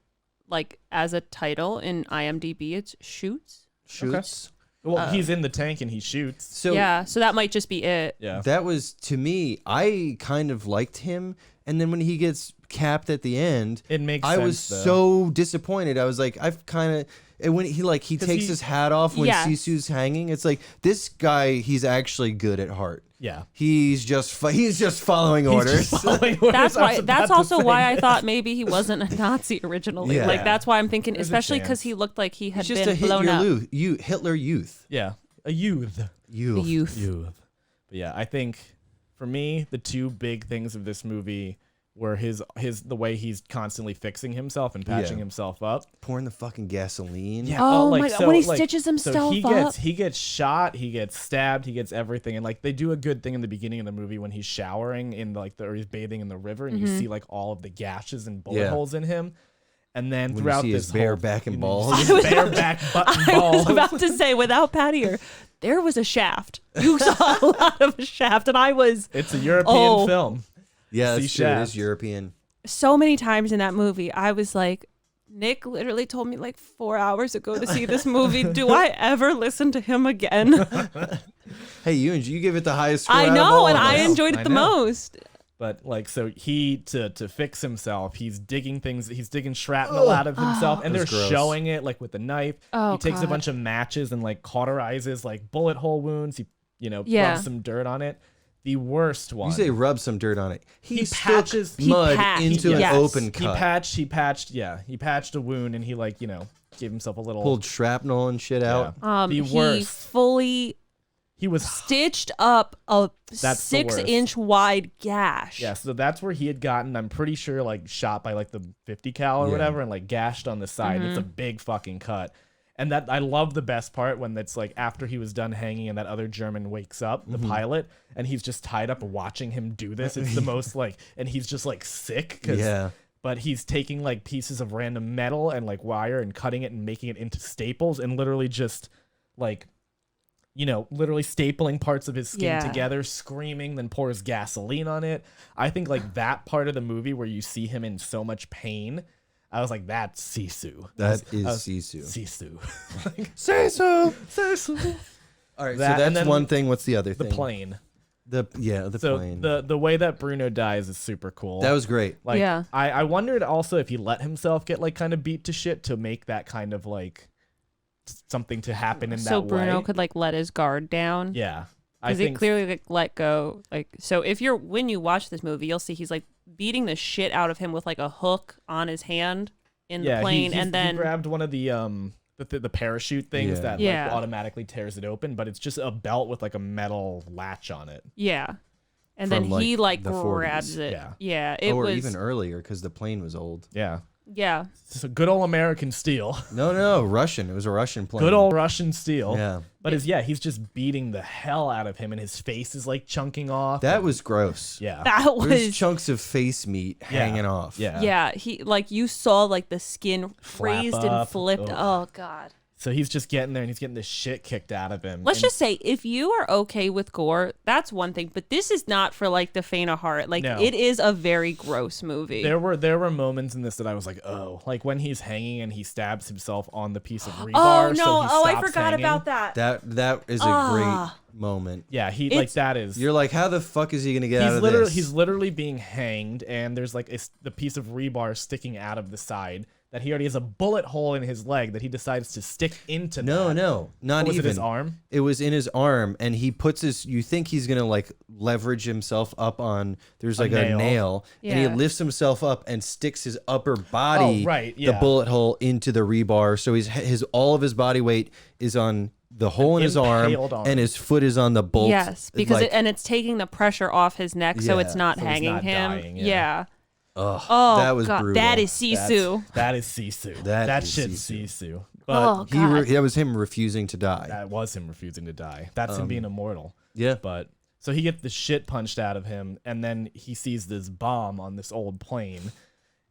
like as a title in IMDb. It's Shoots.
Shoots.
Well, he's in the tank and he shoots.
So
Yeah, so that might just be it.
Yeah.
that was, to me, I kind of liked him. And then when he gets capped at the end,
It makes
I
sense.
was
though.
so disappointed. I was like, I've kind of, and when he
'Cause
takes
he-
his hat off when
Yes.
Sisu's hanging, it's like this guy, he's actually good at heart.
Yeah.
He's just following
He's
orders.
just following orders.
That's
I
why.
was about
That's
to
also
say
why I
that.
thought maybe he wasn't a Nazi originally.
Yeah.
Like that's why I'm thinking,
There's a
especially because
chance.
he looked like he had
He's just
been
a
blown up.
Hitler youth.
Yeah, a youth.
Youth.
But yeah, I think for me, the two big things of this movie were his the way he's constantly fixing himself and patching
Yeah.
himself up.
Pouring the fucking gasoline.
Yeah.
Oh
like,
my God,
so,
when he
like,
stitches
so
himself
he
up.
gets shot, he gets stabbed, he gets everything, and like they do a good thing in the beginning of the movie when he's showering in like or he's bathing in the river, and you see like all of the gashes and bullet
Yeah.
holes in him. And then
When you
throughout
see
this
his bare
whole,
back and
you
balls.
see his bare back, butt and
I was
balls.
about to say, without Patty here, there was a shaft. You saw a lot of a shaft, and I was
It's a European
Oh.
film.
Yeah,
See
that's true. It
shaft.
is European.
so many times in that movie. I was like, Nick literally told me like 4 hours ago to see this movie. Do I ever listen to him again?
Hey, you give it the highest score
I
out of
know,
all
and
of
I
us.
enjoyed it
I
the
know.
most.
But like, so he to fix himself, he's digging shrapnel out of himself, and they're
That's gross.
showing it like with the knife.
Oh,
He takes a
God.
bunch of matches and like cauterizes like bullet hole wounds. He
Yeah.
rubs some dirt on it. The worst one.
You say rub some dirt on it. He
patches-
stuck
he
mud
packed,
into
yes.
an open
he
cut.
patched a wound, and he like gave himself a little
Pulled shrapnel and shit out.
The
He
worst.
fully
he was
stitched up a
That's the worst.
6-inch wide gash.
Yeah, so that's where he had gotten, I'm pretty sure, like shot by like the 50 cal or
Yeah.
whatever, and like gashed on the side. It's a big fucking cut. And that I love the best part when it's like after he was done hanging and that other German wakes up, the pilot, and he's just tied up watching him do this. It's the most like, and he's just like sick.
Yeah.
But he's taking like pieces of random metal and like wire and cutting it and making it into staples and literally just like, you know, literally stapling parts of his skin
Yeah.
together, screaming, then pours gasoline on it. I think like that part of the movie where you see him in so much pain, I was like, that's SISU.
That is Sisu.
SISU.
Sisu. All right,
That-
so
and
that's
then
one thing. What's the other
The
thing?
plane.
The
So
plane.
the way that Bruno dies is super cool.
That was great.
like
Yeah.
I wondered also if he let himself get like kind of beat to shit to make that kind of like something to happen in
So
that
Bruno
way.
could like let his guard down.
Yeah. I
Because he
think
clearly like let go. Like, so if you're when you watch this movie, you'll see he's like beating the shit out of him with like a hook on his hand in the plane,
he
and then
grabbed one of the parachute things
Yeah.
that
Yeah.
like automatically tears it open, but it's just a belt with like a metal latch on it.
yeah, and
From,
then he
like,
like
the 40s.
grabs it.
Yeah.
Yeah, it
or
was
even earlier because the plane was old.
Yeah.
yeah.
It's a good old American steel.
No, Russian. It was a Russian plane.
Good old Russian steel.
Yeah.
But he's just beating the hell out of him and his face is like chunking off.
That was gross.
yeah.
That
There was
was
chunks of face meat hanging off.
Yeah.
yeah. He like you saw like the skin
Flap
raised
up.
and flipped.
Ugh.
Oh god.
So he's just getting there and he's getting the shit kicked out of him.
Let's
And
just say, if you are okay with gore, that's one thing. But this is not for like the faint of heart. Like
No.
it is a very gross movie.
there were moments in this that I was like, oh, like when he's hanging and he stabs himself on the piece of rebar.
oh no!
So he
Oh, I
stops
forgot
hanging.
about that.
That is a
Ah.
great moment.
Yeah, he like
It's-
that is.
You're like, how the fuck is he gonna get out of
literally
this?
he's literally being hanged, and there's like the piece of rebar sticking out of the side that he already has a bullet hole in his leg that he decides to stick into.
No,
that.
not
Was
even
it his arm?
It was in his arm, and he puts his. You think he's gonna like leverage himself up on? There's like a
nail.
nail, and he
Yeah.
lifts himself up and sticks his upper body,
Oh, right,
the
yeah.
bullet hole into the rebar. So his all of his body weight is on the hole in his
Impaled
arm,
arm.
and his foot is on the bolt.
Yes, because
like,
it's taking the pressure off his neck, so it's
Yeah,
not
so he's
hanging
not
him.
dying, yeah.
yeah.
ugh,
Oh,
that was
God.
brutal.
That is Sisu.
That is Sisu.
That
That
is
shit's
Sisu.
Sisu. But
Oh God.
That was him refusing to die.
that was him refusing to die. That's him being immortal.
Yeah,
But so he gets the shit punched out of him, and then he sees this bomb on this old plane,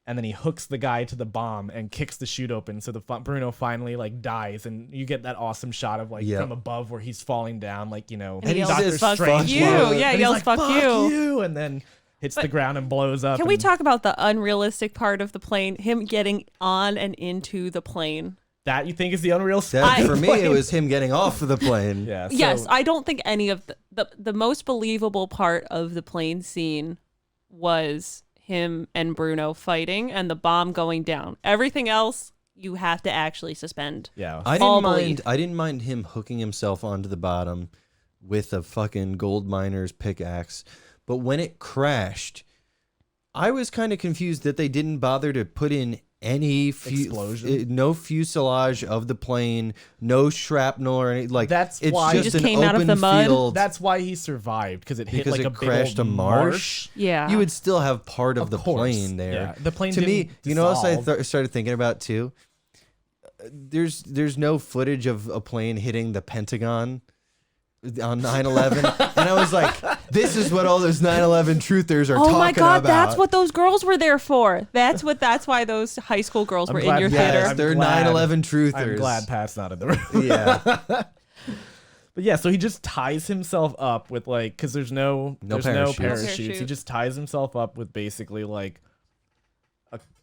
and then he hooks the guy to the bomb and kicks the chute open. So Bruno finally like dies, and you get that awesome shot of like
Yeah.
from above where he's falling down, like you know,
And he yells,
Doctor
"Fuck
Strange.
you."
level.
Yeah,
And
he
he's
yells,
like,
"Fuck you."
and then hits the ground and blows up.
Can we
and
talk about the unrealistic part of the plane? Him getting on and into the plane.
that you think is the unreal?
that, for me, it
plane?
was him getting off of the plane.
Yeah. So,
Yes, I don't think any of the most believable part of the plane scene was him and Bruno fighting and the bomb going down. Everything else you have to actually suspend.
Yeah.
I
All
didn't mind.
belief.
I didn't mind him hooking himself onto the bottom with a fucking gold miner's pickaxe, but when it crashed, I was kind of confused that they didn't bother to put in any
Explosion?
no fuselage of the plane, no shrapnel or any like.
That's
it's
why-
just
Just
an
came out of
open
the mud?
field.
That's why he survived, because it hit
because
like
it
a big
crashed a
old
marsh.
Yeah.
You would still have part of the
course.
plane there.
Yeah. The plane
to me,
didn't
you know what I
dissolve.
started thinking about too? There's no footage of a plane hitting the Pentagon on 9/11, and I was like, this is what all those 9/11 truthers are
Oh
talking
my God,
about.
that's what those girls were there for. That's why those high school girls
I'm
were in
glad-
your
yes,
theater.
I'm
they're
glad-
9/11 truthers.
I'm glad Pat's not in the room.
Yeah,
But yeah, so he just ties himself up with like, because there's no
parachutes.
parachutes. He
Parachute.
just ties himself up with basically like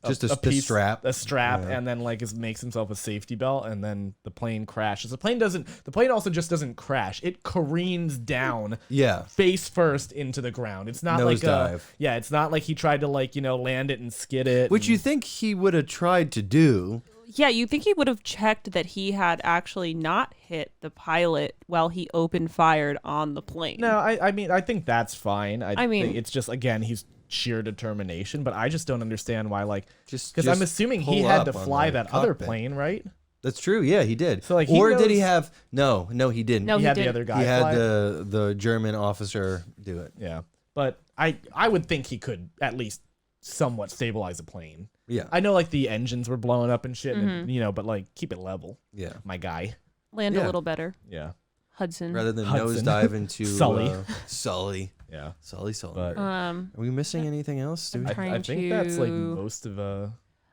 Just a
piece,
strap.
a strap,
Yeah.
and then like makes himself a safety belt, and then the plane crashes. The plane also just doesn't crash. It careens down.
yeah.
Face first into the ground. It's not like
Nosedive.
it's not like he tried to like land it and skid it.
Which
and-
you think he would have tried to do?
Yeah, you think he would have checked that he had actually not hit the pilot while he opened fired on the plane.
No, I mean I think that's fine. I
mean-
think it's just again he's sheer determination, but I just don't understand why
Just
because I'm assuming he
pull
had to
up on
fly
the
that other
cockpit.
plane, right?
That's true. Yeah, he did.
So, like,
or did he
knows-
have? No, he didn't.
No,
he
he
had the
didn't.
other guy
he had
fly.
the German officer do it.
Yeah, but I would think he could at least somewhat stabilize a plane.
Yeah,
I know like the engines were blowing up and shit, and, but like keep it level,
yeah.
my guy.
Land
Yeah.
a little better.
Yeah,
Hudson.
Rather than
Hudson.
nosedive into
Sully.
Sully.
yeah.
Sully.
But
Are we missing anything else? Do we?
I
trying
think that's like
to-
most of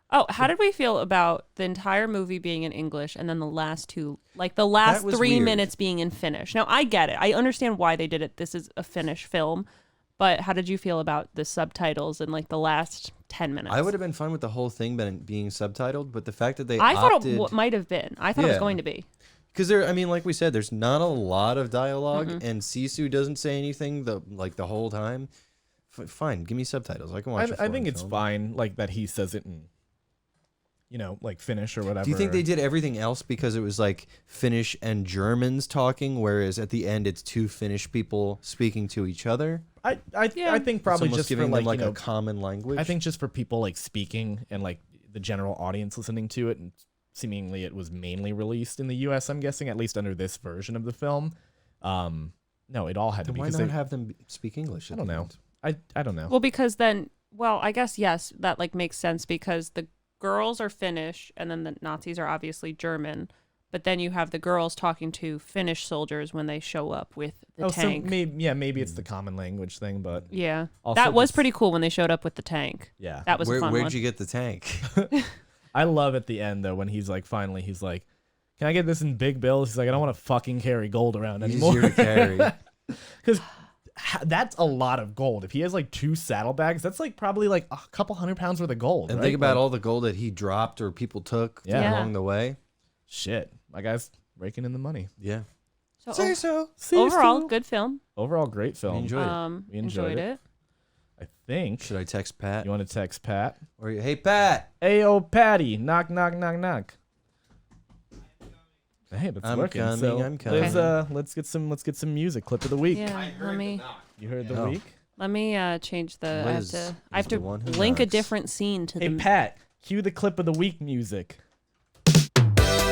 Oh, how did we feel about the entire movie being in English and then the last two, like the last
That was
3
weird.
minutes being in Finnish? Now, I get it. I understand why they did it. This is a Finnish film. But how did you feel about the subtitles and like the last 10 minutes?
I would have been fine with the whole thing being subtitled, but the fact that they
I thought
opted,
it might have been. I thought it was
Yeah.
going to be.
because there, I mean, like we said, there's not a lot of dialogue, and Sisu doesn't say anything the whole time. Fine, give me subtitles. I can watch.
I think it's fine, like that he says it in, like Finnish or whatever.
Do you think they did everything else because it was like Finnish and Germans talking, whereas at the end it's two Finnish people speaking to each other?
I think probably
It's almost
just
giving
for
them
like
a common language.
I think just for people like speaking and like the general audience listening to it, and seemingly it was mainly released in the U.S. I'm guessing, at least under this version of the film. No, it all had to
then
be.
why
'Cause
not
they-
have them speak English?
I
at
don't
the
know.
end?
I don't know.
Well, because then, I guess, yes, that like makes sense because the girls are Finnish and then the Nazis are obviously German. But then you have the girls talking to Finnish soldiers when they show up with the tank.
So maybe it's the common language thing, but
Yeah.
Also
That was
just-
pretty cool when they showed up with the tank.
yeah.
That was a fun
Where'd
one.
you get the tank?
I love at the end though when he's like, finally, he's like, "Can I get this in big bills?" He's like, "I don't want to fucking carry gold around anymore."
Easier to carry.
Because that's a lot of gold. If he has like 2 saddlebags, that's like probably like a couple $100 worth of gold.
And
right?
think about
Like,
all the gold that he dropped or people took
Yeah.
along the way.
shit. My guy's raking in the money.
Yeah.
So
so.
overall, good film.
Overall, great film.
Enjoyed it.
We enjoyed it. I think.
Should I text Pat?
You want to text Pat?
Or hey Pat,
Ayo, Patty. Knock, knock, knock, knock. Hey, that's
I'm
working.
coming,
So
I'm coming.
let's get some music. Clip of the week.
Yeah,
You heard the
Oh.
week?
let me change the.
Liz
I have
is the
to
one who
link a
knocks.
different scene to
Hey,
the.
Pat, cue the clip of the week music.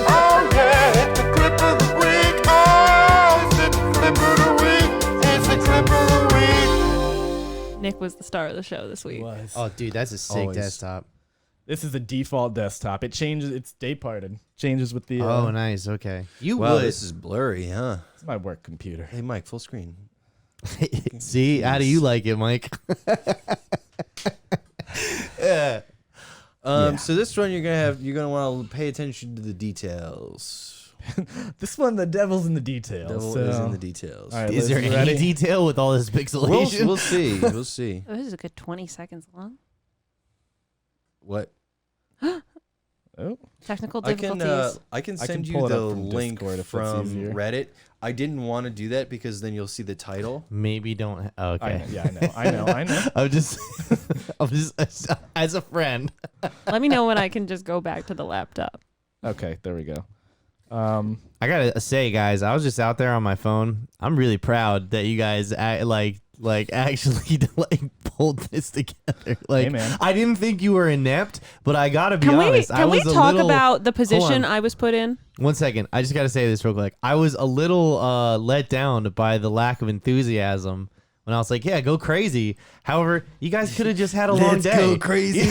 Oh yeah, it's the clip of the week. Oh, it's the clip of the week. It's the clip of the week.
Nick was the star of the show this week.
Was.
Oh, dude, that's a sick
Always.
desktop.
This is the default desktop. It changes. It's day parted. Changes with the.
Oh, nice. Okay. You
wow,
would.
this is blurry, huh?
It's my work computer.
Hey Mike, full screen.
See, how do you like it, Mike?
Yeah.
Yeah.
So this one you're gonna want to pay attention to the details.
This one, the devil's in the details.
Devil
so-
is in the details.
All right,
Is there
Liz,
any
ready?
detail with all this pixelation?
We'll see. We'll see.
Oh, this is a good 20 seconds long.
What
Oh,
Technical
I can
difficulties.
I can
I
send
can
you
pull it
the
up from
link
Discord if that's
from
easier.
Reddit. I didn't want to do that because then you'll see the title.
Maybe don't.
I
Okay.
know. Yeah, I know. I know.
I'm just as a friend.
Let me know when I can just go back to the laptop.
Okay, there we go.
I gotta say, guys, I was just out there on my phone. I'm really proud that you guys actually pulled this together. Like,
Hey, man.
I didn't think you were inept, but I gotta be
Can
honest. I
we
was a
talk
little,
about the position
on.
I was put in?
1 second. I just gotta say this real quick. I was a little let down by the lack of enthusiasm when I was like, "Yeah, go crazy." However, you guys could have just had a long day.
crazy.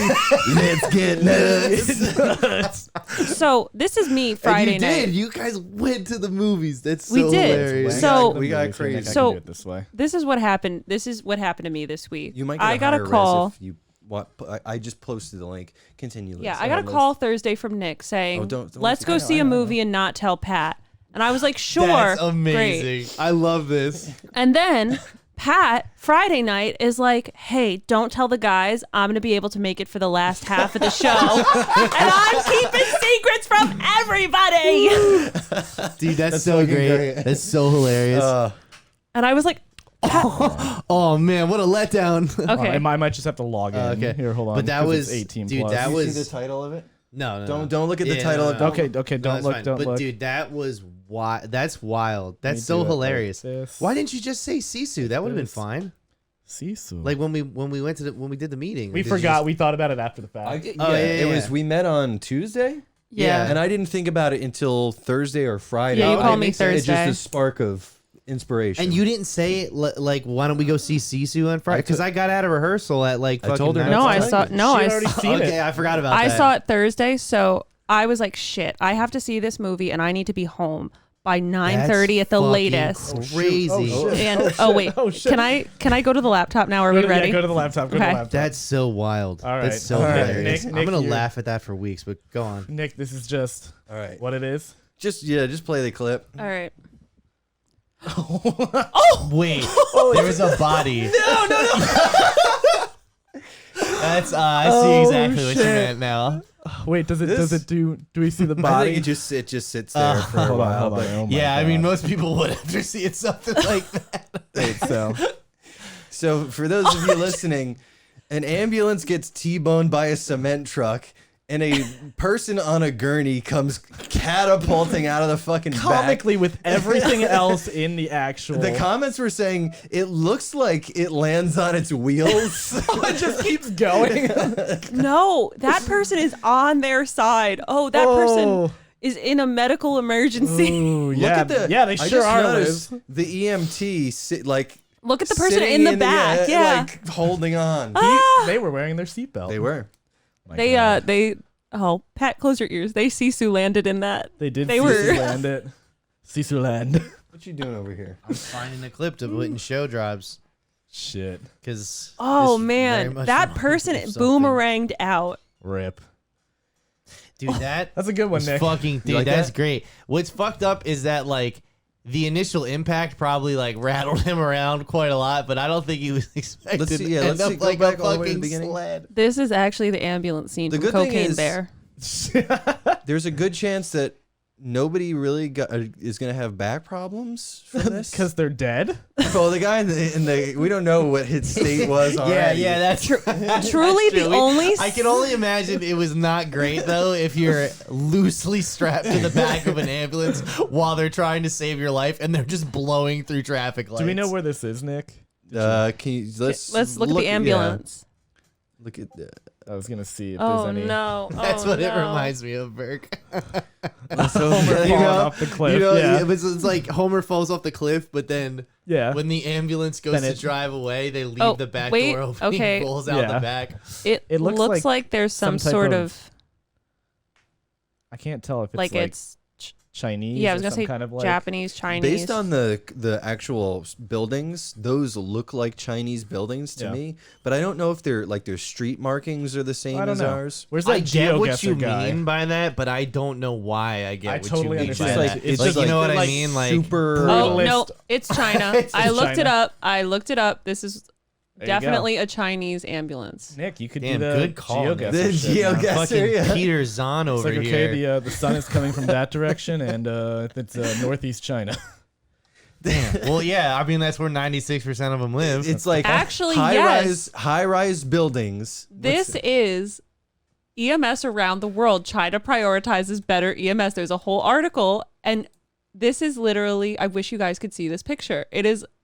Let's get nuts.
So this is me Friday
and you
night.
did. You guys went to the movies. That's
We
so
did.
hilarious.
So-
we got crazy.
I can
So-
do it this way.
This is what happened. This is what happened to me this week.
You might get
I got a
higher res
call.
if you want. I just posted the link. Continue. Liz.
Yeah, I got a call Thursday from Nick saying,
Oh, don't-
"Let's go see a movie and not tell Pat." And I was like, "Sure,
That's
great."
amazing. I love this.
And then Pat Friday night is like, "Hey, don't tell the guys. I'm gonna be able to make it for the last half of the show, and I'm keeping secrets from everybody."
Dude, that's so
fucking
great.
great.
That's so hilarious.
And I was like,
Oh man, what a letdown.
"Okay."
I might just have to log in.
Okay.
Here, hold on.
But that
'cause
was-
it's 18
dude,
plus.
that
You
was-
see the title of it?
No,
Don't look at the title of it.
Okay,
No,
don't
that's
look,
fine.
don't
but
look.
dude, that was that's wild. That's
me
so
do it like
hilarious.
this.
Why didn't you just say Sisu? That would have been
This.
fine.
Sisu.
Like when we went to when we did the meeting.
we
did you
forgot.
just-
We thought about it after the fact.
Yeah,
Oh, yeah,
it
yeah.
was. We met on Tuesday.
Yeah.
And I didn't think about it until Thursday or Friday.
Yeah, you called me
It's
Thursday.
just a spark of inspiration.
And you didn't say it like, why don't we go see Sisu on Friday? Because I got out of rehearsal at like.
I told her
No, I saw. No,
She
I.
already
Saw,
seen
Okay,
it.
I forgot about
I
that.
saw it Thursday, so I was like, shit, I have to see this movie, and I need to be home by 9:30 at the
fucking
latest.
Crazy.
And wait, can I go to the laptop now? Are we ready?
Go to the laptop. Go to
Okay.
the laptop.
That's so wild.
All right.
That's so
All right.
hilarious.
Nick,
I'm gonna
you're-
laugh at that for weeks, but go on.
Nick, this is just
All right.
what it is.
Just play the clip.
All right.
Wait, there was a body. No. That's I see exactly what you meant now.
Wait, does it do we see the
I
body?
think it just sits there for a
hold on,
while.
hold on.
but-
Oh my
Yeah, I mean
God.
most people would after seeing something like that.
Wait, so
So for those of you listening, an ambulance gets T-boned by a cement truck, and a person on a gurney comes catapulting out of the fucking back.
comically with everything else in the actual
The comments were saying it looks like it lands on its wheels.
it just keeps going.
No, that person is on their side. Oh, that person is in a medical emergency.
Ooh,
Look
yeah,
at the.
yeah, they
I
sure
just
are.
noticed
Liz.
the EMT
Look at the person
sitting
in the back. Yeah.
like holding on.
They were wearing their seatbelt.
They were.
My
They
God.
oh, Pat, close your ears. They Sisu landed in that.
They did.
they
Sisu
were-
land it. Sisu land.
What you doing over here?
I'm finding a clip to put in show drops
Shit.
because.
Oh man, that person boomeranged out.
Rip.
Dude, that
That's a good one,
was
Nick.
fucking. Dude,
like
that's
that?
great. What's fucked up is that like. The initial impact probably like rattled him around quite a lot, but I don't think he was expecting
Let's see- yeah,
to
let's
end
see-
up
go
like
back
a
all the way to the
fucking
beginning.
sled.
This is actually the ambulance scene
The
from
good thing
Cocaine
is-
Bear.
There's a good chance that nobody really is going to have back problems from this.
Because they're dead.
Well, the guy in the we don't know what his state was.
Yeah,
already.
yeah, that's true.
Truly, the only
I can only imagine it was not great though if you're loosely strapped to the back of an ambulance while they're trying to save your life and they're just blowing through traffic lights.
Do we know where this is, Nick?
Can you let's
Let's look at the ambulance.
Yeah, look at the.
I was gonna see if
Oh
there's any.
no!
That's
Oh,
what it
no.
reminds me of, Burke.
So,
Homer
you
falling
know,
off the cliff.
You know,
yeah.
it's like Homer falls off the cliff, but then
Yeah.
when the ambulance goes
Then
to
it-
drive away, they leave
Oh,
the back
wait,
door open.
okay.
He rolls out
Yeah.
the back.
It
It looks
looks
like
like there's some
some type
sort
of
of
I can't tell if it's
like
like
it's
Chinese.
yeah. I
or
was gonna
some
say
kind of like,
Japanese, Chinese.
based on the actual buildings, those look like Chinese buildings to
Yeah.
me. But I don't know if they're like their street markings are the same
I don't
as
know.
ours.
Where's that
I get what
GeoGuessr
you
guy?
mean by that, but I don't know why I get
I
what
totally
you mean
understand
by
that.
that.
It's
Like,
just
you
like-
know what I
like
mean? Like
super.
Oh no,
brutalist.
it's China.
It's
I looked it
China.
up. I looked it up. This is
There you go.
definitely a Chinese ambulance.
Nick, you could
Damn,
do the
good call, Nick.
GeoGuessr
The
shit now.
GeoGuessr.
fucking
yeah.
Peter Zahn
It's
over
like,
here.
okay, the sun is coming from that direction, and it's northeast China.
Damn. Well, yeah. I mean, that's where 96% of them live.
It's like
Actually,
high rise buildings.
This is EMS around the world. China prioritizes better EMS. There's a whole article, and this is literally. I wish you guys could see this picture.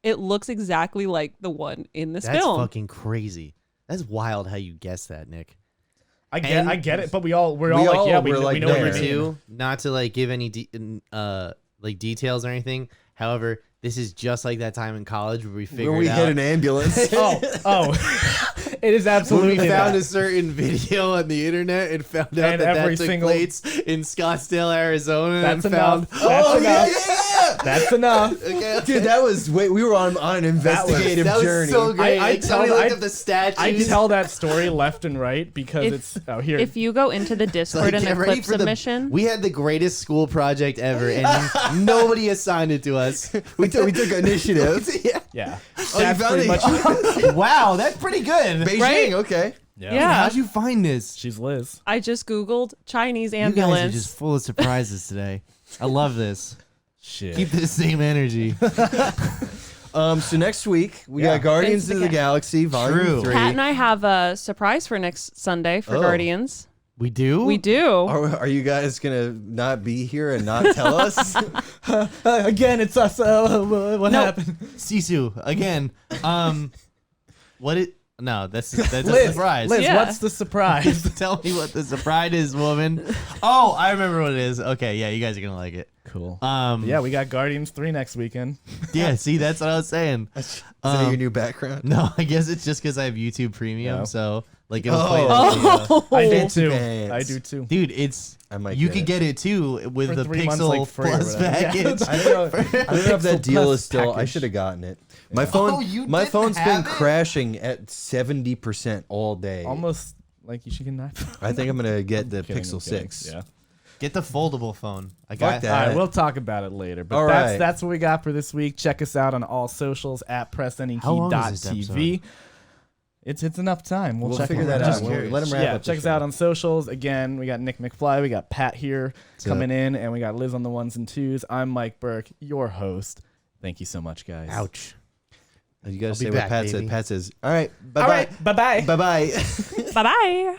It looks exactly like the one in this
That's
film.
fucking crazy. That's wild how you guess that, Nick.
I
And-
get it, but we're all like, yeah, we
we're
know
like
what
there.
you mean.
Too, not to like give any like details or anything. However, this is just like that time in college where we figured
Where we
out
hit an ambulance.
It is
when
absolutely
we found
that.
a certain video on the internet and found out
And
that
every
took
single-
place in Scottsdale, Arizona.
That's
and found,
enough. That's
Oh yeah,
enough.
yeah,
That's enough.
Okay,
Dude, that was we were on an investigative
that was
journey.
so great.
I
Like, somebody
tell-
looked
I-
up the statues.
I tell that story left and right because
If-
it's here.
If you go into the Discord
Like,
and the
get ready
clip
for
submission,
We had the greatest school project ever, and nobody assigned it to us.
we took initiative.
Yeah.
yeah,
Oh, you
that's
found
pretty
it?
much.
Wow, that's pretty good.
Beijing,
Right?
okay.
yeah.
How'd you find this?
She's Liz.
I just Googled Chinese
You guys are
ambulance.
just full of surprises today. I love this.
Shit.
Keep the same energy.
So next week we
Yeah.
got Guardians
Thanks
of the
again.
Galaxy Volume
True.
3.
Pat and I have a surprise for next Sunday for
Oh.
Guardians.
We do?
We do.
Are you guys gonna not be here and not tell us?
Again, it's us. What
No.
happened?
Sisu, again. What it No, that's a
Liz,
surprise.
Liz,
Yeah.
what's the surprise?
Tell me what the surprise is, woman. Oh, I remember what it is. Okay, yeah, you guys are gonna like it.
Cool.
Yeah,
We got Guardians 3 next weekend.
yeah. See, that's what I was saying.
Is that your new background?
No, I guess it's just because I have YouTube Premium,
No.
so like it'll
Oh.
play the video.
I do
Fancy
too.
pants.
I do too.
Dude, it's
I might
you
get
could
it.
get it too with
For
the
3 months,
Pixel
like, free or
Plus
whatever. Yeah.
package.
I don't know if that deal is still. I
package.
should have gotten it. My phone.
Oh, you
my
didn't
phone's been
have it?
crashing at 70% all day.
Almost like you should get an iPhone.
I think I'm gonna get the
Kidding,
Pixel
I'm kidding.
6.
Yeah.
Get the foldable phone. I
Fuck
got
that.
All right, we'll talk about it later. But
All
that's
right.
that's what we got for this week. Check us out on all socials at
How long is this
pressnykey.tv. It's enough time. We'll check
figure
it
that
out.
out. We'll let him wrap
Yeah,
up the
check us
show.
out on socials. Again, we got Nick McFly, we got Pat here coming in, and we got Liz on the ones and twos. I'm Mike Burke, your host. Thank you so much, guys.
Ouch.
You gotta
I'll be
say
back,
what Pat
baby.
said. Pat says, "All right, bye
All
bye,
right, bye-bye.
bye bye."
Bye bye.